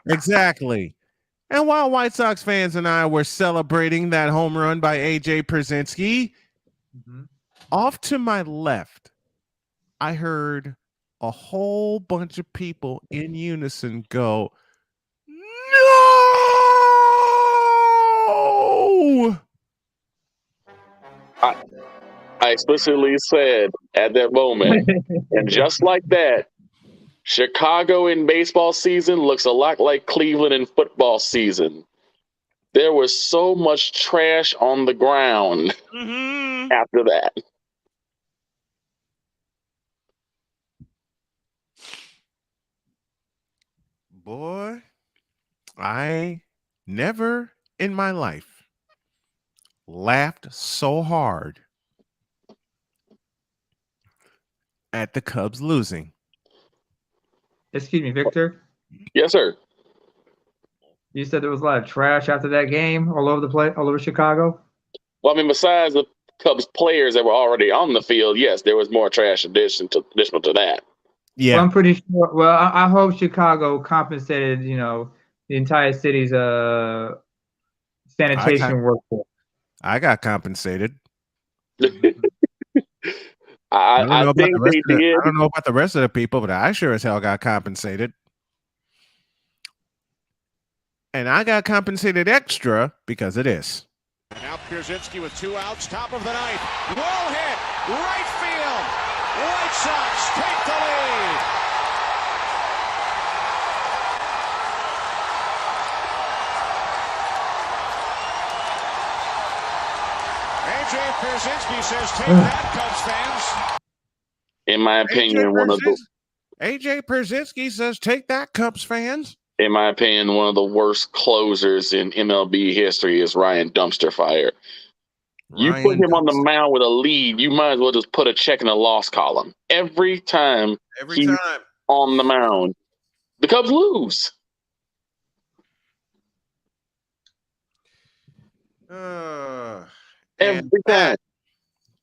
exactly. And while White Sox fans and I were celebrating that home run by AJ Pierzynski, off to my left, I heard a whole bunch of people in unison go, no! I explicitly said at that moment, and just like that, Chicago in baseball season looks a lot like Cleveland in football season. There was so much trash on the ground after that. Boy, I never in my life laughed so hard at the Cubs losing. Excuse me, Victor. Yes, sir. You said there was a lot of trash after that game all over Chicago. Well, I mean, besides the Cubs players that were already on the field, yes, there was more trash additional to that. Yeah, well, I'm pretty sure. Well, I hope Chicago compensated, the entire city's sanitation workforce. I got compensated. I don't know think they did. I don't know about the rest of the people, but I sure as hell got compensated. And I got compensated extra because of this. Now Pierzynski with 2 outs, top of the ninth. Well hit, right field. White Sox take the lead. A.J. Pierzynski says, take that, Cubs fans. In my opinion, AJ Pierzynski says, take that, Cubs fans. In my opinion, one of the worst closers in MLB history is Ryan Dumpster Fire. You put him on the mound with a lead, you might as well just put a check in the loss column. Every time he's on the mound, the Cubs lose. Every time.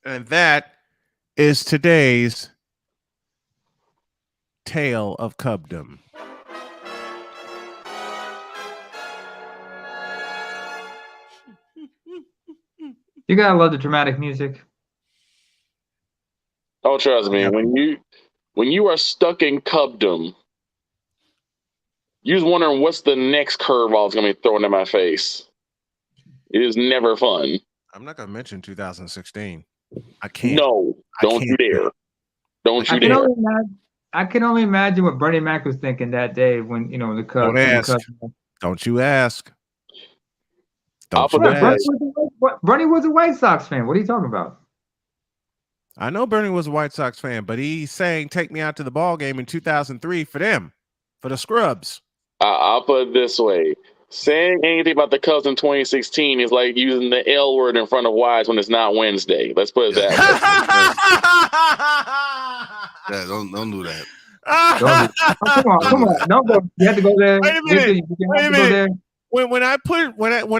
And that is today's tale of Cubdom. You gotta love the dramatic music. Oh, trust me, when you are stuck in Cubdom, you're just wondering what's the next curveball is going to be thrown in my face. It is never fun. I'm not going to mention 2016. I can't. No. Don't you dare. Don't you dare. I can only imagine what Bernie Mac was thinking that day when the Cubs. Don't ask. Don't you ask. I'll put this way. Bernie was a White Sox fan. What are you talking about? I know Bernie was a White Sox fan, but he's saying take me out to the ball game in 2003 for them, for the scrubs. I'll put it this way. Saying anything about the Cubs in 2016 is like using the L word in front of Wise when it's not Wednesday. Let's put it that way. Yeah, don't do that. Come on. Don't go. You have to go there. Wait a minute. When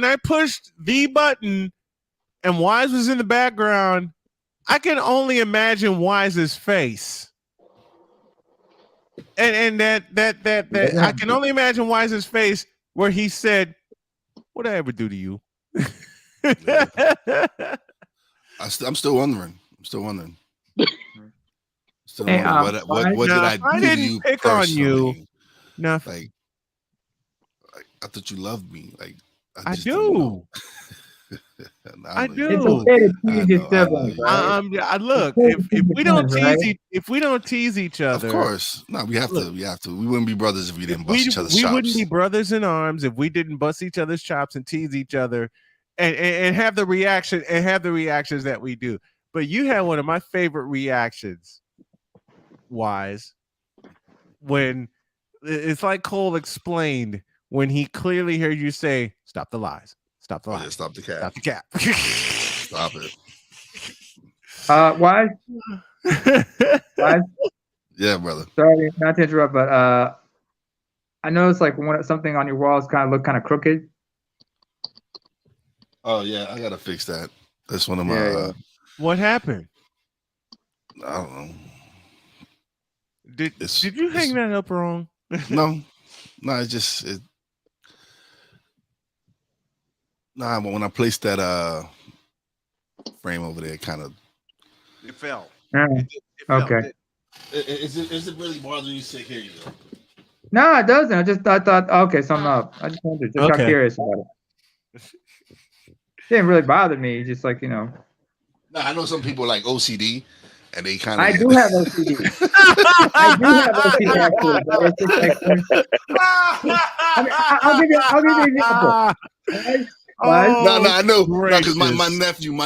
I pushed the button and Wise was in the background, I can only imagine Wise's face. And that I can only imagine Wise's face where he said, "What did I ever do to you?" I'm still wondering. Hey, what did I do I didn't to you pick on you. Nothing. Like I thought you loved me. Like I do. I do. It's okay to tease your siblings, right? Look, if we don't tease each other, of course, no, we have to. We wouldn't be brothers if we didn't bust each other's chops. We wouldn't be brothers in arms if we didn't bust each other's chops and tease each other, and have the reactions that we do. But you had one of my favorite reactions, Wise, when it's like Cole explained when he clearly heard you say, "Stop the lies. Stop the lies. Yeah, stop the cap. Stop the cap." Stop it. Wise? Wise? Yeah, brother. Sorry, not to interrupt, but I noticed like something on your walls look kind of crooked. Oh yeah, I gotta fix that. That's one of my. What happened? I don't know. Did you hang that up wrong? No, it's just it. Nah, but when I placed that frame over there, it fell. Okay. Is it really bothering you? Sit here, you go. No, it doesn't. I thought, okay, something up. I just wondered. Got curious about it. It didn't really bother me. Just like No, I know some people like OCD, and they kind of. I do have OCD. I do have OCD actually. But it's just like, I'll give you an example. No, I know. Because my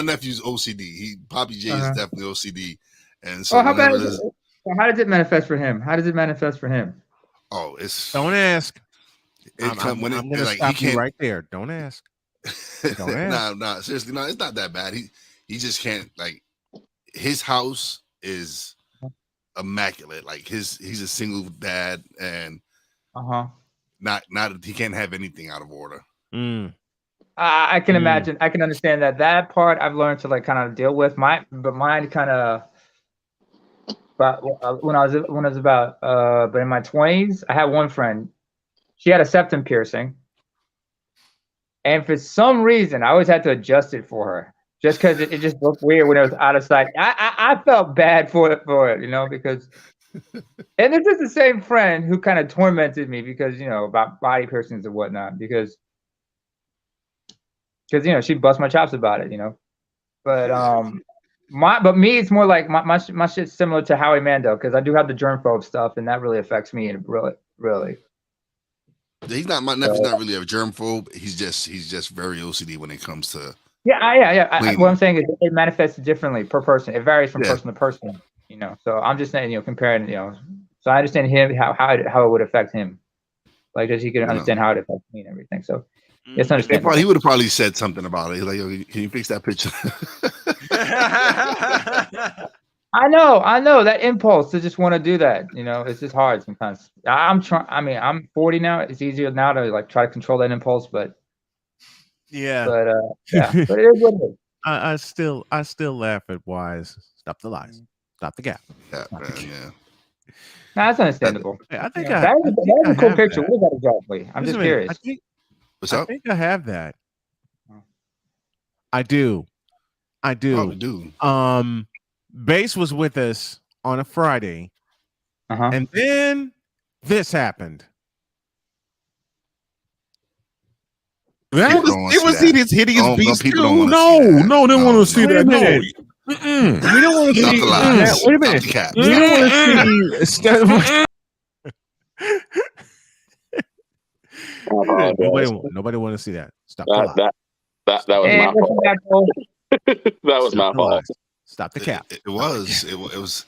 nephew's OCD. Poppy J is definitely OCD, and so. How does it manifest for him? Oh, it's. Don't ask. I'm going to stop you right there. Don't ask. Don't ask. No, seriously, no, it's not that bad. He just can't, like, his house is immaculate. Like he's a single dad, and not he can't have anything out of order. I can imagine. I can understand that part. I've learned to like kind of deal with mine kind of. But when I was about but in my 20s, I had one friend. She had a septum piercing, and for some reason, I always had to adjust it for her, just because it just looked weird when it was out of sight. I felt bad for it, because. And this is the same friend who kind of tormented me because about body piercings and whatnot because she bust my chops about it, but but me, it's more like my shit's similar to Howie Mandel because I do have the germphobe stuff and that really affects me really. He's not my nephew's not really a germphobe. He's just very OCD when it comes to yeah. What I'm saying is it manifests differently per person. It varies from person to person, So I'm just saying, comparing, So I understand him how it would affect him, like as he can understand how it affects me and everything. So it's understandable. He would have probably said something about it. He's like, "Yo, can you fix that picture?" I know that impulse to just want to do that. It's just hard sometimes. I'm trying. I mean, I'm 40 now. It's easier now to like try to control that impulse, but but it is what it is. I still laugh at Wise. Stop the lies. Stop the gap. Yeah, man. No, that's understandable. I think that is a cool picture. What is that exactly? I'm just curious. I think I have that. I do. Probably do. Bass was with us on a Friday, and then this happened. It was see this hideous beast too. No, they want to see that. No, We don't want to Stop see. the lies. Wait a minute. Stop the We don't want to see. Nobody want to see that. Stop the lie. That was And my fault. That was my fault. Stop the cap. It was.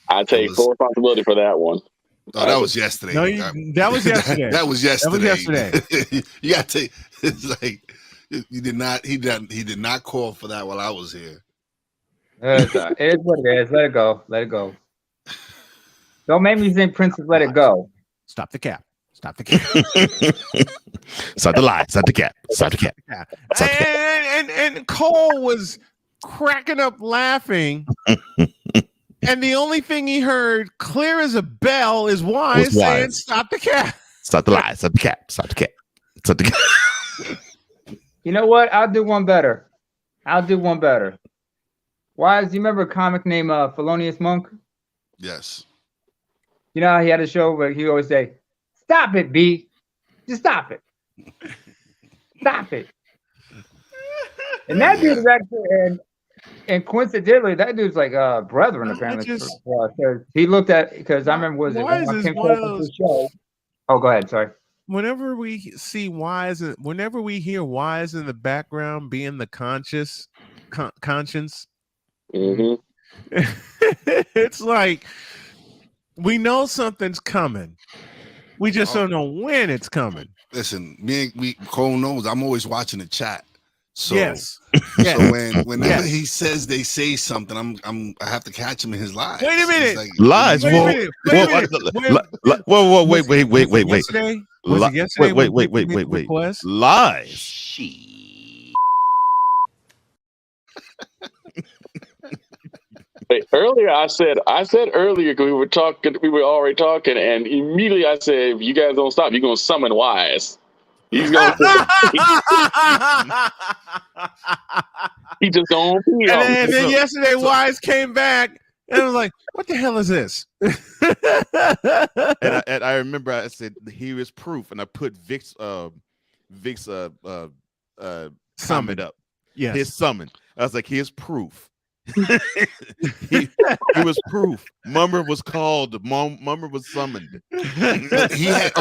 I take full responsibility for that one. Oh, that was yesterday. No, that was yesterday. That was yesterday. That was yesterday. You got to. It's like you did not. He did not call for that while I was here. It is what it is. Let it go. Let it go. Don't make me sing Princess Let It Go. Stop the cap. Stop the cap. Stop the lie. Stop the cap. Stop the cap. And Cole was cracking up laughing. And the only thing he heard clear as a bell is Wise saying, "Stop the cap. Stop the lie. Stop the cap. Stop the cap. Stop the cap." You know what? I'll do one better. Wise, you remember a comic named Felonious Monk? Yes. You know how he had a show where he always say, "Stop it, B. Just stop it. Stop it." And that dude is actually, and coincidentally, that dude's like brethren apparently. He looked at, because I remember was it when I came to the show. Oh, go ahead. Sorry. Whenever we see Wise, whenever we hear Wise in the background being the conscience, it's like we know something's coming. We just don't know when it's coming. Listen, Cole knows I'm always watching the chat. So, yes. So whenever he says they say something, I have to catch him in his lies. Wait a minute. Like, Lies. Whoa, wait. Yesterday? Was it yesterday? Wait. Lies. Wait, earlier I said earlier because we were already talking, and immediately I said, if you guys don't stop, you're gonna summon Wise. He's gonna he just gonna pee on me. And then yesterday Wise came back and I was like, what the hell is this? and I remember I said, here is proof, and I put Vic's summon up. Yes. His summon. I was like, here's proof. he was proof. Mummer was called. Mummer was summoned. He had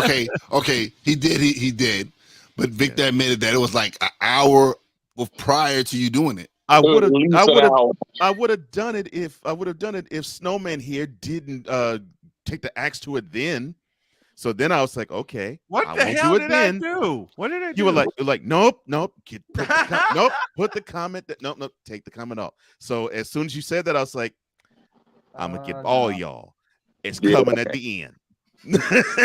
he did. But Victor admitted that it was like an hour prior to you doing it. I would have done it if Snowman here didn't take the axe to it then. So then I was like, okay, what the hell did I do? What did I do? You were like, nope. Put the comment. Nope. Take the comment off. So as soon as you said that, I was like, I'm gonna get all y'all. It's coming at the end.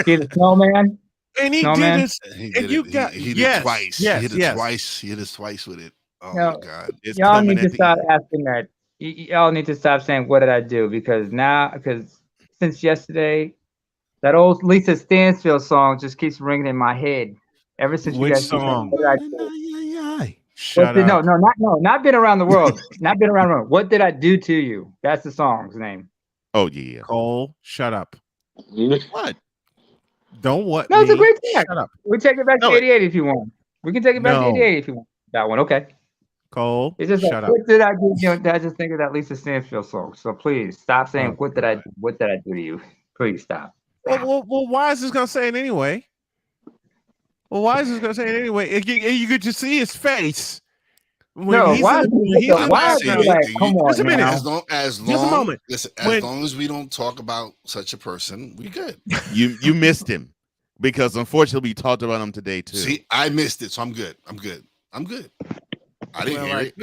See the Snowman. And he did this. He did it twice. Yes, he hit it twice. He hit it twice with it. Oh my God! Y'all need to stop asking that. Y'all need to stop saying, "What did I do?" Because since yesterday, that old Lisa Stansfield song just keeps ringing in my head. Ever since you guys song? What did I do? Shut up. Not been around the world. Not been around the world. What did I do to you? That's the song's name. Oh yeah. Cole, shut up. What? Don't what? No, it's a great track. Shut up. We take it back to 88 if you want. We can take it back to 88 if you want. That one, okay. Cole, it's just shut up. What did I do? I just think of that Lisa Stansfield song. So please stop saying, "What did I do? What did I do to you?" Please stop. Well, Wise is gonna say it anyway. You could just see his face. Come on, just a minute. As long just a moment. Listen, as long as we don't talk about such a person, we good. You missed him because unfortunately we talked about him today too. See, I missed it, so I'm good. I didn't hear it.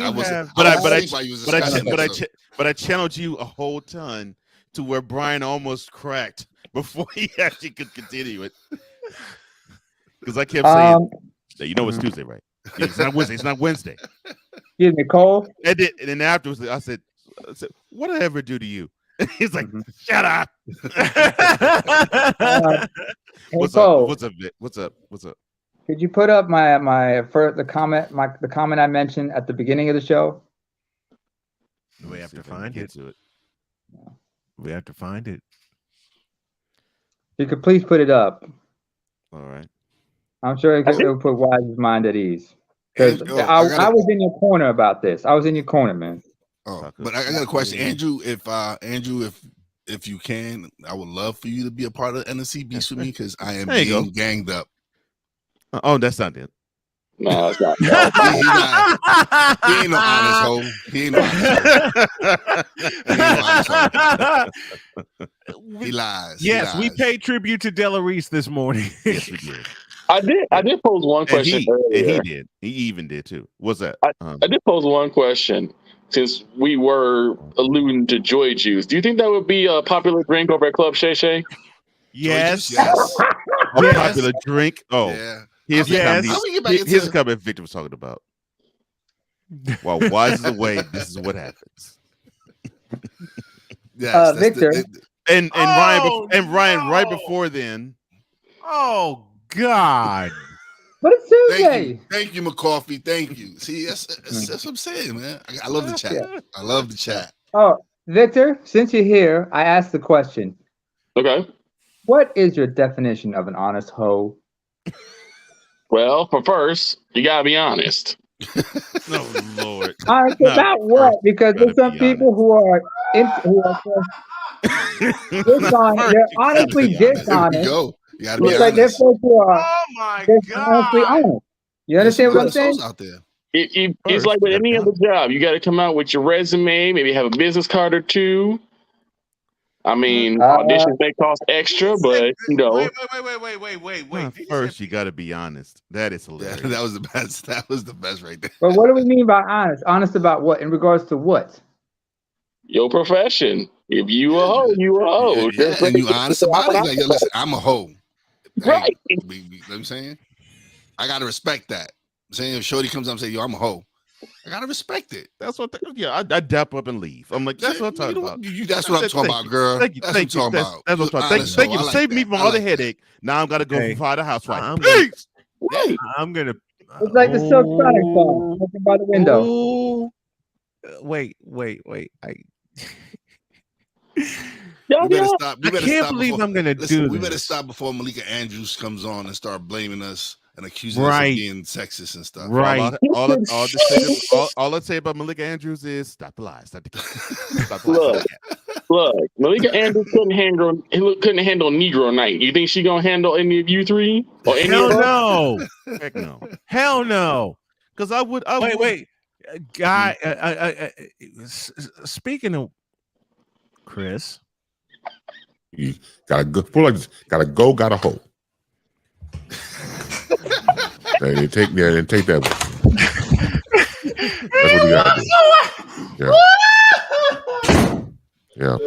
But I channeled you a whole ton to where Brian almost cracked before he actually could continue it. Because I kept saying, it's Tuesday, right? It's not Wednesday. It's not Wednesday. Excuse me, Cole. And then afterwards, I said, what did I ever do to you? He's like, shut up. What's up, Vic? What's up? Could you put up the comment I mentioned at the beginning of the show? We have to find it. We have to find it. You could please put it up. All right. I'm sure it will put Wise's mind at ease. Because I was in your corner about this. I was in your corner, man. Oh, but I got a question, Andrew. If you can, I would love for you to be a part of NSC Beast with me because I am being ganged up. Oh, that's not it. No, it's not. He ain't no honest hoe. He ain't no honest hoe. He lies. Yes, he we lies. paid tribute to Della Reese this morning. Yes, we did. I did pose one question earlier. And he did. He even did too. What's that? I did pose one question since we were alluding to Joy Juice. Do you think that would be a popular drink over at Club Shay Shay? Yes. A popular drink. Oh, yeah. Here's Yes. the comment Victor was talking about. While wise is away, this is what happens. Yes, Victor. And Ryan right before then. Oh God. But it's Tuesday. Thank you, McCoffee. Thank you. See, that's what I'm saying, man. I love the chat. Yeah. I love the chat. Oh, Victor, since you're here, I asked the question. Okay. What is your definition of an honest hoe? Well, for first, you gotta be honest. Oh Lord. Honest about what? Because there's some people who are dishonest. They're honestly dishonest. There we go. You gotta be It's like they're honest. folks who are my honestly honest. You understand what I'm saying? Out there. It's like with any other job. You got to come out with your resume, maybe have a business card or two. I mean, auditions may cost extra, but you know. Wait. First, you got to be honest. That is hilarious. Yeah, that was the best. That was the best right there. But what do we mean by honest? Honest about what? In regards to what? Your profession. If you a hoe, you a hoe. Yeah, and you honest about it. Like, yo, listen, I'm a hoe. Right. Hey, you know what I'm saying? I gotta respect that. I'm saying if Shorty comes up and say, yo, I'm a hoe, I gotta respect it. That's what. I dap up and leave. I'm like, that's what I'm talking about. That's what I'm talking about, girl. Thank you. That's what I'm talking about. That's what I'm talking about. Thank you. Save me from all the headache. Now I'm gonna go find a housewife. Peace. I'm gonna. It's like the Silk Sonic song, looking by the window. Wait. We better stop. I can't believe I'm gonna do this. We better stop before Malika Andrews comes on and start blaming us and accusing us of being sexist and stuff. Right. All I'd say about Malika Andrews is stop the lies. Stop the lies. Look, Malika Andrews couldn't handle Negro Night. You think she gonna handle any of you three? Or any Hell of us? no. Heck no. Hell no. Because I would. Wait. Guy, speaking of Chris, you gotta go. Like this. Gotta go. Gotta hold. They take that one. That's what you gotta do. Yeah.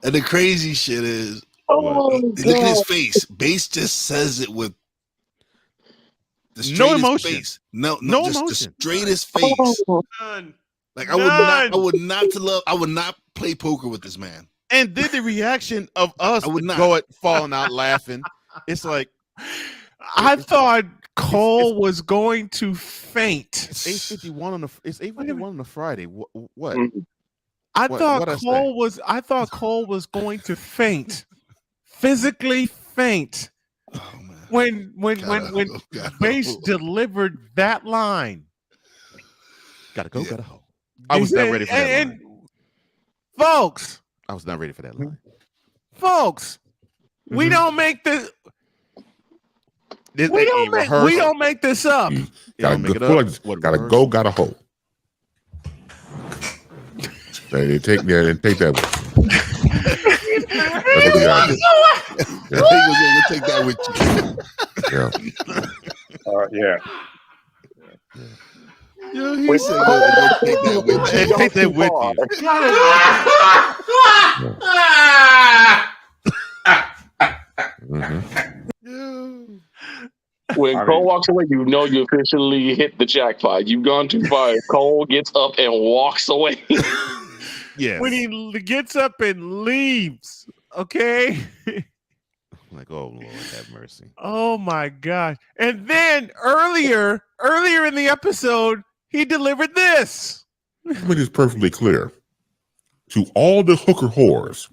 And the crazy shit is, look at his face. Bass just says it with the straightest emotion. face. No emotion. The straightest face. Like I would not play poker with this man. And then the reaction of us falling out laughing. It's like I thought Cole was going to faint. It's 8:51 on a Friday. What? I thought Cole was going to faint, physically faint. Oh, man. When Bass delivered that line. Gotta go, gotta ho. I was not ready for that line. Folks. I was not ready for that line. Folks, we don't make this. We don't make this up. Gotta go, gotta hold. They take that one. That's what you gotta do. You take that with you. Yeah. Yo, he said, take that with you. Take that with you. When Cole walks away, you know you officially hit the jackpot. You've gone too far. Cole gets up and walks away. Yeah. When he gets up and leaves, okay? Like, oh Lord, have mercy. Oh my God. And then earlier in the episode, he delivered this. Let me just perfectly clear. To all the hooker whores.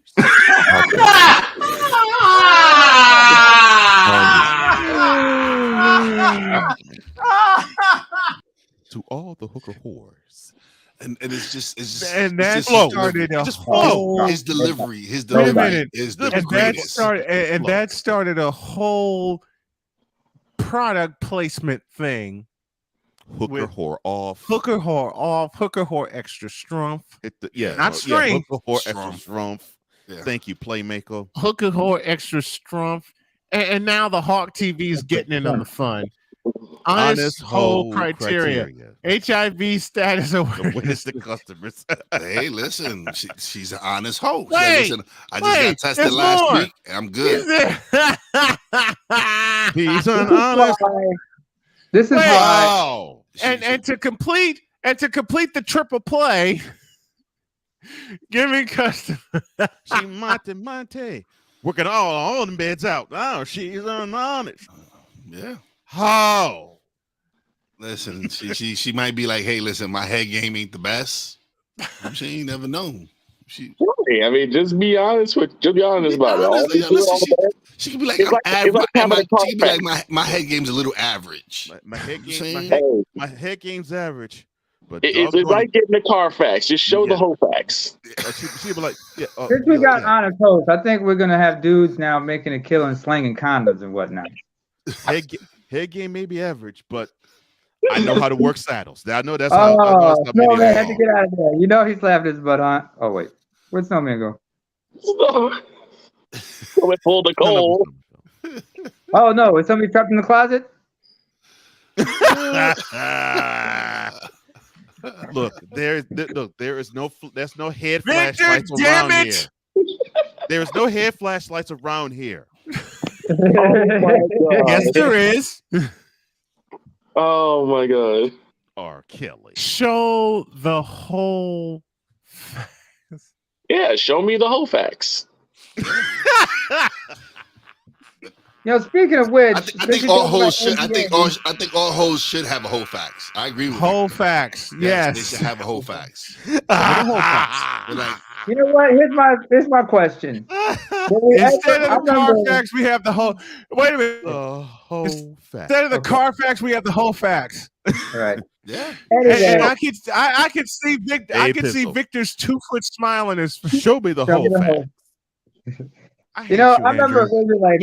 To all the hooker whores. And it's just and that it's just started a just whole. his delivery. His Wait a delivery minute. is And the that greatest. started a whole product placement thing. Hooker whore off. Hooker whore off. Hooker whore extra strength. Not strength. Hooker whore extra strength. Yeah. Thank you, Playmaker. Hooker whore extra strength. And now the Hawk TV is getting in on the fun. Honest whole criteria. HIV status awareness. The customers. Hey, listen, she's an honest hoe. Wait, Listen, I just got tested last week, and I'm good. He's an honest. This is why. And to complete the triple play, giving customers. She Monte. Working all the beds out. Oh, she's honest. Yeah. How? Listen, she might be like, hey, listen, my head game ain't the best. She ain't never known. I mean, just be honest about it. Listen, she could be like, I'm average. She could be like, my head game's a little average. My head game's average. But it's like getting the Carfax. Just show the whole facts. She be like, since we got honest hosts, I think we're gonna have dudes now making a killing, slinging condoms and whatnot. Head game may be average, but I know how to work saddles. I know that's how. Oh, Snowman had to get out of there. You know he slapped his butt on. Oh wait, where'd Snowman go? Snowman pulled the coal. Oh no, is somebody trapped in the closet? Look, there's no head Victor, flashlights damn around it! here. There's no head flashlights around here. Yes, there is. Oh my god. R. Kelly. Show the whole facts. Yeah, show me the whole facts. Speaking of which, I think all hoes should. I think all hoes should have a whole facts. I agree with whole facts. Yes, they should have a whole facts. Whole facts. Like, you know what? Here's my question. Instead of the Carfax, we have the whole. Wait a minute. The whole facts. Instead of the Carfax, we have the whole facts. Right. Yeah. And I could see Victor's 2 foot smile on his face. Show me the whole facts. I remember maybe like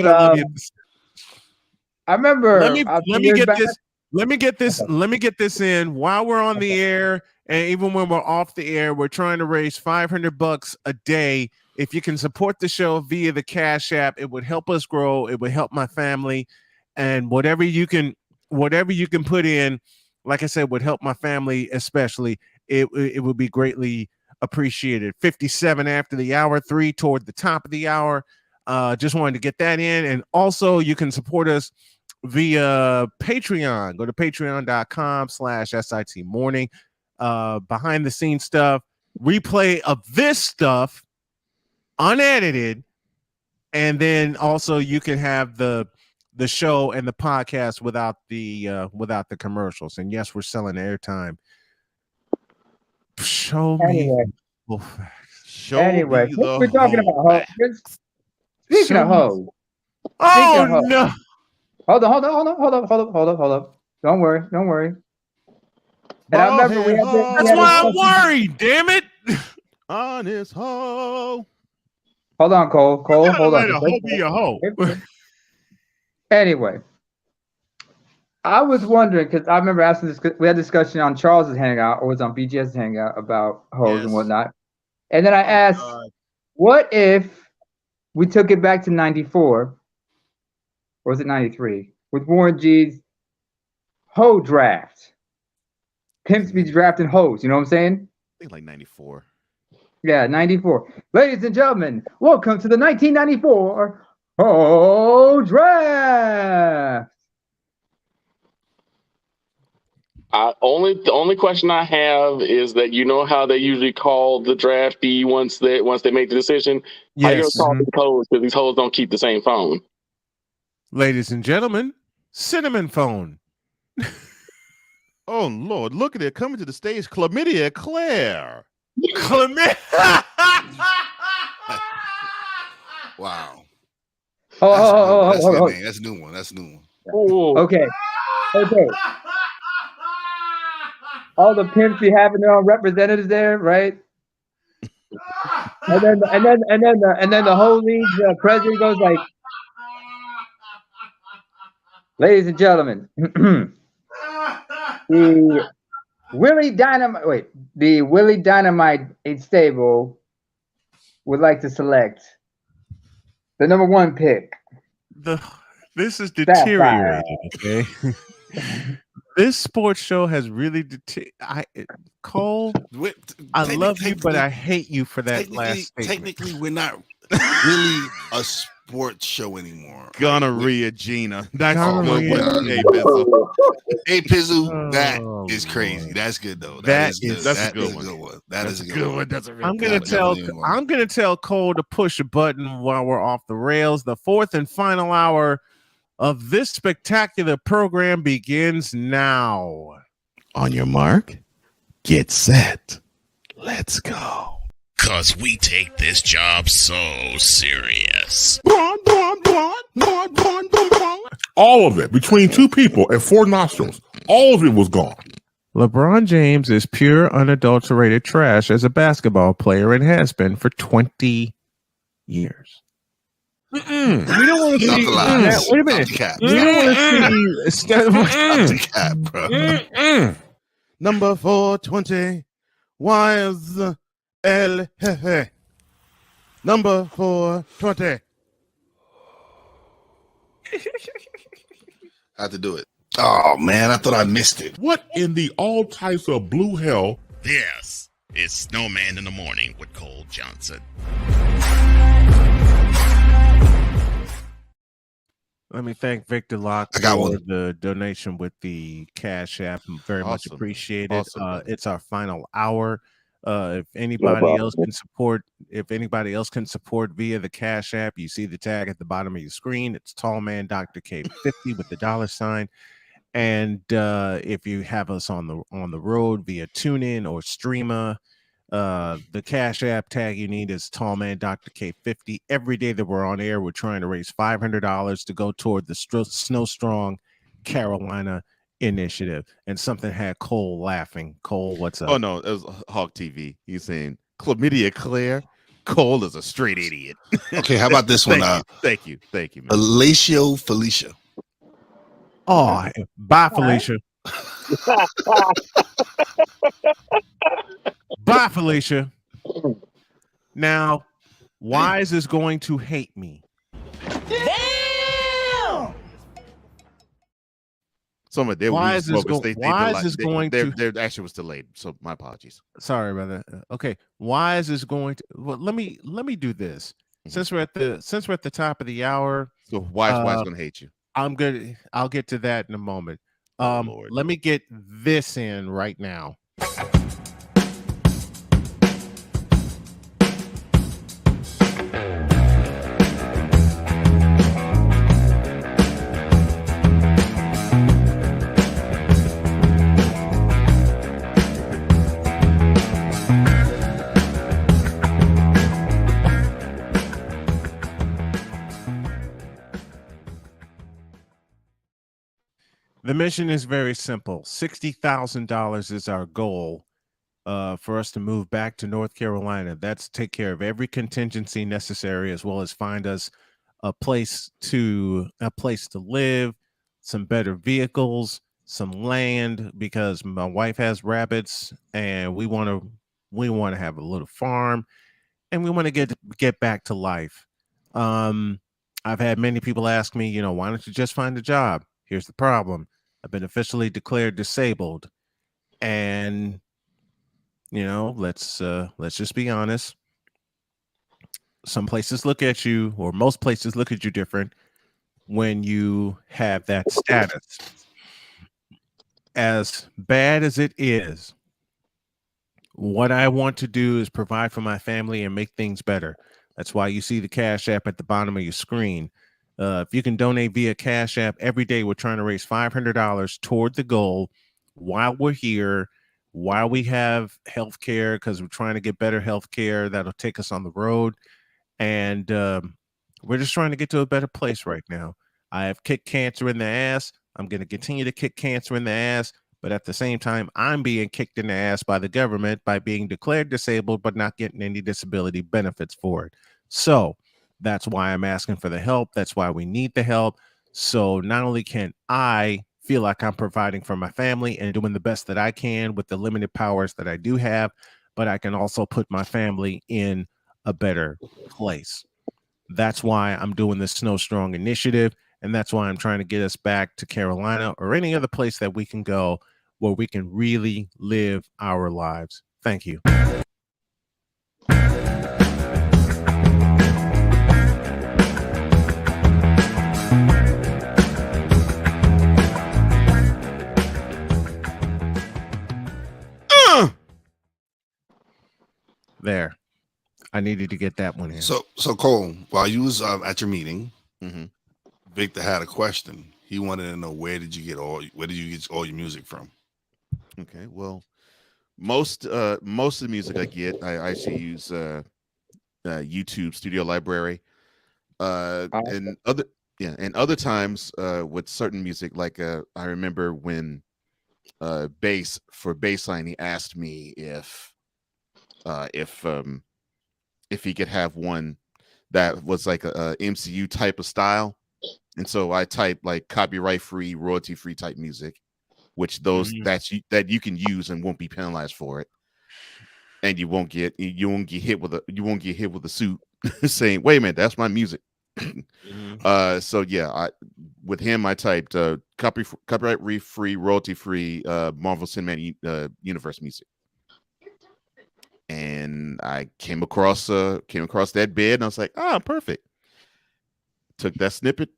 I remember. Let me get this in while we're on the air, and even when we're off the air, we're trying to raise $500 a day. If you can support the show via the Cash App, it would help us grow. It would help my family, and whatever you can put in, like I said, would help my family especially. It would be greatly appreciated. 57 after the hour, 3 toward the top of the hour. Just wanted to get that in. And also you can support us via Patreon. Go to patreon.com/SIT morning. Behind the scenes stuff, replay of this stuff unedited. And then also you can have the show and the podcast without the commercials. And yes, we're selling airtime. Show me. Anyway, we're talking about hoes. Speaking of hoes. No. Hold on. Don't worry. And I remember we had that's why I'm worried, damn it. Honest hoe. Hold on, Cole. Hold on. Hoe be a hoe. Anyway, I was wondering because I remember asking this. We had a discussion on Charles's hangout, or was on BGS's hangout about hoes and whatnot. And then I asked, what if we took it back to 94, or was it 93, with Warren G's hoe draft? Pimps be drafting hoes, you know what I'm saying? I think like 94. Yeah, 94. Ladies and gentlemen, welcome to the 1994 hoe draft. The only question I have is that you know how they usually call the draftee once they make the decision. Yes. How you gonna call these hoes because these hoes don't keep the same phone? Ladies and gentlemen, Cinnamon Phone. Oh Lord, look at it coming to the stage, Chlamydia Claire. Chlamydia. Wow. Oh, That's a good name. That's a new one. That's a new one. Okay. All the pimps be having their own representatives there, right? And then the whole league president goes like, ladies and gentlemen, the Willie Dynamite stable would like to select the number 1 pick. This is deteriorating. Okay. This sports show has really Cole. I love you, but I hate you for that last statement. Technically, we're not really a sports show anymore. Gonorrhea, Gina. That's Gonorrhea. good. Hey, Pizzle. Hey, Pizzle. That is crazy. That's good though. That's good. a good one. That is a good one. That's a real I'm gonna tell Cole to push a button while we're off the rails. The 4th and final hour of this spectacular program begins now. On your mark, get set. Let's go. 'Cause we take this job so serious. All of it between 2 people and 4 nostrils. All of it was gone. LeBron James is pure, unadulterated trash as a basketball player and has been for 20 years. We don't want to see that. Wait a minute. We don't want to see bro. Number 420. Why is El Jefe? Number 420. I have to do it. Oh man, I thought I missed it. What in the all types of blue hell? Yes, it's Snowman in the Morning with Cole Johnson. Let me thank Victor Locke for the donation with the Cash App. Very much appreciated. Awesome. It's our final hour. If anybody else can support, via the Cash App, you see the tag at the bottom of your screen. It's Tallman Dr. K50 with the $sign. And if you have us on the road via TuneIn or Streama, the Cash App tag you need is Tallman Dr. K50. Every day that we're on air, we're trying to raise $500 to go toward the Snow Strong Carolina initiative. And something had Cole laughing. Cole, what's up? Oh no, it was Hawk TV. He's saying chlamydia Claire. Cole is a straight idiot. Okay, how about this one? Thank you, man. Alatio Felicia. Oh, bye, Felicia. Bye, Felicia. Now, Wise is going to hate me. Damn! Some of their Wise is going to. Their action was delayed, so my apologies. Sorry about that. Okay, Wise is going to. Well, let me do this. Since we're at the top of the hour, so Wise is going to hate you. I'm good. I'll get to that in a moment. Let me get this in right now. The mission is very simple. $60,000 is our goal for us to move back to North Carolina. That's take care of every contingency necessary, as well as find us a place to live, some better vehicles, some land, because my wife has rabbits, and we want to have a little farm, and we want to get back to life. I've had many people ask me, why don't you just find a job? Here's the problem. I've been officially declared disabled, and let's just be honest. Some places look at you, or most places look at you different when you have that status. As bad as it is, what I want to do is provide for my family and make things better. That's why you see the Cash App at the bottom of your screen. If you can donate via Cash App, every day we're trying to raise $500 toward the goal while we're here. while we have health care, because we're trying to get better health care that'll take us on the road. And we're just trying to get to a better place right now. I have kicked cancer in the ass. I'm going to continue to kick cancer in the ass. But at the same time, I'm being kicked in the ass by the government by being declared disabled, but not getting any disability benefits for it. So that's why I'm asking for the help. That's why we need the help. So not only can I feel like I'm providing for my family and doing the best that I can with the limited powers that I do have, but I can also put my family in a better place. That's why I'm doing this Snow Strong initiative. And that's why I'm trying to get us back to Carolina or any other place that we can go where we can really live our lives. Thank you. There. I needed to get that one in. So Cole, while you was at your meeting, Victor had a question. He wanted to know where did you get all your music from? Okay, well, most of the music I get, I actually use YouTube Studio Library, and other times with certain music, like I remember when Bassline, he asked me if he could have one that was like a MCU type of style, and so I typed like copyright free, royalty free type music, which that you can use and won't be penalized for it, and you won't get hit with a suit saying, "Wait a minute, that's my music." So yeah, with him I typed copyright free, royalty free Marvel Cinematic Universe music. And I came across that bed, and I was like, perfect. Took that snippet,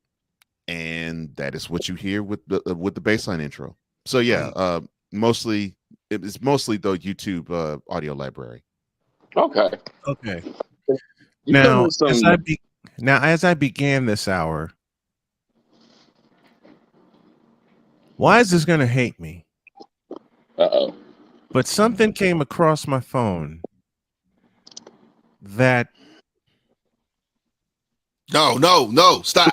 and that is what you hear with the baseline intro. So yeah, it's mostly the YouTube audio library. Okay. Now, as I began this hour, why is this going to hate me? Uh-oh. But something came across my phone that No, stop.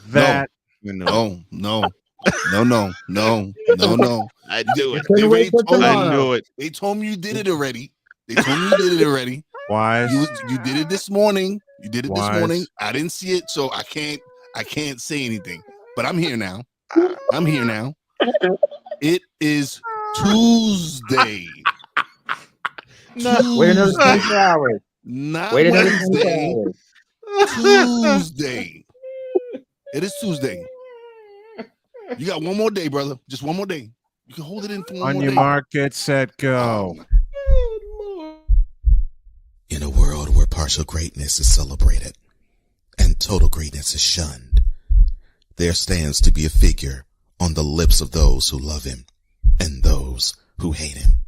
That no. I knew it. I knew it. They told me you did it already. Why? You did it this morning. I didn't see it, so I can't say anything. But I'm here now. It is Tuesday. Wait another 24 hours. Not Wait another Wednesday. 24 hours. Tuesday. It is Tuesday. You got one more day, brother. Just one more day. You can hold it in for one more day. On your mark, get set, go. In a world where partial greatness is celebrated and total greatness is shunned, there stands to be a figure on the lips of those who love him and those who hate him.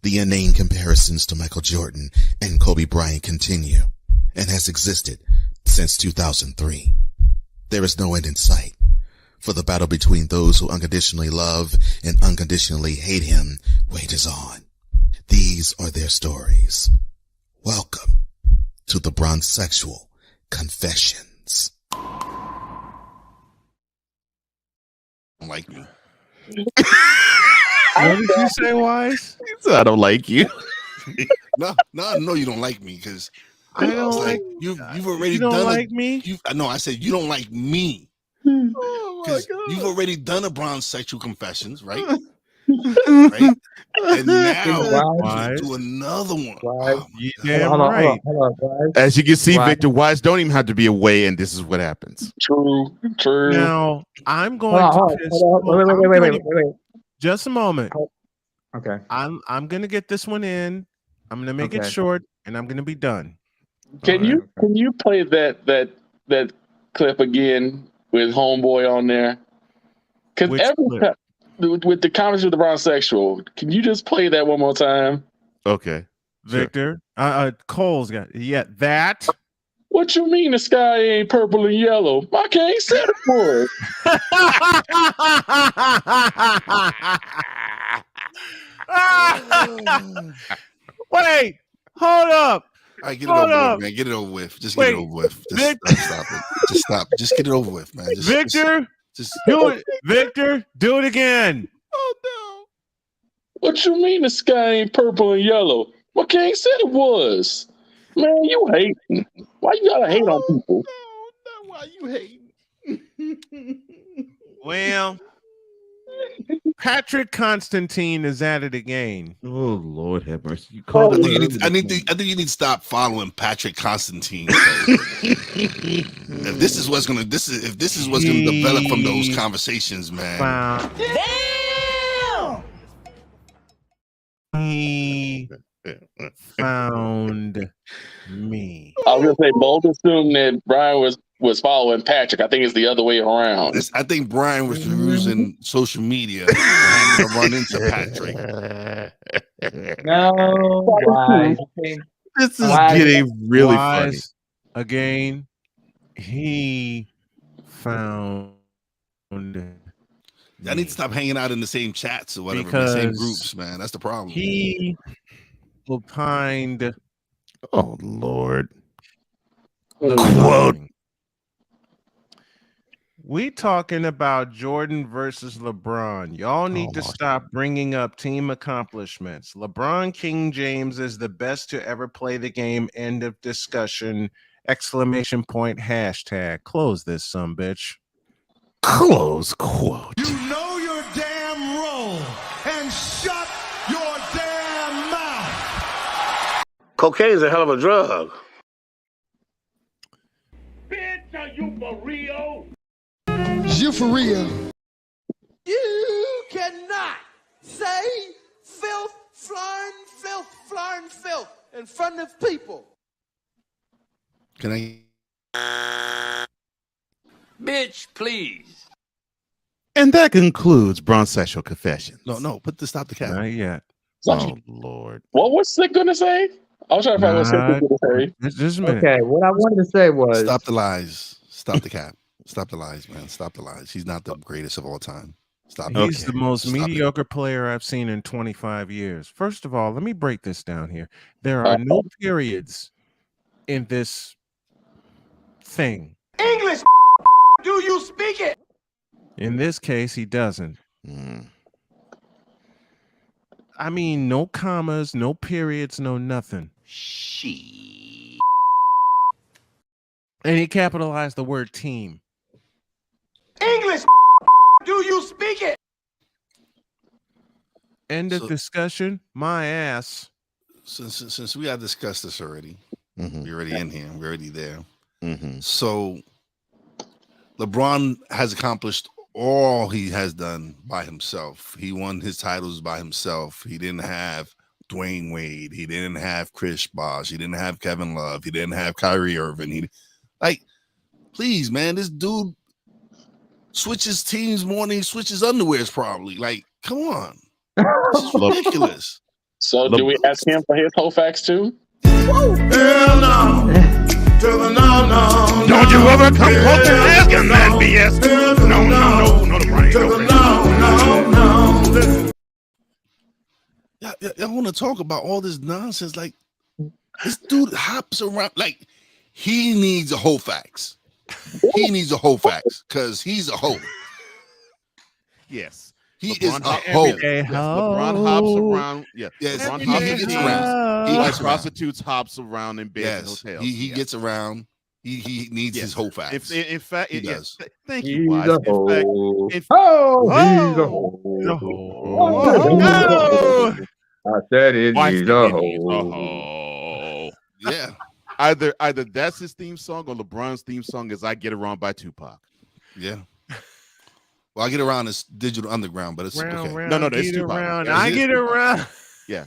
The inane comparisons to Michael Jordan and Kobe Bryant continue and has existed since 2003. There is no end in sight, for the battle between those who unconditionally love and unconditionally hate him wages on. These are their stories. Welcome to the Bronzexual Confessions. Don't like me. What did you say, Wise? I don't like you. No, I know you don't like me because I don't like you've already you don't done like me. I said you don't like me because you've already done a Bronzexual Confessions, right? Right? And now you can do another one. Wise. You damn right. Hold on, As you can see, Wise. Victor, Wise don't even have to be away, and this is what happens. True. Now I'm going Wait. Just a moment. Okay. I'm gonna get this one in. I'm gonna make it short, and I'm gonna be done. Can you play that clip again with Homeboy on there? Because every time with the comments with the Bronzexual, can you just play that one more time? Okay, Victor. Cole's got that. What you mean the sky ain't purple and yellow? I can't say it was. Wait, hold up. All right, get it over with, man. Get it over with. Just get it over with. Just stop it. Just stop. Just get it over with, man. Victor, do it. Victor, do it again. Oh no! What you mean the sky ain't purple and yellow? Well, King said it was. Man, you hating. Why you gotta hate on people? No, why you hating? Well, Patrick Constantine is at it again. Oh Lord have mercy! You called I think you need to stop following Patrick Constantine. If this is what's gonna develop from those conversations, man. He found me. I was gonna say both assume that Brian was following Patrick. I think it's the other way around. I think Brian was using social media to run into Patrick. No, why? This is getting really funny. Again, he found. I need to stop hanging out in the same chats or whatever, the same groups, man. That's the problem. He opined. Oh Lord. Quote. We talking about Jordan versus LeBron. Y'all need to stop bringing up team accomplishments. LeBron King James is the best to ever play the game. End of discussion. ! Hashtag. Close this sumbitch. Close quote. You know your damn role and shut your damn mouth. Cocaine's a hell of a drug. Bitch, are you for real? You for real? You cannot say filth, flying filth in front of people. Can I? Bitch, please. And that concludes Bronsexual Confessions. No, stop the cap. Not yet. Oh Lord. What was Slick gonna say? I was trying to find what Slick was gonna say. Just a minute. Okay, what I wanted to say was Stop the lies. Stop the cap. Stop the lies, man. Stop the lies. He's not the greatest of all time. Stop. He's the most mediocre player I've seen in 25 years. First of all, let me break this down here. There are no periods in this thing. English, do you speak it? In this case, he doesn't. I mean, no commas, no periods, no nothing. And he capitalized the word team. English, do you speak it? End of discussion. My ass. Since we have discussed this already, we're already in here. We're already there. Mm-hmm. So LeBron has accomplished all he has done by himself. He won his titles by himself. He didn't have Dwayne Wade. He didn't have Chris Bosh. He didn't have Kevin Love. He didn't have Kyrie Irving. Please, man, this dude switches teams more than he switches underwears probably. Like, come on. This is ridiculous. So do we ask him for his whole facts too? Hell no. No. Don't you ever come close to asking that BS. No, Brian. Y'all want to talk about all this nonsense? Like, this dude hops around. Like, he needs a whole facts. He needs a whole facts because he's a hoe. Yes. He LeBron is a hoe. Yes, LeBron hops around. Yeah. Yes, LeBron he hops gets around. around. He He like gets around. prostitutes hops around in beds and Yes, hotels. he gets around. He needs his whole facts. In fact, he does. Thank he's you, Wise. a In fact, hoe. if, He's a hoe. I said it. He's a hoe. Yeah. Either that's his theme song or LeBron's theme song is "I Get Around" by Tupac. Yeah. Well, I Get Around is Digital Underground, but it's okay. No, it's Tupac. I get around. Yeah,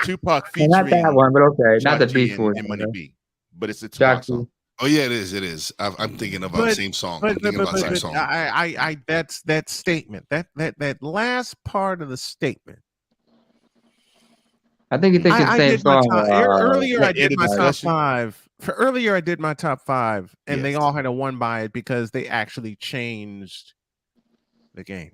Tupac featuring Not that one, but okay. Not the Shock G Beast Boys. and Money B, but it's a Tupac song. Oh yeah, it is. I'm thinking of the same song. I'm thinking about the same song. I that's that statement. That last part of the statement I think you're thinking I same did my song. top earlier. I did End of my top discussion. 5. For earlier, I did my top 5, and they Yes. all had a one by it because they actually changed the game.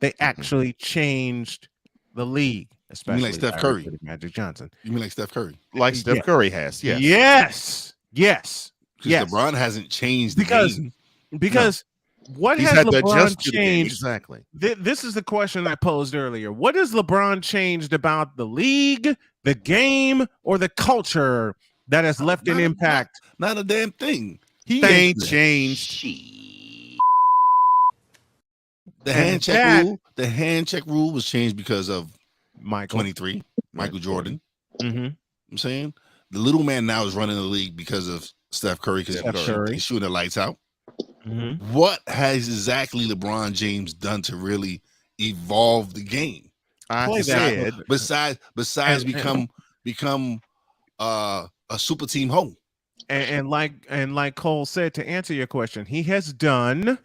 They actually changed the league, You mean especially like Steph Larry Curry? Bird, Magic Johnson. You mean like Steph Curry? Like Steph Yeah. Curry has, yes. Yes. Because LeBron hasn't changed the game. Because what He's has had to LeBron adjust to the game, changed? exactly. This is the question I posed earlier. What has LeBron changed about the league, the game, or the culture that has left an impact? Not a damn thing. He ain't changed. The hand check rule. The hand check rule was changed because of Michael 23, Michael Jordan. Mm-hmm. I'm saying the little man now is running the league because of Steph Curry because he's shooting the lights out. Mm-hmm. What has exactly LeBron James done to really evolve the game? Besides become a super team hoe. And like Cole said, to answer your question, he has done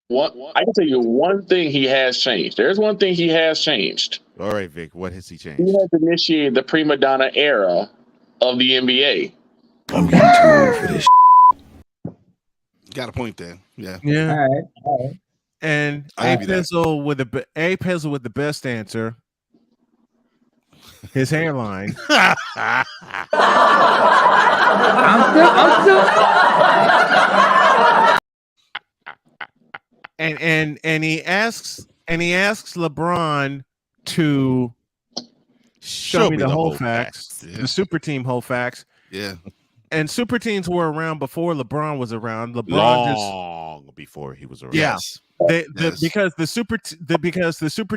What I can tell you one thing he has changed. There's one thing he has changed. All right, Vic, what has he changed? He has initiated the prima donna era of the NBA. I'm getting too old for this. Got a point there. Yeah. Yeah. All right. And I'll A give you that. Pizzle with the best answer. His hairline. I'm still. And he asks LeBron to show me the whole facts. Yeah. The super team whole facts. Yeah. And super teams were around before LeBron was around. LeBron long before he was around. Yes. Because the super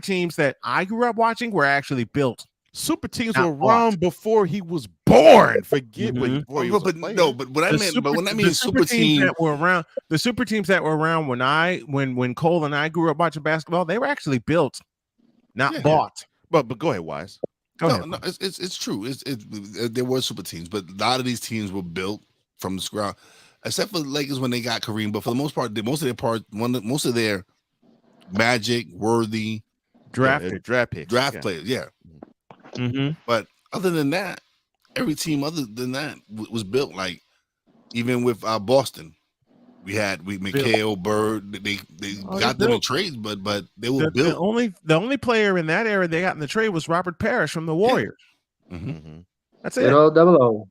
teams that I grew up watching were actually built. Super teams Not were bought. around before he was born. Forget Mhm. before he was a But player. no, but what I meant, but when I mean super team, that were around, the super teams that were around when Cole and I grew up watching basketball, they were actually built, not bought. But go ahead, Wise. Go ahead. No, it's true. There were super teams, but a lot of these teams were built from the ground, except for the Lakers when they got Kareem. But for the most part, most of their Magic, Worthy, draft picks, players, yeah. Mm-hmm. But other than that, every team other than that was built. Like even with Boston, we McHale, Bird. They got them in trades, but they were built. The only player in that era they got in the trade was Robert Parrish from the Warriors. Yeah. Mm-hmm. That's it. Double-O.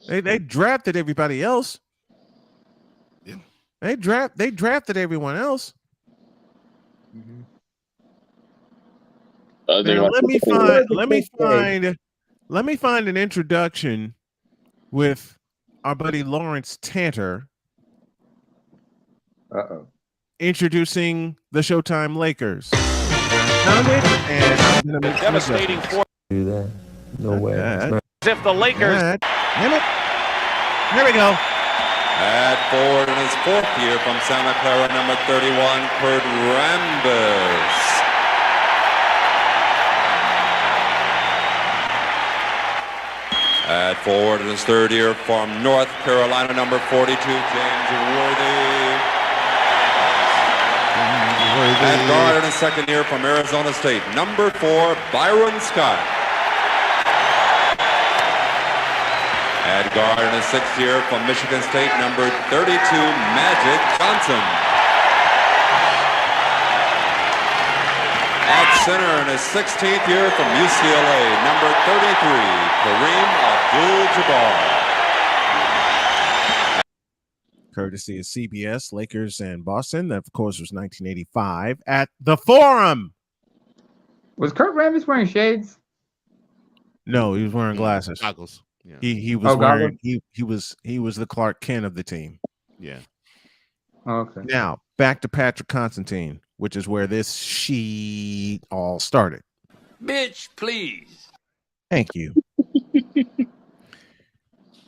They drafted everybody else. Yeah. They drafted everyone else. Mm-hmm. Now, let me find an introduction with our buddy Lawrence Tanter. Introducing the Showtime Lakers. Found it, and I'm gonna make Devastating for do that. No way. as if the Lakers. Damn it. Here we go. At forward in his fourth year from Santa Clara, number 31, Kurt Rambis. At forward in his third year from North Carolina, number 42, James Worthy. At guard in his second year from Arizona State, number 4, Byron Scott. At guard in his sixth year from Michigan State, number 32, Magic Johnson. At center in his 16th year from UCLA, number 33, Kareem Abdul-Jabbar. Courtesy of CBS, Lakers and Boston. That, of course, was 1985 at the Forum. Was Kurt Rambis wearing shades? No, he was wearing glasses. Goggles. Yeah. He was wearing he was the Clark Kent of the team. Yeah. Okay. Now back to Patrick Constantine, which is where this sheet all started. Bitch, please. Thank you.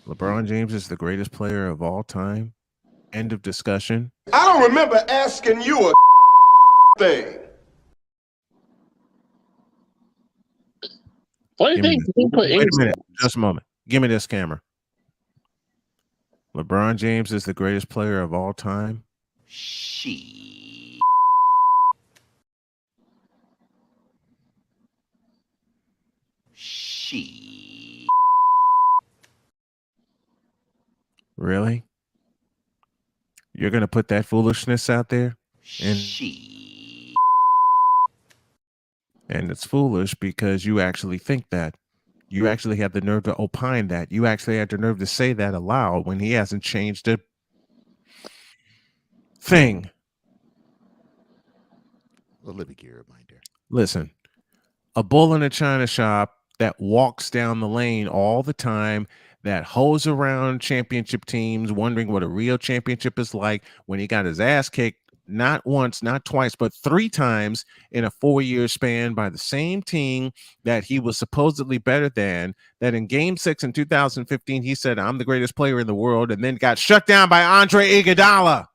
LeBron James is the greatest player of all time. End of discussion. I don't remember asking you a thing. Wait a minute. Just a moment. Give me this camera. LeBron James is the greatest player of all time. Really? You're going to put that foolishness out there? And it's foolish because you actually think that. You actually have the nerve to opine that. You actually have the nerve to say that aloud when he hasn't changed a thing. A living gear reminder. Listen, a bull in a china shop that walks down the lane all the time, that hoes around championship teams, wondering what a real championship is like, when he got his ass kicked not once, not twice, but 3 times in a 4-year span by the same team that he was supposedly better than, that in game 6 in 2015, he said, I'm the greatest player in the world, and then got shut down by Andre Iguodala.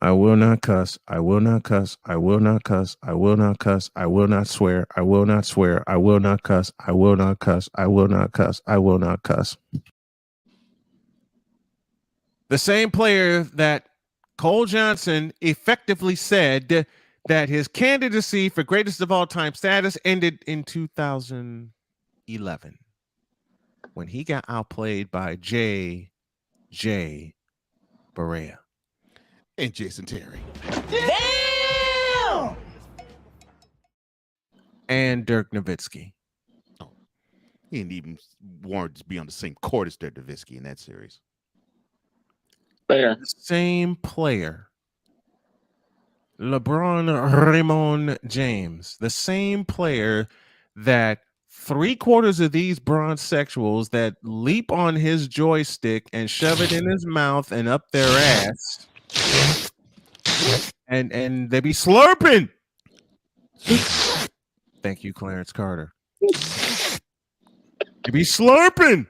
I will not cuss. I will not cuss. I will not cuss. I will not cuss. I will not swear. I will not swear. I will not cuss. I will not cuss. I will not cuss. I will not cuss. The same player that Cole Johnson effectively said that his candidacy for greatest of all time status ended in 2011 when he got outplayed by J. Barea. And Jason Terry. Damn! And Dirk Nowitzki. Oh, he didn't even warrant to be on the same court as Dirk Nowitzki in that series. Fair. Same player. LeBron Raymond James. The same player that 3/4 of these bronze sexuals that leap on his joystick and shove it in his mouth and up their ass. And they be slurping. Thank you, Clarence Carter. They be slurping.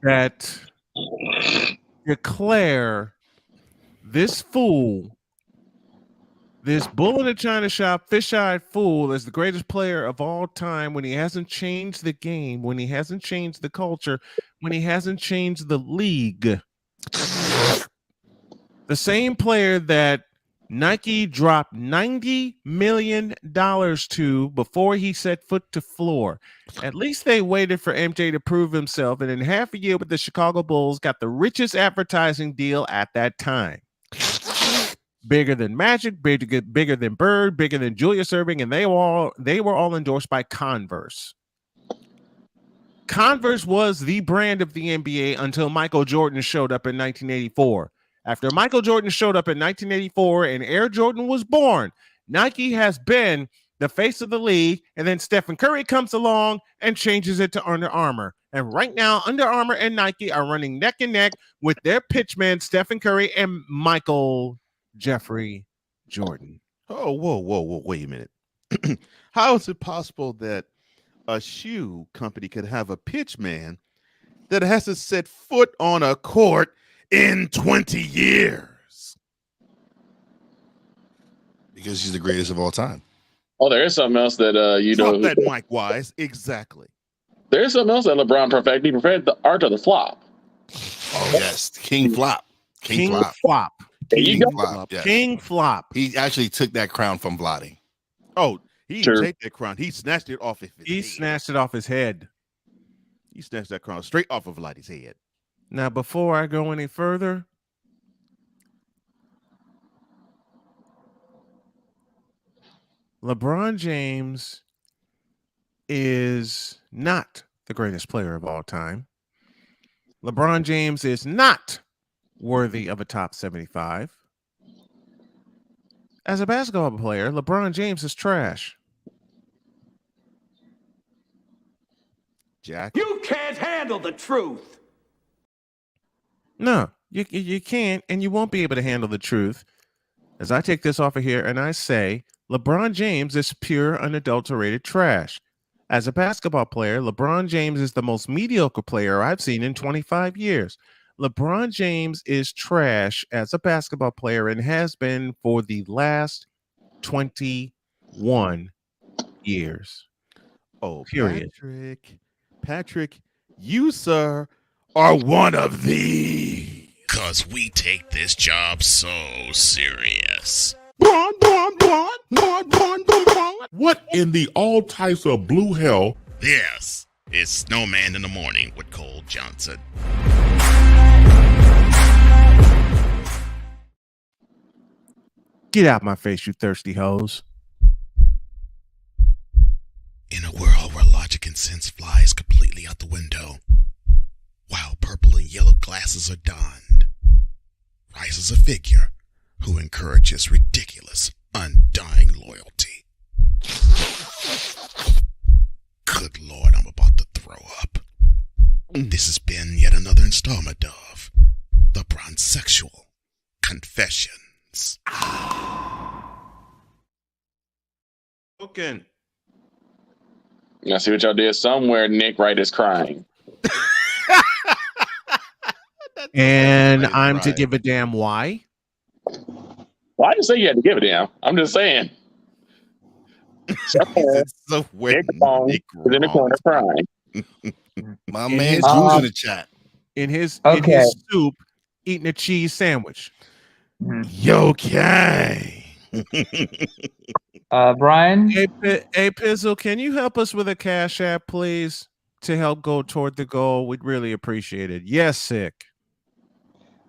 That declare this fool, this bull in a china shop, fish-eyed fool, as the greatest player of all time when he hasn't changed the game, when he hasn't changed the culture, when he hasn't changed the league. The same player that Nike dropped $90 million to before he set foot to floor. At least they waited for MJ to prove himself, and in half a year with the Chicago Bulls, got the richest advertising deal at that time. Bigger than Magic, bigger than Bird, bigger than Julius Erving, and they were all endorsed by Converse. Converse was the brand of the NBA until Michael Jordan showed up in 1984. After Michael Jordan showed up in 1984 and Air Jordan was born, Nike has been the face of the league, and then Stephen Curry comes along and changes it to Under Armour. And right now, Under Armour and Nike are running neck and neck with their pitchmen, Stephen Curry and Michael Jeffrey Jordan. Oh, whoa, wait a minute. How is it possible that a shoe company could have a pitchman that has to set foot on a court in 20 years? Because he's the greatest of all time. Oh, there is something else that you Talk know. that Mike Wise. Exactly. There is something else that LeBron perfected. He perfected the art of the flop. Oh, yes. King Flop. King Flop. There you go. Flop, yes. King Flop. He actually took that crown from Vlade. Oh, he Sure. didn't take that crown. He snatched it off his He head. snatched it off his head. He snatched that crown straight off of Vladdy's head. Now, before I go any further, LeBron James is not the greatest player of all time. LeBron James is not worthy of a top 75. As a basketball player, LeBron James is trash. Jack? You can't handle the truth. No, you can't, and you won't be able to handle the truth. As I take this off of here and I say, LeBron James is pure, unadulterated trash. As a basketball player, LeBron James is the most mediocre player I've seen in 25 years. LeBron James is trash as a basketball player and has been for the last 21 years. Oh, period. Patrick, you, sir, are one of these. 'Cause we take this job so serious. Bon, bon, bon, bon, bon, bon, bon. What in the all types of blue hell? Yes, it's Snowman in the Morning with Cole Johnson. Get out my face, you thirsty hoes. In a world where logic and sense flies completely out the window, while purple and yellow glasses are donned, rises a figure who encourages ridiculous, undying loyalty. Good Lord, I'm about to throw up. This has been yet another installment of The Bronzexual Confessions. Okay. I see what y'all did. Somewhere Nick Wright is crying. And I'm to give a damn why? Well, I didn't say you had to give it damn. I'm just saying. So Nick Wrong is in the corner crying. My In man his- Drew's in the chat. In his Okay. soup, eating a cheese sandwich. Okay. Brian? Hey, Pizzle, can you help us with a Cash App, please, to help go toward the goal? We'd really appreciate it. Yes, Sick.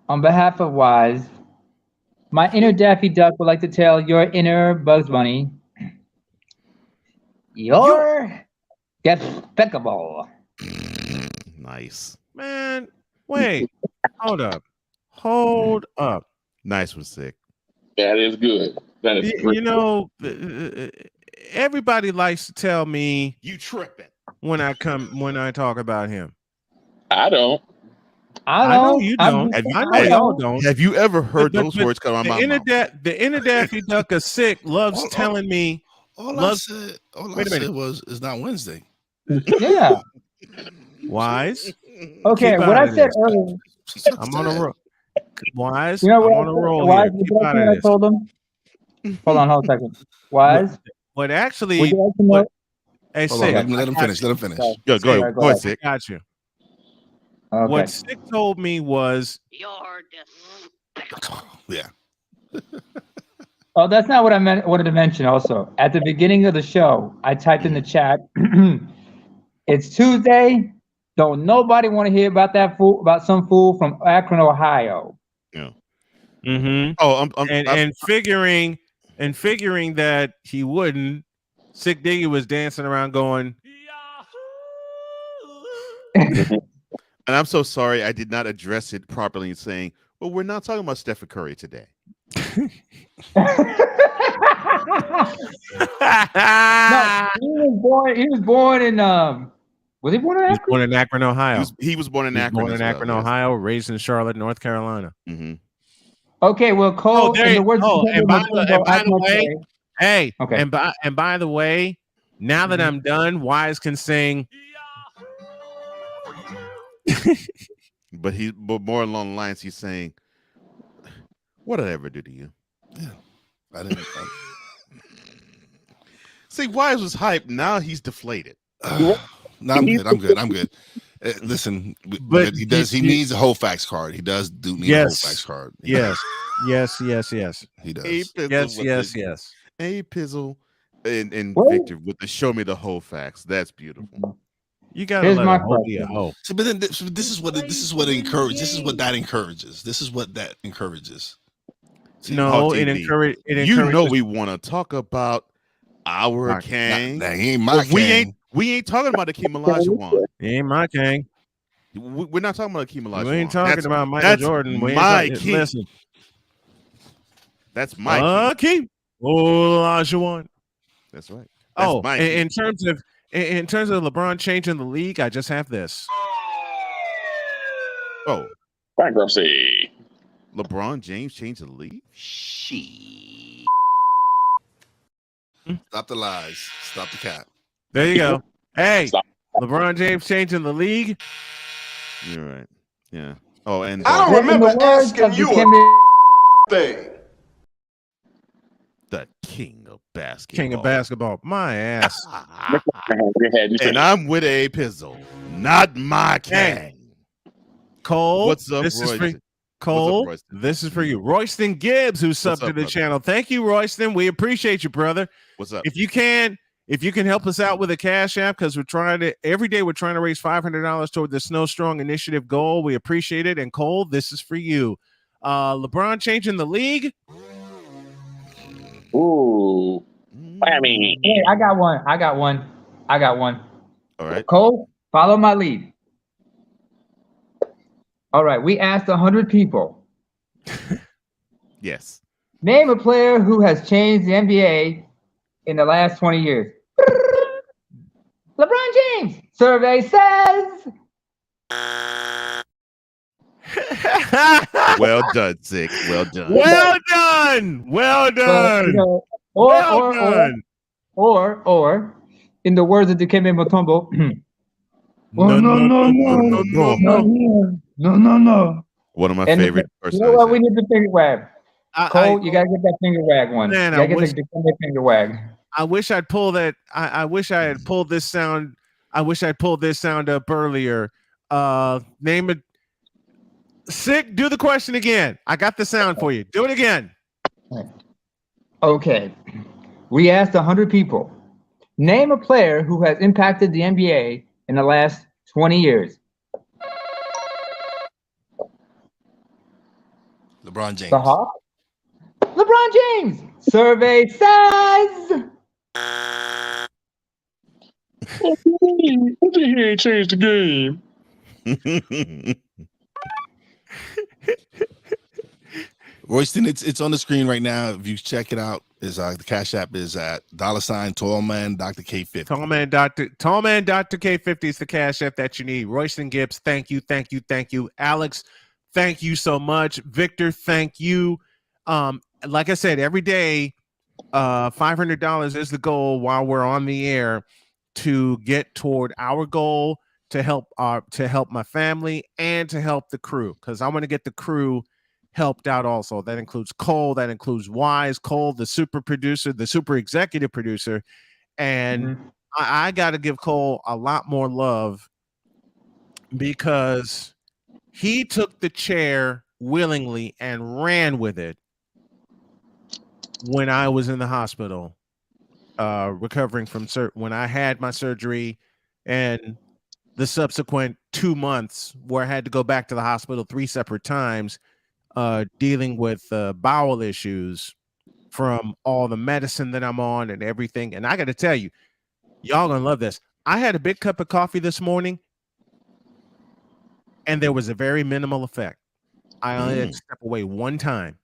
On behalf of Wise, my inner Daffy Duck would like to tell your inner Bugs Bunny, you're despicable. Nice. Man, wait. Hold up. Nice one, Sick. That is good. That is You know, everybody likes to tell me you tripping when I talk about him. I don't. I know you don't. I know y'all don't. Have you ever heard But- those but words come out of the my inner mouth? The inner Daffy Duck of Sick loves telling me. All loves, I said was it's not Wednesday. Yeah. Wise. Okay, Keep what out I of said this. earlier. I'm on a roll. Wise. You know I'm what? on a roll Wise, here. would Keep you like out to know of what I this. told him? Hold a second. Wise? What actually? Would you like to know? Hey, Hold on, Sick. let him finish. Let him finish. Go ahead. Go ahead, Sick. I got you. Okay. What Sick told me was, Yeah. Oh, that's not what I wanted to mention also. At the beginning of the show, I typed in the chat, it's Tuesday. Don't nobody want to hear about that fool, about some fool from Akron, Ohio. Yeah. mm-hmm. Oh, and figuring that he wouldn't. Sick Diggy was dancing around going, and I'm so sorry I did not address it properly in saying, well, we're not talking about Stephen Curry today. No, he was born in was he born in he was Akron? born in Akron, Ohio. He was born in He was Akron. born in Akron, Ohio, raised in Charlotte, North Carolina. Mm-hmm. Okay, well, Cole, in the words of and by the way, hey, okay. and by the way, now that I'm done, Wise can sing. But more along the lines, he's saying, what did I ever do to you? Yeah. I didn't. See, Wise was hyped. Now he's deflated. No, I'm good. I'm good. Listen, but he does. He needs a whole fax card. He does need a whole fax card. Yes. He does. Yes. Hey, Pizzle and What? Victor with the show me the whole facts. That's beautiful. You gotta Here's let my a hoe be a question. hoe. See, but then this is what encourages. This is what that encourages. This is what that encourages. See, No, it TV, encourages. You know we want to talk about our king. That ain't my king. We ain't talking about Akeem Olajuwon. He ain't my king. We're not talking about Akeem Olajuwon. We ain't talking about Michael that's Jordan. We my ain't king. Listen. That's my king. Akeem Olajuwon. That's right. That's my king. in terms of LeBron changing the league, I just have this. Oh, bankruptcy. LeBron James changed the league? Stop the lies. Stop the cap. There you go. Hey, LeBron James changing the league. You're right. Yeah. Oh, and I don't remember asking you a thing. The king of basketball. King of basketball. My ass. And I'm with a Pizzle. Not my king. Cole. What's up, This Roy? Cole, Royston? this is for you. Royston Gibbs, who's subbed to the brother? channel. Thank you, Royston. We appreciate you, brother. What's up? If you can help us out with a Cash App, because every day we're trying to raise $500 toward the Snow Strong Initiative goal. We appreciate it. And Cole, this is for you. LeBron changing the league. Ooh. Whammy. Hey, I got one. All right. Cole, follow my lead. All right. We asked 100 people. Yes. Name a player who has changed the NBA in the last 20 years. LeBron James. Survey says. Well done, Zig. Well done. Well done. Well done. Or, in the words of Dikembe Mutombo, no. One of my And favorite you know what? We need the finger wag. Cole, you gotta get that finger wag one. Man, you gotta get the Dikembe finger wag. I wish I'd pull that. I wish I had pulled this sound. I wish I'd pulled this sound up earlier. Name it. Sick. Do the question again. I got the sound for you. Do it again. Okay. We asked 100 people. Name a player who has impacted the NBA in the last 20 years. LeBron James. The Hawk? LeBron James. Survey says. What did he change the game? Royston, it's on the screen right now. If you check it out, is the Cash App is at $ Tallman Dr. K50. Tallman Dr. K50 is the Cash App that you need. Royston Gibbs, thank you. Alex, thank you so much. Victor, thank you. Like I said, every day, $500 is the goal while we're on the air to get toward our goal to help my family and to help the crew, because I want to get the crew helped out also. That includes Cole, that includes Wise, Cole, the super producer, the super executive producer. And I got to give Cole a lot more love because he took the chair willingly and ran with it when I was in the hospital, recovering from when I had my surgery and the subsequent 2 months where I had to go back to the hospital 3 separate times, dealing with bowel issues from all the medicine that I'm on and everything. And I got to tell you, y'all gonna love this. I had a big cup of coffee this morning and there was a very minimal effect. I only had to step away one time.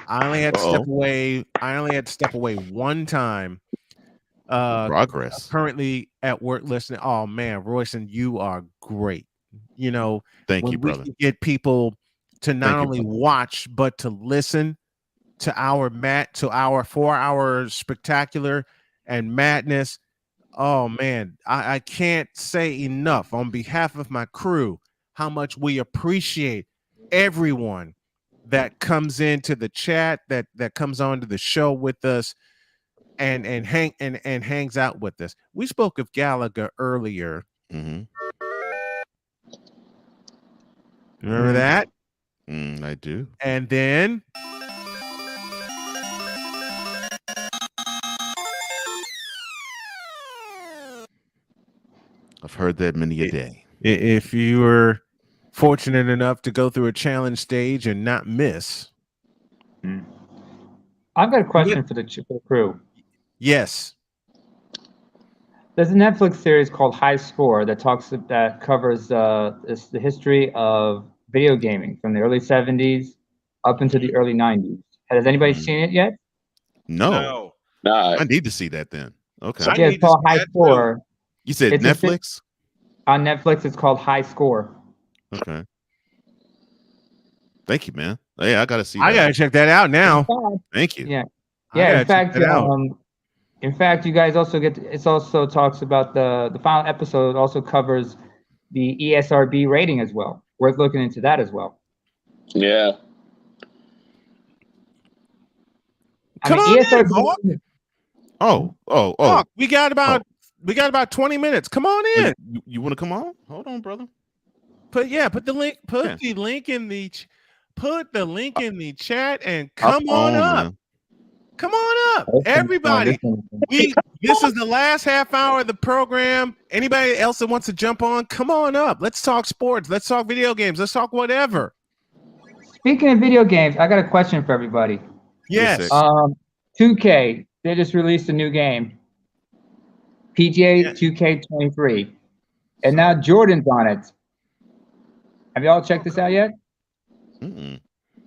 I only had to step away one time. Progress. Currently at work listening. Oh man, Royston, you are great. You know, thank you, we brother. can get people to not only watch but to listen to our 4-hour spectacular and madness. Oh man, I can't say enough on behalf of my crew how much we appreciate everyone that comes into the chat, that comes on to the show with us and hangs out with us. We spoke of Gallagher earlier. Remember that? I do. And then I've heard that many a day. If you were fortunate enough to go through a challenge stage and not miss. I've got a question for the crew. Yes. There's a Netflix series called High Score that covers the history of video gaming from the early 70s up into the early 90s. Has anybody seen it yet? No. I need to see that then. Okay. Yeah, it's called High Score. You said It's Netflix? On Netflix, it's called High Score. Okay. Thank you, man. Hey, I gotta see. I gotta check that out now. Thank you. Yeah. I In fact, you guys also it also talks about the final episode also covers the ESRB rating as well. Worth looking into that as well. Yeah. Come on ESRB. in, Hawk. Oh. We got about 20 minutes. Come on in. You want to come on? Hold on, brother. Put the link. Put the link in the. Put the link in the chat and come on up. Man. Come on up, everybody. This is the last half hour of the program. Anybody else that wants to jump on, come on up. Let's talk sports. Let's talk video games. Let's talk whatever. Speaking of video games, I got a question for everybody. Yes. 2K, they just released a new game. PGA 2K23. And now Jordan's on it. Have y'all checked this out yet?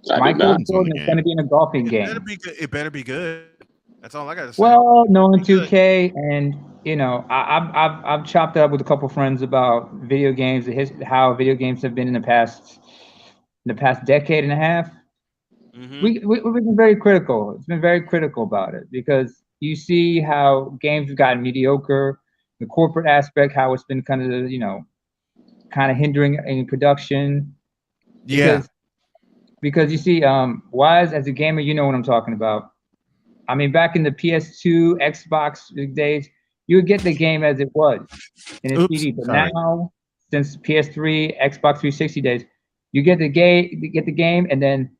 Michael Jordan is going to be in a golfing game. It better be good. That's all I got to say. Well, knowing 2K, and you know, I've chopped up with a couple friends about video games, how video games have been in the past decade and a half. We've been very critical. It's been very critical about it because you see how games have gotten mediocre, the corporate aspect, how it's been kind of hindering in production. Because you see, Wise, as a gamer, you know what I'm talking about. I mean, back in the PS2, Xbox days, you would get the game as it was in a CD. But now, since PS3, Xbox 360 days, you get the game, and then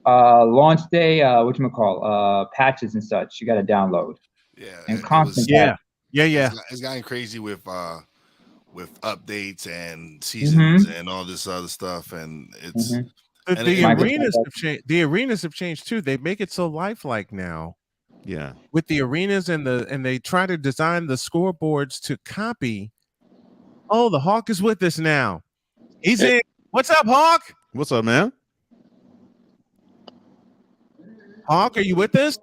launch day, patches and such. You got to download. Yeah, and constant. It's gotten crazy with updates and seasons and all this other stuff, and it's. The arenas have changed too. They make it so lifelike now. Yeah. With the arenas and they try to design the scoreboards to copy. Oh, the Hawk is with us now. He's in. What's up, Hawk? What's up, man? Hawk, are you with us?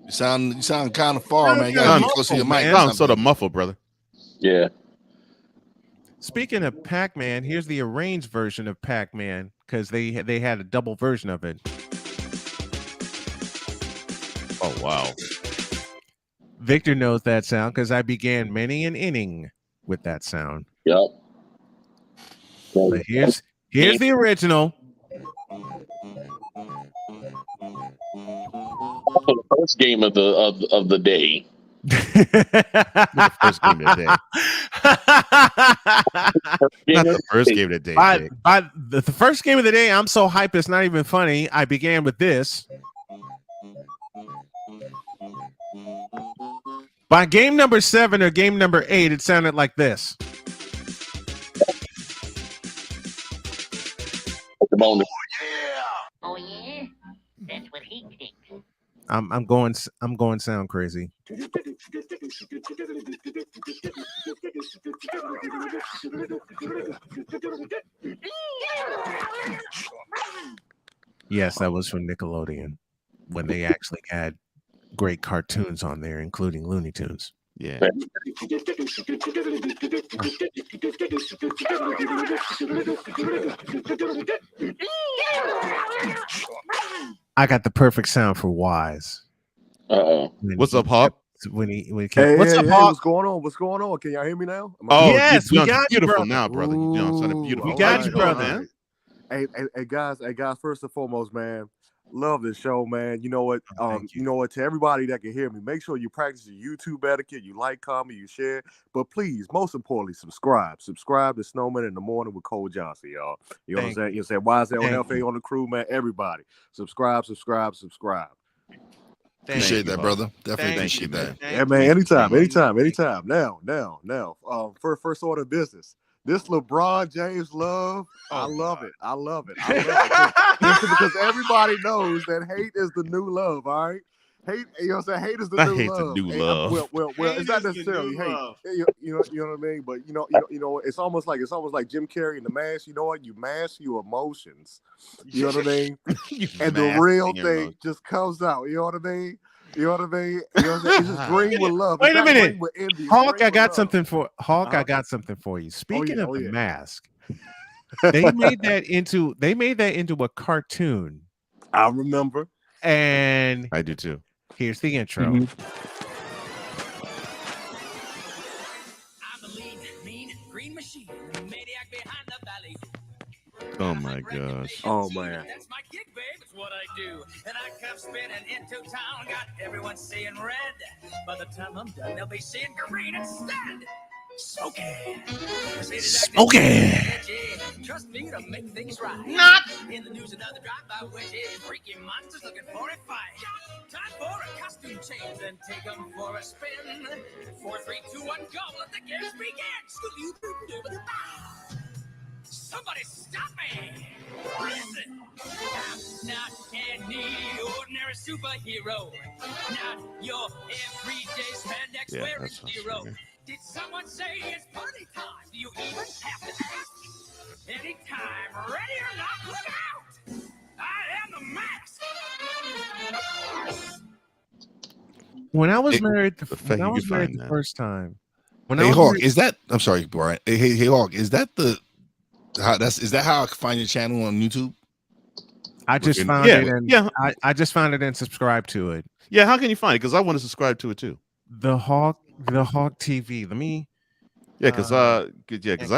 You sound kind of far, man. You gotta get close to your mic. Sound sort of muffled, brother. Yeah. Speaking of Pac-Man, here's the arranged version of Pac-Man because they had a double version of it. Oh wow! Victor knows that sound because I began many an inning with that sound. Yep. But here's the original. The first game of the day. The first game of the day. Not the first game of the day. By the first game of the day, I'm so hyped it's not even funny. I began with this. By game number 7 or game number 8, it sounded like this. Oh yeah, that's what he thinks. I'm going sound crazy. Yes, that was from Nickelodeon when they actually had great cartoons on there, including Looney Tunes. Yeah. I got the perfect sound for Wise. What's up, Hawk? When he What's up, hey, Hawk? what's going on? What's going on? Can y'all hear me now? Yes, we got you, beautiful brother. now, brother. You know, sounded beautiful. We got you, brother. Hey, guys, first and foremost, man, love this show, man. You know what? You know what? To everybody that can hear me, make sure you practice your YouTube etiquette. You like, comment, you share, but please, most importantly, subscribe. Subscribe to Snowman in the Morning with Cole Johnson, y'all. You know what I'm saying? You said, why is that on LFA on the crew, man? Everybody, subscribe. Appreciate that, brother. Definitely appreciate that. Yeah, man. Anytime. Now. First order of business. This LeBron James love, I love it. Because everybody knows that hate is the new love, all right? Hate, you know what I'm saying? Hate is the new love. The new love. Well, it's not necessarily hate. You know what I mean? But you know, it's almost like Jim Carrey in The Mask. You know what? You mask your emotions. You know what I mean? And the real thing just comes out. You know what I mean? You know what I mean? It's just green with love. Wait a minute, envy, Hawk. I got something for you. Speaking of The Mask, they made that into a cartoon. I remember, and I do too. Here's the intro. I'm the mean green machine, the maniac behind the valley. Oh my gosh. Oh man. That's my gig, babe. It's what I do. And I come spinning into town. Got everyone seeing red. By the time I'm done, they'll be seeing green instead. Smoky. Trust me to make things right. Not in the news, another drive-by wedgie. Freaky monsters looking for a fight. Time for a costume change and take them for a spin. 4, 3, 2, 1, go. Let the games begin. Scooby-Doo. Somebody stop me! Listen! I'm not any ordinary superhero. Not your everyday spandex wearing hero. Did someone say it's party time? Do you even have to ask? Anytime, ready or not, look out! I am the mask! When I was married, the when I you was can married find the that. first time. When Hey I was Hawk, married- is that? I'm sorry, Brian. Hey Hawk, is that is that how I can find your channel on YouTube? I just found it, and I just found it and subscribed to it. Yeah, how can you find it? Because I want to subscribe to it too. The Hawk TV. Let me. Yeah, because I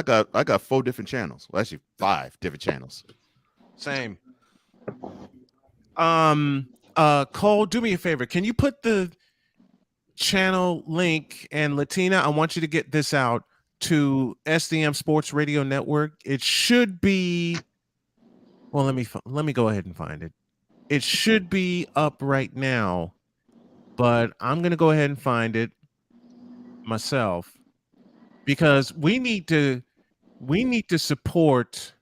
got 4 different channels. Well, actually 5 different channels. Same. Cole, do me a favor. Can you put the channel link, and Latina, I want you to get this out to SDM Sports Radio Network. It should be. Well, let me go ahead and find it. It should be up right now, but I'm gonna go ahead and find it myself because we need to support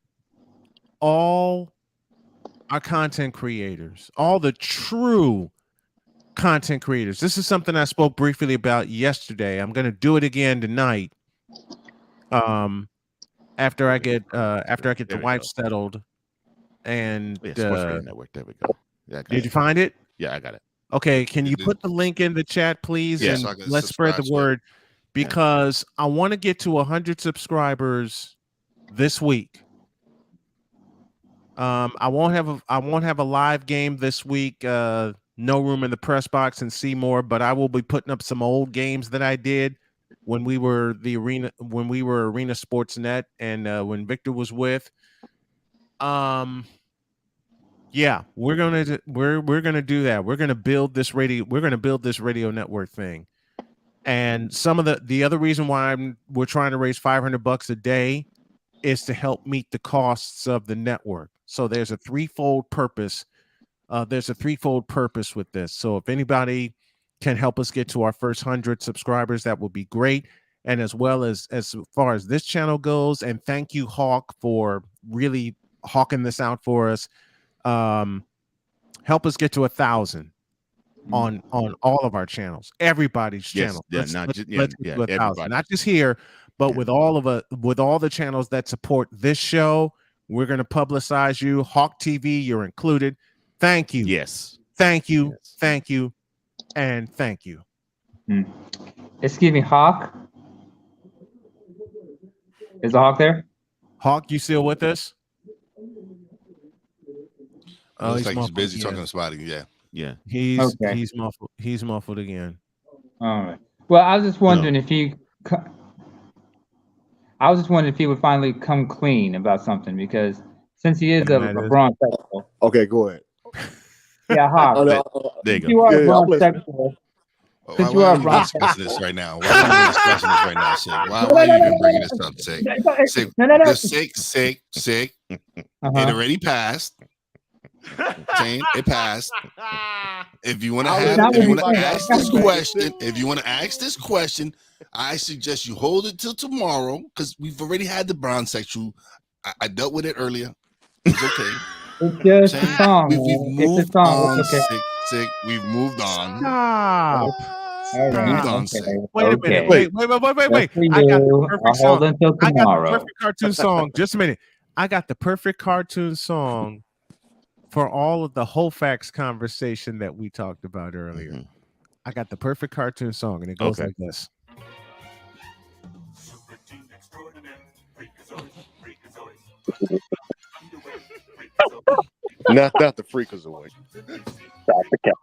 all our content creators, all the true content creators. This is something I spoke briefly about yesterday. I'm going to do it again tonight. After I get the wife settled, and Sports Radio Network. There we go. Yeah, did you find it? Yeah, I got it. Okay, can you put the link in the chat, please? Yeah, and so I can let's spread the subscribe to it. word because I want to get to 100 subscribers this week. I won't have a live game this week. No room in the press box and Seymour, but I will be putting up some old games that I did when we were Arena Sportsnet and when Victor was with. Yeah, we're gonna do that. We're gonna build this radio network thing. And some of the other reason why we're trying to raise $500 a day is to help meet the costs of the network. So there's a threefold purpose. With this. So if anybody can help us get to our first 100 subscribers, that would be great. And as well as far as this channel goes, and thank you, Hawk, for really hawking this out for us. Help us get to 1,000 on all of our channels, everybody's channel. Yeah, Let's get to 1,000, everybody. not just here, but with all the channels that support this show. We're going to publicize you. Hawk TV, you're included. Thank you. Yes. Thank you. Yes. Thank you. And thank you. Excuse me, Hawk. Is the Hawk there? Hawk, you still with us? Looks like he's busy talking to somebody. Yeah. He's muffled. He's muffled again. All right. Well, I was just wondering if he would finally come clean about something, because since he is a LeBron sexual. Okay, go ahead. Yeah, Hawk. There you go. You are LeBron sexual. Why are we discussing this right now? Why are we discussing this right now, Sick? Why are you even bringing this up, Sick? Sick. Sick. It already passed. Saying it passed. If you want to ask this question, I suggest you hold it till tomorrow, because we've already had the brown sexual. I dealt with it earlier. It's okay. It's just a song. We've moved on. Sick. We've moved on. Stop. Moved on. Sick. Wait a minute. Wait. I got the perfect song. I got the perfect cartoon song. Just a minute. I got the perfect cartoon song for all of the whole facts conversation that we talked about earlier. Mm-hmm. I got the perfect cartoon song, and it goes like this. Not the Freakazoid. Stop the cat.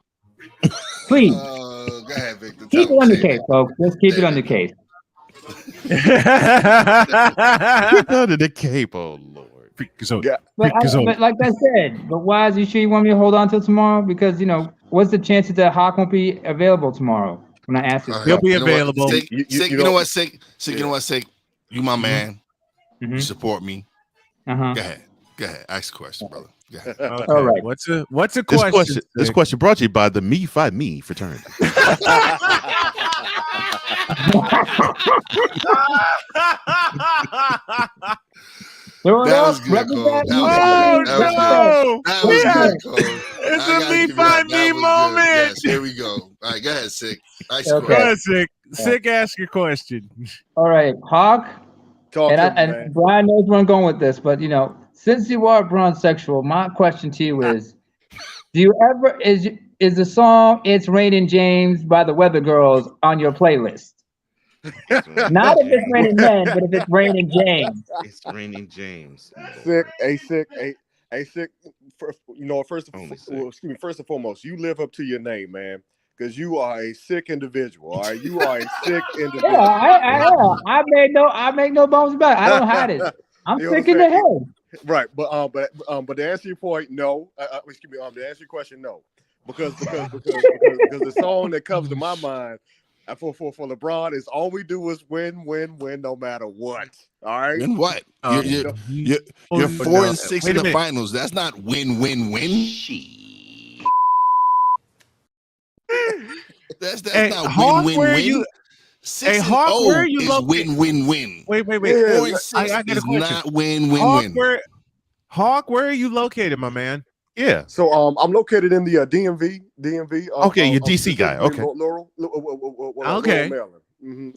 Please. Go ahead, Victor. Keep it on the case, folks. Let's keep it on the case. Keep under the cape, oh Lord. But like I said, but why is you sure you want me to hold on till tomorrow? Because what's the chances that Hawk won't be available tomorrow? when I ask you. He'll be available. Sick, you know what, Sick? Sick, you know what, Sick? You my man. Mm-hmm. You support me. Uh-huh. Go ahead. Go ahead. Ask a question, brother. Go ahead. Okay. All right. What's a question? This question brought to you by the Me Fi Me fraternity. That was good, Cole. That was good, Cole. It's a Me Fi Me moment. Yes, here we go. All right, go ahead, Sick. Go ahead, Sick. Sick, ask your question. All right, Hawk. And Brian knows where I'm going with this, but since you are bronsexual, my question to you is: do you ever is the song "It's Raining James" by the Weather Girls on your playlist? Not if it's raining men, but if it's raining James. It's raining James. Sick. First and foremost, you live up to your name, man, because you are a sick individual. All right, you are a sick individual. Yeah, I make no bones about it. I don't hide it. I'm sick in the head. Right, but to answer your point, no. Excuse me. To answer your question, no, because the song that comes to my mind for LeBron is all we do is win, no matter what. All right. Win what? You're 4-6 in the finals. That's not win. That's not win. 6-0 where are you is located? win. Wait. 4-6 I got a is question. not win. Hawk, where are you located, my man? Yeah. So I'm located in the DMV. Okay, you're DC guy. Okay. Laurel, okay. Maryland. Mm-hmm.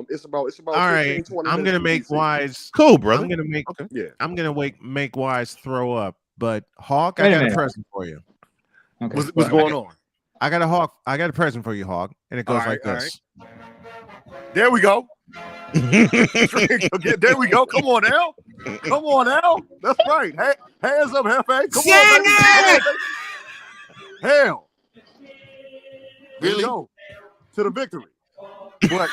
It's about. All right. I'm gonna make Wise. Cool, brother. I'm gonna make. Okay. Yeah. I'm gonna make Wise throw up. But Hawk, I got a present for you. Okay. What's going on? I got a present for you, Hawk, and it goes like this. Right. There we go. There we go. Come on now. That's right. Hey, hands up, Hefe. Come on, baby. Hell. Really? Go to the victory. But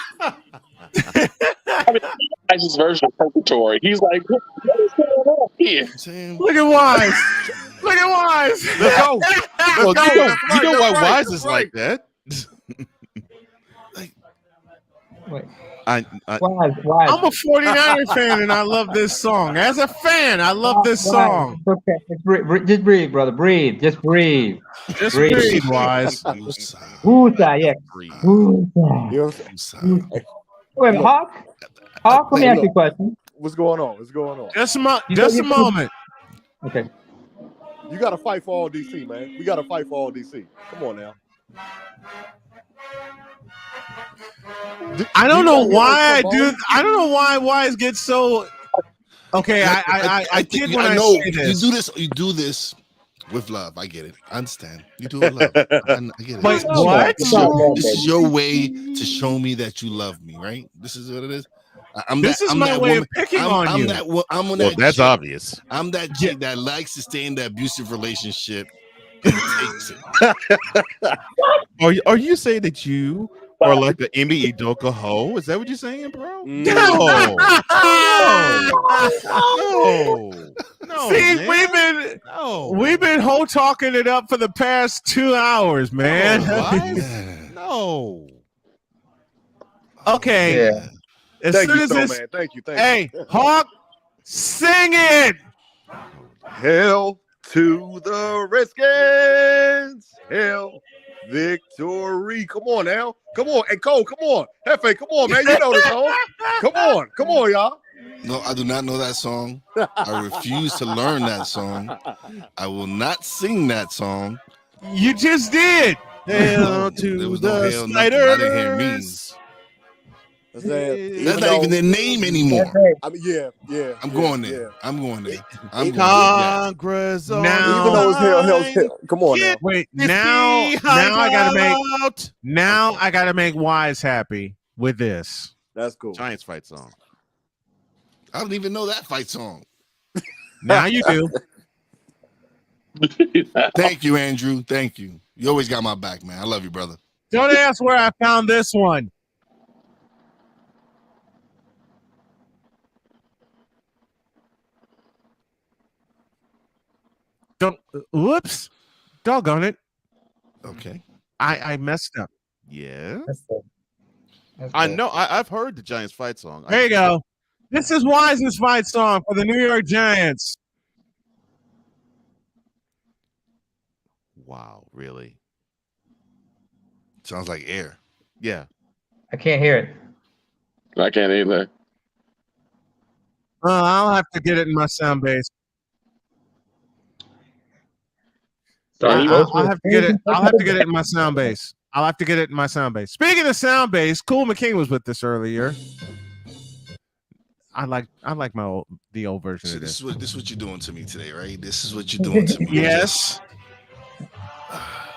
That's his version of purgatory. He's like, what is going on here? Look at Wise. Let's go. You know why Wise is like that? Wait. Wise. I'm a 49er fan, and I love this song. As a fan, I love this song. Okay, just breathe, brother. Breathe. Just breathe. Breathe, Wise. Woosah, yeah. Woosah. Wait, Hawk, let me ask you a question. What's going on? Just a moment. Okay. You got to fight for all DC, man. We got to fight for all DC. Come on now. I don't know why I don't know why Wise gets so. Okay, I did when I know say this. You do this with love. I get it. I understand. You do it with love. I get it. Wait, what? This is your way to show me that you love me, right? This is what it is. I'm my way of picking on you. That's obvious. I'm that chick that likes to stay in that abusive relationship and takes it. Are you saying that you are like the Emi Udoka hoe? Is that what you're saying, bro? No. See, we've been hoe talking it up for the past 2 hours, man. No. Okay. Yeah. Thank you. Thank you. Hey, Hawk, sing it. Hell to the Redskins. Hell, victory. Come on now. Come on. And Cole, come on. Hefe, come on, man. You know the song. Come on, y'all. No, I do not know that song. I refuse to learn that song. I will not sing that song. You just did. Hell to the Snyder. I didn't hear me. That's not even their name anymore. I mean, yeah. I'm going there. I'm going there. Congress now. Even though it's hell. Come on now. Wait, now I gotta make Wise happy with this. That's cool. Giants fight song. I don't even know that fight song. Now you do. Thank you, Andrew. Thank you. You always got my back, man. I love you, brother. Don't ask where I found this one. Whoops. Doggone it. Okay. I messed up. Yeah. That's I cool. know. I've heard the Giants fight song. There you go. This is Wise's fight song for the New York Giants. Wow, really? Sounds like air. Yeah. I can't hear it. I can't either. I'll have to get it in my sound base. Sorry, I'll have to get it. I'll have to get it in my sound base. I'll have to get it in my sound base. Speaking of sound base, Cool McKing was with us earlier. I like the old version So of this. this is what you're doing to me today, right? This is what you're doing to me. Yes.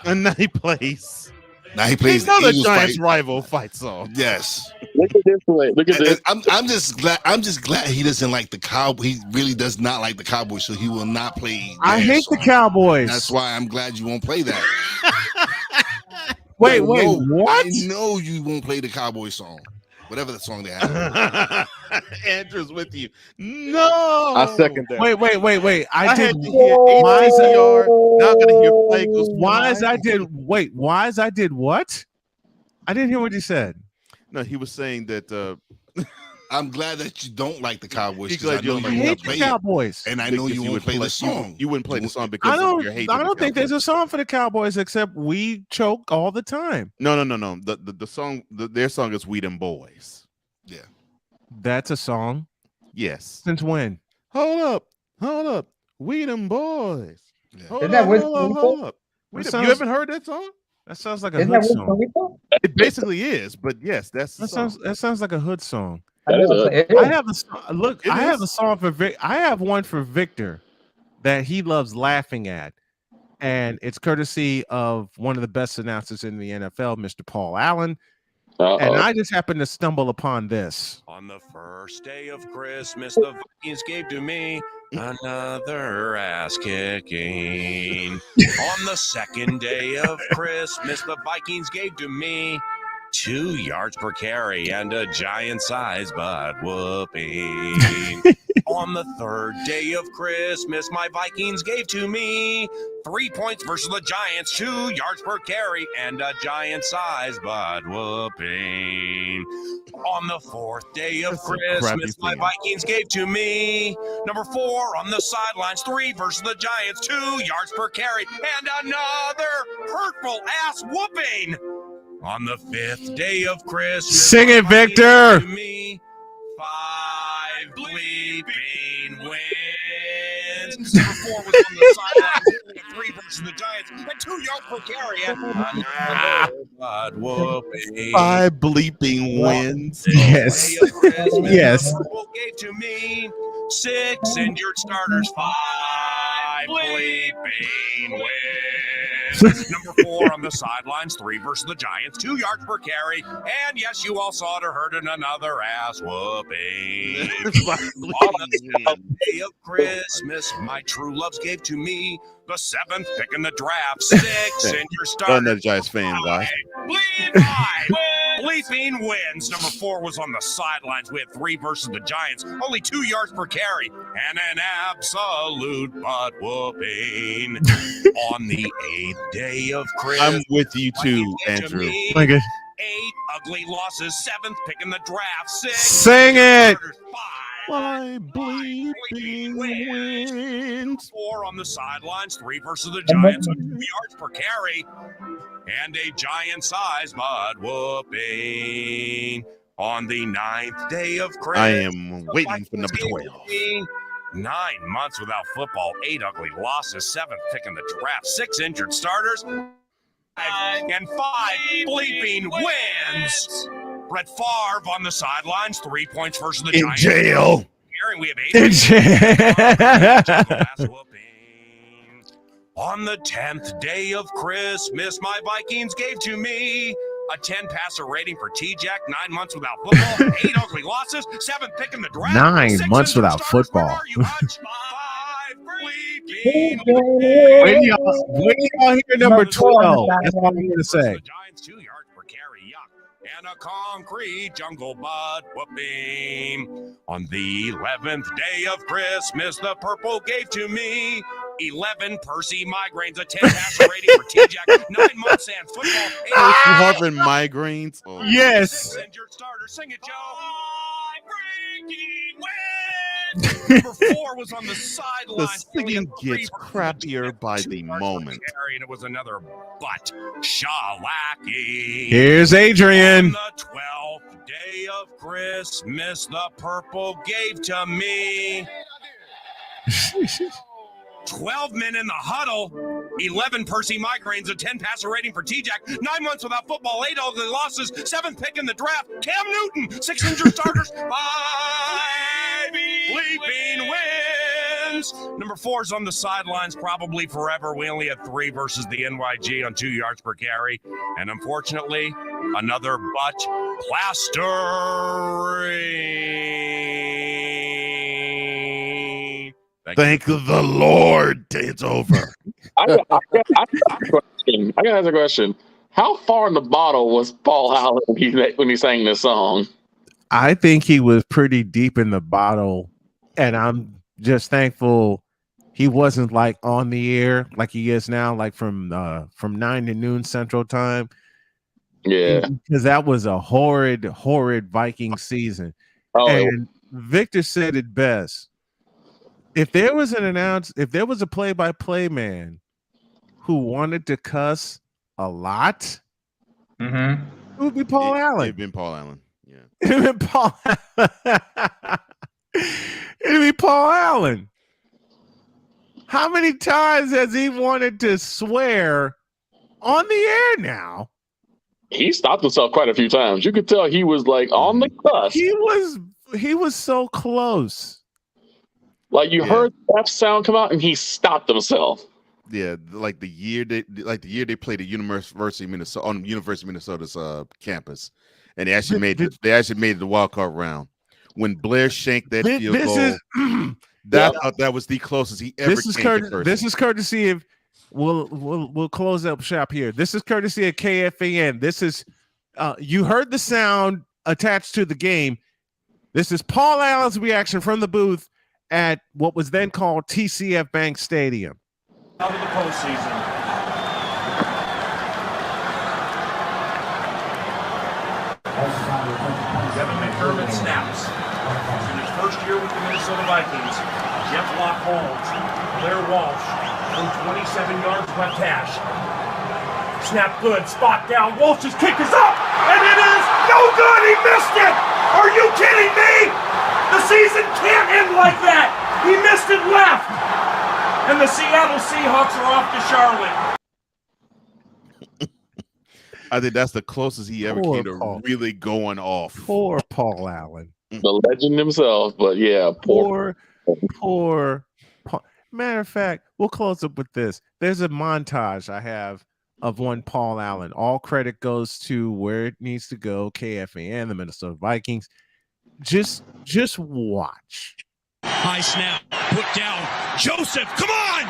And now he plays. Now he plays the another Eagles Giants fight. rival fight song. Yes. Look at this way. Look at this. I'm just glad he doesn't like the Cowboys. He really does not like the Cowboys, so he will not play. I hate the song. Cowboys. That's why I'm glad you won't play that. Wait, what? what? I know you won't play the Cowboy song, whatever the song they have. Andrew's with you. No. I second that. Wait. I did. had to hear ACR. Now I'm gonna hear play goes. Wise, I did. Wait, Wise, I did what? I didn't hear what you said. No, he was saying that. I'm glad that you don't like the Cowboys. He's glad you don't hate the Cowboys, and I know you won't play the song. You wouldn't play the song because I of your hate. don't think there's a song for the Cowboys except "We Choke All the Time." No. The song, their song is "We Them Boys." Yeah, that's a song. Yes. Since when? Hold up, "We Them Boys." Yeah. Hold up. You haven't heard that song? That sounds like a hood song. It basically is, but yes, that's the song. That sounds like a hood song. I have a look. I have a song for Vic. I have one for Victor that he loves laughing at, and it's courtesy of one of the best announcers in the NFL, Mr. Paul Allen. And I just happened to stumble upon this. On the first day of Christmas, the Vikings gave to me another ass kicking. On the second day of Christmas, the Vikings gave to me 2 yards per carry and a giant-sized butt whooping. On the third day of Christmas, my Vikings gave to me 3 points versus the Giants, 2 yards per carry and a giant-sized butt whooping. On the fourth day of Christmas, my Vikings gave to me number 4 on the sidelines, 3 versus the Giants, 2 yards per carry and another hurtful ass whooping. On the fifth day of Christmas, sing it, Victor. 5 bleeping wins. Number 4 was on the sideline, 3 versus the Giants, and 2 yards per carry. And whooping. 5 bleeping wins. Yes. Yes. Gave to me 6 injured starters, 5 bleeping wins. Number 4 on the sidelines, 3 versus the Giants, 2 yards per carry, and yes, you all saw it or heard it, another ass whooping. On the 7th day of Christmas, my true loves gave to me the 7th pick in the draft, 6 in your starters. I'm not a Giants fan, guys. Bleeping wins. Number 4 was on the sidelines. We had 3 versus the Giants, only 2 yards per carry, and an absolute butt whooping. On the 8th day of Christmas, I'm with you too, Andrew. 8 ugly losses, 7th pick in the draft, 6. Sing it. 5 bleeping wins. 4 on the sidelines, 3 versus the Giants, 2 yards per carry, and a giant-sized butt whooping. On the 9th day of Christmas, I am waiting for number 12. 9 months without football, 8 ugly losses, 7th pick in the draft, 6 injured starters, and 5 bleeping wins. Brett Favre on the sidelines, 3 points versus the In Giants. jail. We have 8 In jail. On the 10th day of Christmas, my Vikings gave to me a 10 passer rating for T-Jack, 9 months without football, 8 ugly losses, 7th pick in the draft. 9 6 months injured without starters. football. Where are you, Hutch? 5 bleeping When y'all hear number 12? That's what I'm going to say. Giants, 2 yards per carry, yuck. and a concrete jungle butt whooping. On the 11th day of Christmas, the purple gave to me 11 Percy migraines, a 10 passer rating for T-Jack, 9 months and football. Percy Harvin migraines. Oh. Yes. 6 injured starters. Sing it, Joe. Number 4 was on the sideline. The singing gets crappier by the moment. And it was another butt shellacking. Here's Adrian. On the 12th day of Christmas, the purple gave to me 12 men in the huddle, 11 Percy migraines, a 10 passer rating for T-Jack, 9 months without football, 8 ugly losses, 7th pick in the draft, Cam Newton, 6 injured starters, 5 bleeping wins. Number 4's on the sidelines probably forever. We only had 3 versus the NYG on 2 yards per carry. And unfortunately, another butt plastering. Thank the Lord, it's over. I got a question. How far in the bottle was Paul Allen when he sang this song? I think he was pretty deep in the bottle, and I'm just thankful he wasn't like on the air like he is now, like from 9 to noon Central Time. Yeah, because that was a horrid Viking season. And Victor said it best. If there was a play-by-play man who wanted to cuss a lot, it would be Paul Allen. It'd been Paul Allen. Yeah. It'd be Paul It'd be Paul Allen. How many times has he wanted to swear on the air now? He stopped himself quite a few times. You could tell he was like on the cusp. He was so close. Like you heard that sound come out, and he stopped himself. Yeah, like the year they played at University of Minnesota on University of Minnesota's campus, and they actually made the wild card round when Blair shanked that field goal. That was the closest he ever came to. This is courtesy of. We'll close up shop here. This is courtesy of KFAN. This is you heard the sound attached to the game. This is Paul Allen's reaction from the booth at what was then called TCF Bank Stadium. Out of the postseason. Kevin McDermott snaps. In his first year with the Minnesota Vikings, Jeff Locke Holmes, Blair Walsh, from 27 yards left hash. Snap good, spot down, Walsh's kick is up, and it is no good, he missed it! Are you kidding me? The season can't end like that! He missed it left! And the Seattle Seahawks are off to Charlotte. I think that's the closest he ever came to really going off. Poor Paul Allen. The legend himself, but yeah, poor Paul. Matter of fact, we'll close up with this. There's a montage I have of one Paul Allen. All credit goes to where it needs to go, KFAN, the Minnesota Vikings. Just watch. High snap, put down. Joseph, come on!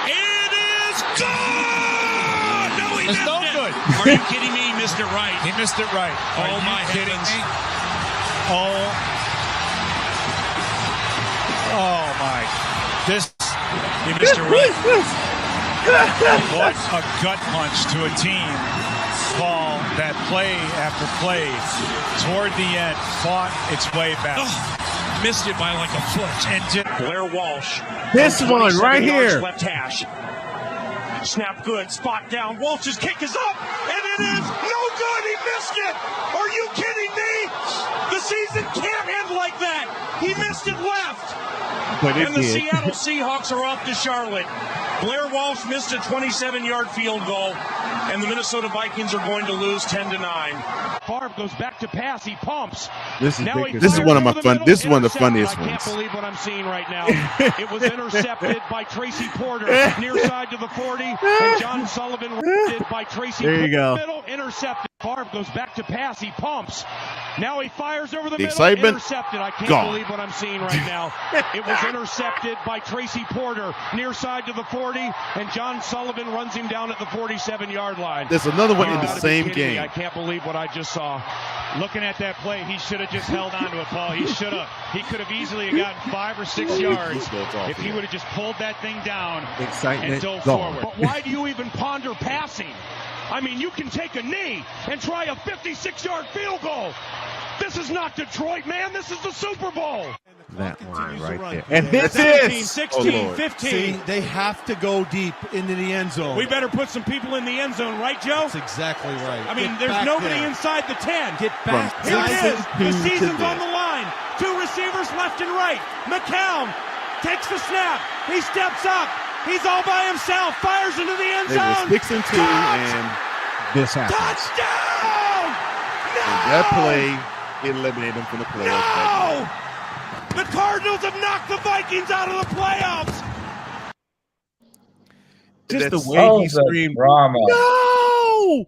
It is good! No, he missed it. Good. Are you kidding me? He missed it right. He missed it right. Oh, my heavens. Oh my. He missed it right. What a gut punch to a team, Paul, that play after play toward the end fought its way back. Missed it by like a foot. And Blair Walsh. This one right here. Left hash. Snap good. Spot down. Walsh's kick is up. And it is no good. He missed it. Are you kidding me? The season can't end like that. He missed it left. And the Seattle Seahawks are off to Charlotte. Blair Walsh missed a 27-yard field goal, and the Minnesota Vikings are going to lose 10-9. Favre goes back to pass. He pumps. This is one of my fun. This is one of the funniest ones. I can't believe what I'm seeing right now. It was intercepted by Tracy Porter near side to the 40, and John Sullivan did by Tracy. There you go. Middle intercepted. Favre goes back to pass. He pumps. Now he fires over the middle. Excitement Intercepted. I can't gone. believe what I'm seeing right now. It was intercepted by Tracy Porter, near side to the 40, and John Sullivan runs him down at the 47-yard line. There's another one in the gotta be same kidding me. game. I can't believe what I just saw. Looking at that play, he should have just held on to it, Paul. He should have. He could have easily gotten 5 or 6 yards if he would have just pulled that thing down and dove forward. But why do you even ponder passing? I mean, you can take a knee and try a 56-yard field goal. This is not Detroit, man. This is the Super Bowl. That line right there. And this 17, is 16, 15. See, they have to go deep into the end zone. We better put some people in the end zone, right, Joe? That's exactly right. I mean, Get there's back nobody there. inside the 10. Get back. Here it is. The season's to on the line. 2 receivers left and right. McCown takes the snap. He steps up. He's all by himself. Fires into the end It was zone. 6 and 2, and this happens. Touchdown! that play eliminated him from the playoffs. No! The Cardinals have knocked the Vikings out of the playoffs. Just the That's- way he screamed, drama. no!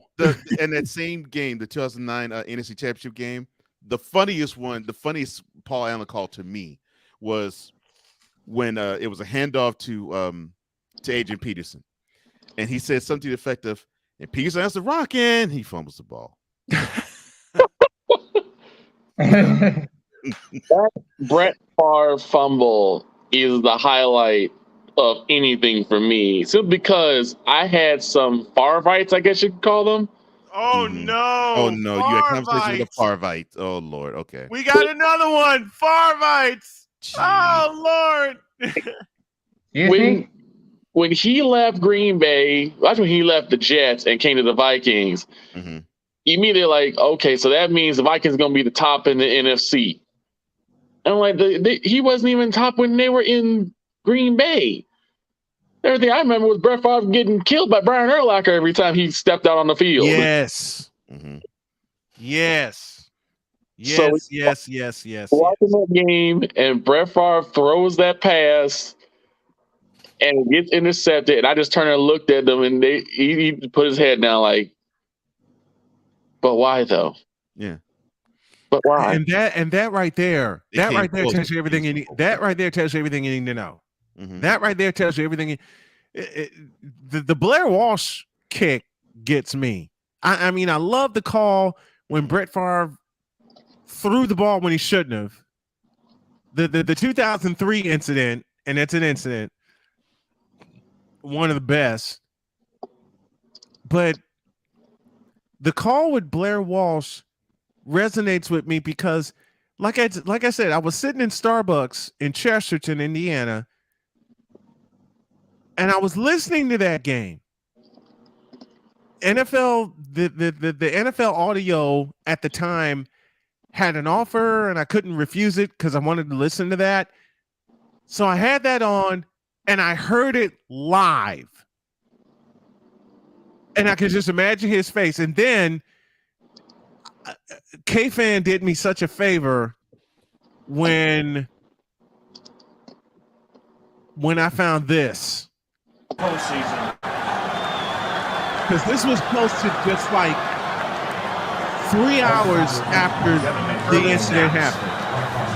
And that same game, the 2009 NFC Championship game, the funniest Paul Allen call to me was when it was a handoff to Adrian Peterson, and he said something to the effect of, "And Peterson has the rock in," he fumbles the ball. That Brett Favre fumble is the highlight of anything for me. Simply because I had some Favreites, I guess you could call them. Oh no! Oh no, you had conversation with a Farvite. Oh Lord, okay. We got another one, Farvites. Oh Lord! When he left Green Bay, that's when he left the Jets and came to the Vikings. Mm-hmm. Immediately, like, okay, so that means the Vikings are going to be the top in the NFC. And like, he wasn't even top when they were in Green Bay. Everything I remember was Brett Favre getting killed by Brian Urlacher every time he stepped out on the field. Yes. Mm-hmm. Yes. Yes. So, Yes. Watching that game, and Brett Favre throws that pass, and it gets intercepted, and I just turned and looked at them, and he put his head down like, but why though? Yeah. But why? And that right there, tells you everything. That right there tells you everything you need to know. Mm-hmm. That right there tells you everything. The Blair Walsh kick gets me. I mean, I love the call when Brett Favre threw the ball when he shouldn't have. The 2003 incident, and it's an incident, one of the best. But the call with Blair Walsh resonates with me because, like I said, I was sitting in Starbucks in Chesterton, Indiana, and I was listening to that game. The NFL audio at the time had an offer, and I couldn't refuse it because I wanted to listen to that. So I had that on, and I heard it live. And I could just imagine his face. And then K-Fan did me such a favor when I found this. Postseason. Because this was close to just like 3 hours after the incident happened.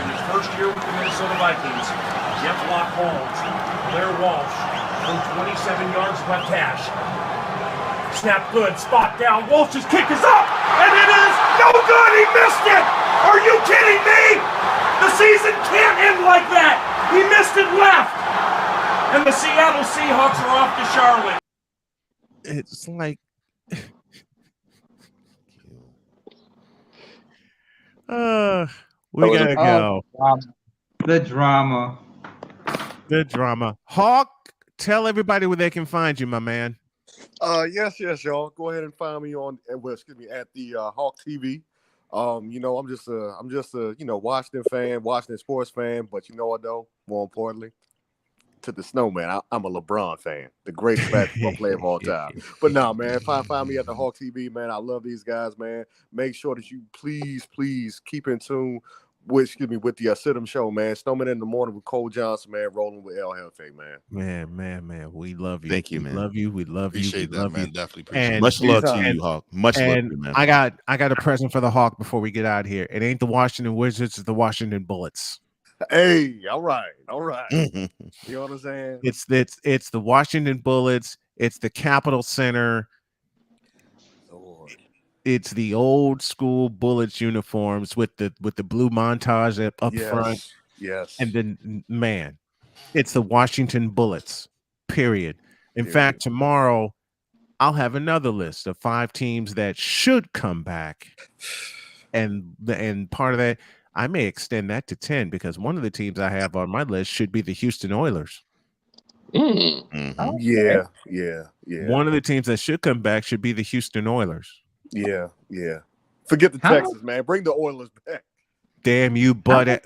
In his first year with the Minnesota Vikings, Jeff Lock Holmes, Blair Walsh, threw 27 yards left hash. Snap good, spot down, Walsh's kick is up, and it is no good, he missed it! Are you kidding me? The season can't end like that! He missed it left! And the Seattle Seahawks are off to Charlotte. It's like we gotta go. The drama. Hawk, tell everybody where they can find you, my man. Yes, y'all. Go ahead and find me on, at the Hawk TV. I'm just a Washington fan, Washington sports fan. But you know what though? More importantly, to the Snowman, I'm a LeBron fan, the greatest basketball player of all time. But no, man, find me at the Hawk TV, man. I love these guys, man. Make sure that you please keep in tune with the Sidham show, man. Snowman in the morning with Cole Johnson, man, rolling with El Jefe, man. Man. We love you. Thank you, man. We love you. We love you. Appreciate We that, love man. you. Definitely appreciate it. Much love to you, Hawk. Much love to you, man. I got a present for the Hawk before we get out of here. It ain't the Washington Wizards, it's the Washington Bullets. Hey, all right. You know what I'm saying? It's the Washington Bullets. It's the Capitol Center. Lord. It's the old school Bullets uniforms with the blue montage up front. Yes. And then, man, it's the Washington Bullets. Period. In fact, tomorrow I'll have another list of 5 teams that should come back, and part of that, I may extend that to 10 because one of the teams I have on my list should be the Houston Oilers. Mm-hmm. Yeah. One of the teams that should come back should be the Houston Oilers. Yeah. Forget the Texans, man. Bring the Oilers back. Damn you, Bud Adams.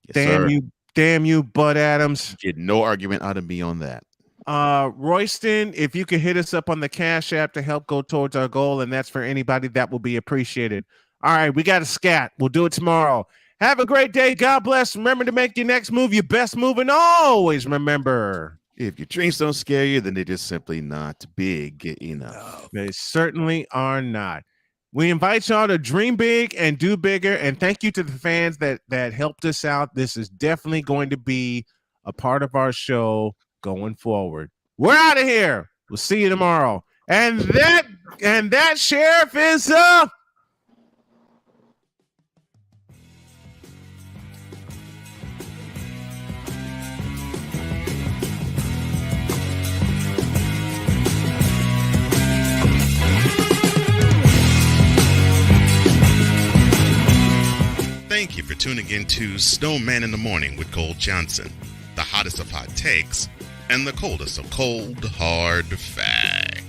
Yes, Damn you, Bud Adams. Get no argument out of me on that. Royston, if you could hit us up on the Cash App to help go towards our goal, and that's for anybody, that will be appreciated. All right, we got a scat. We'll do it tomorrow. Have a great day. God bless. Remember to make your next move your best move, and always remember, if your dreams don't scare you, then they're just simply not big enough. They certainly are not. We invite y'all to dream big and do bigger, and thank you to the fans that helped us out. This is definitely going to be a part of our show going forward. We're out of here. We'll see you tomorrow. And that sheriff is Thank you for tuning in to Snowman in the Morning with Cole Johnson, the hottest of hot takes and the coldest of cold, hard facts.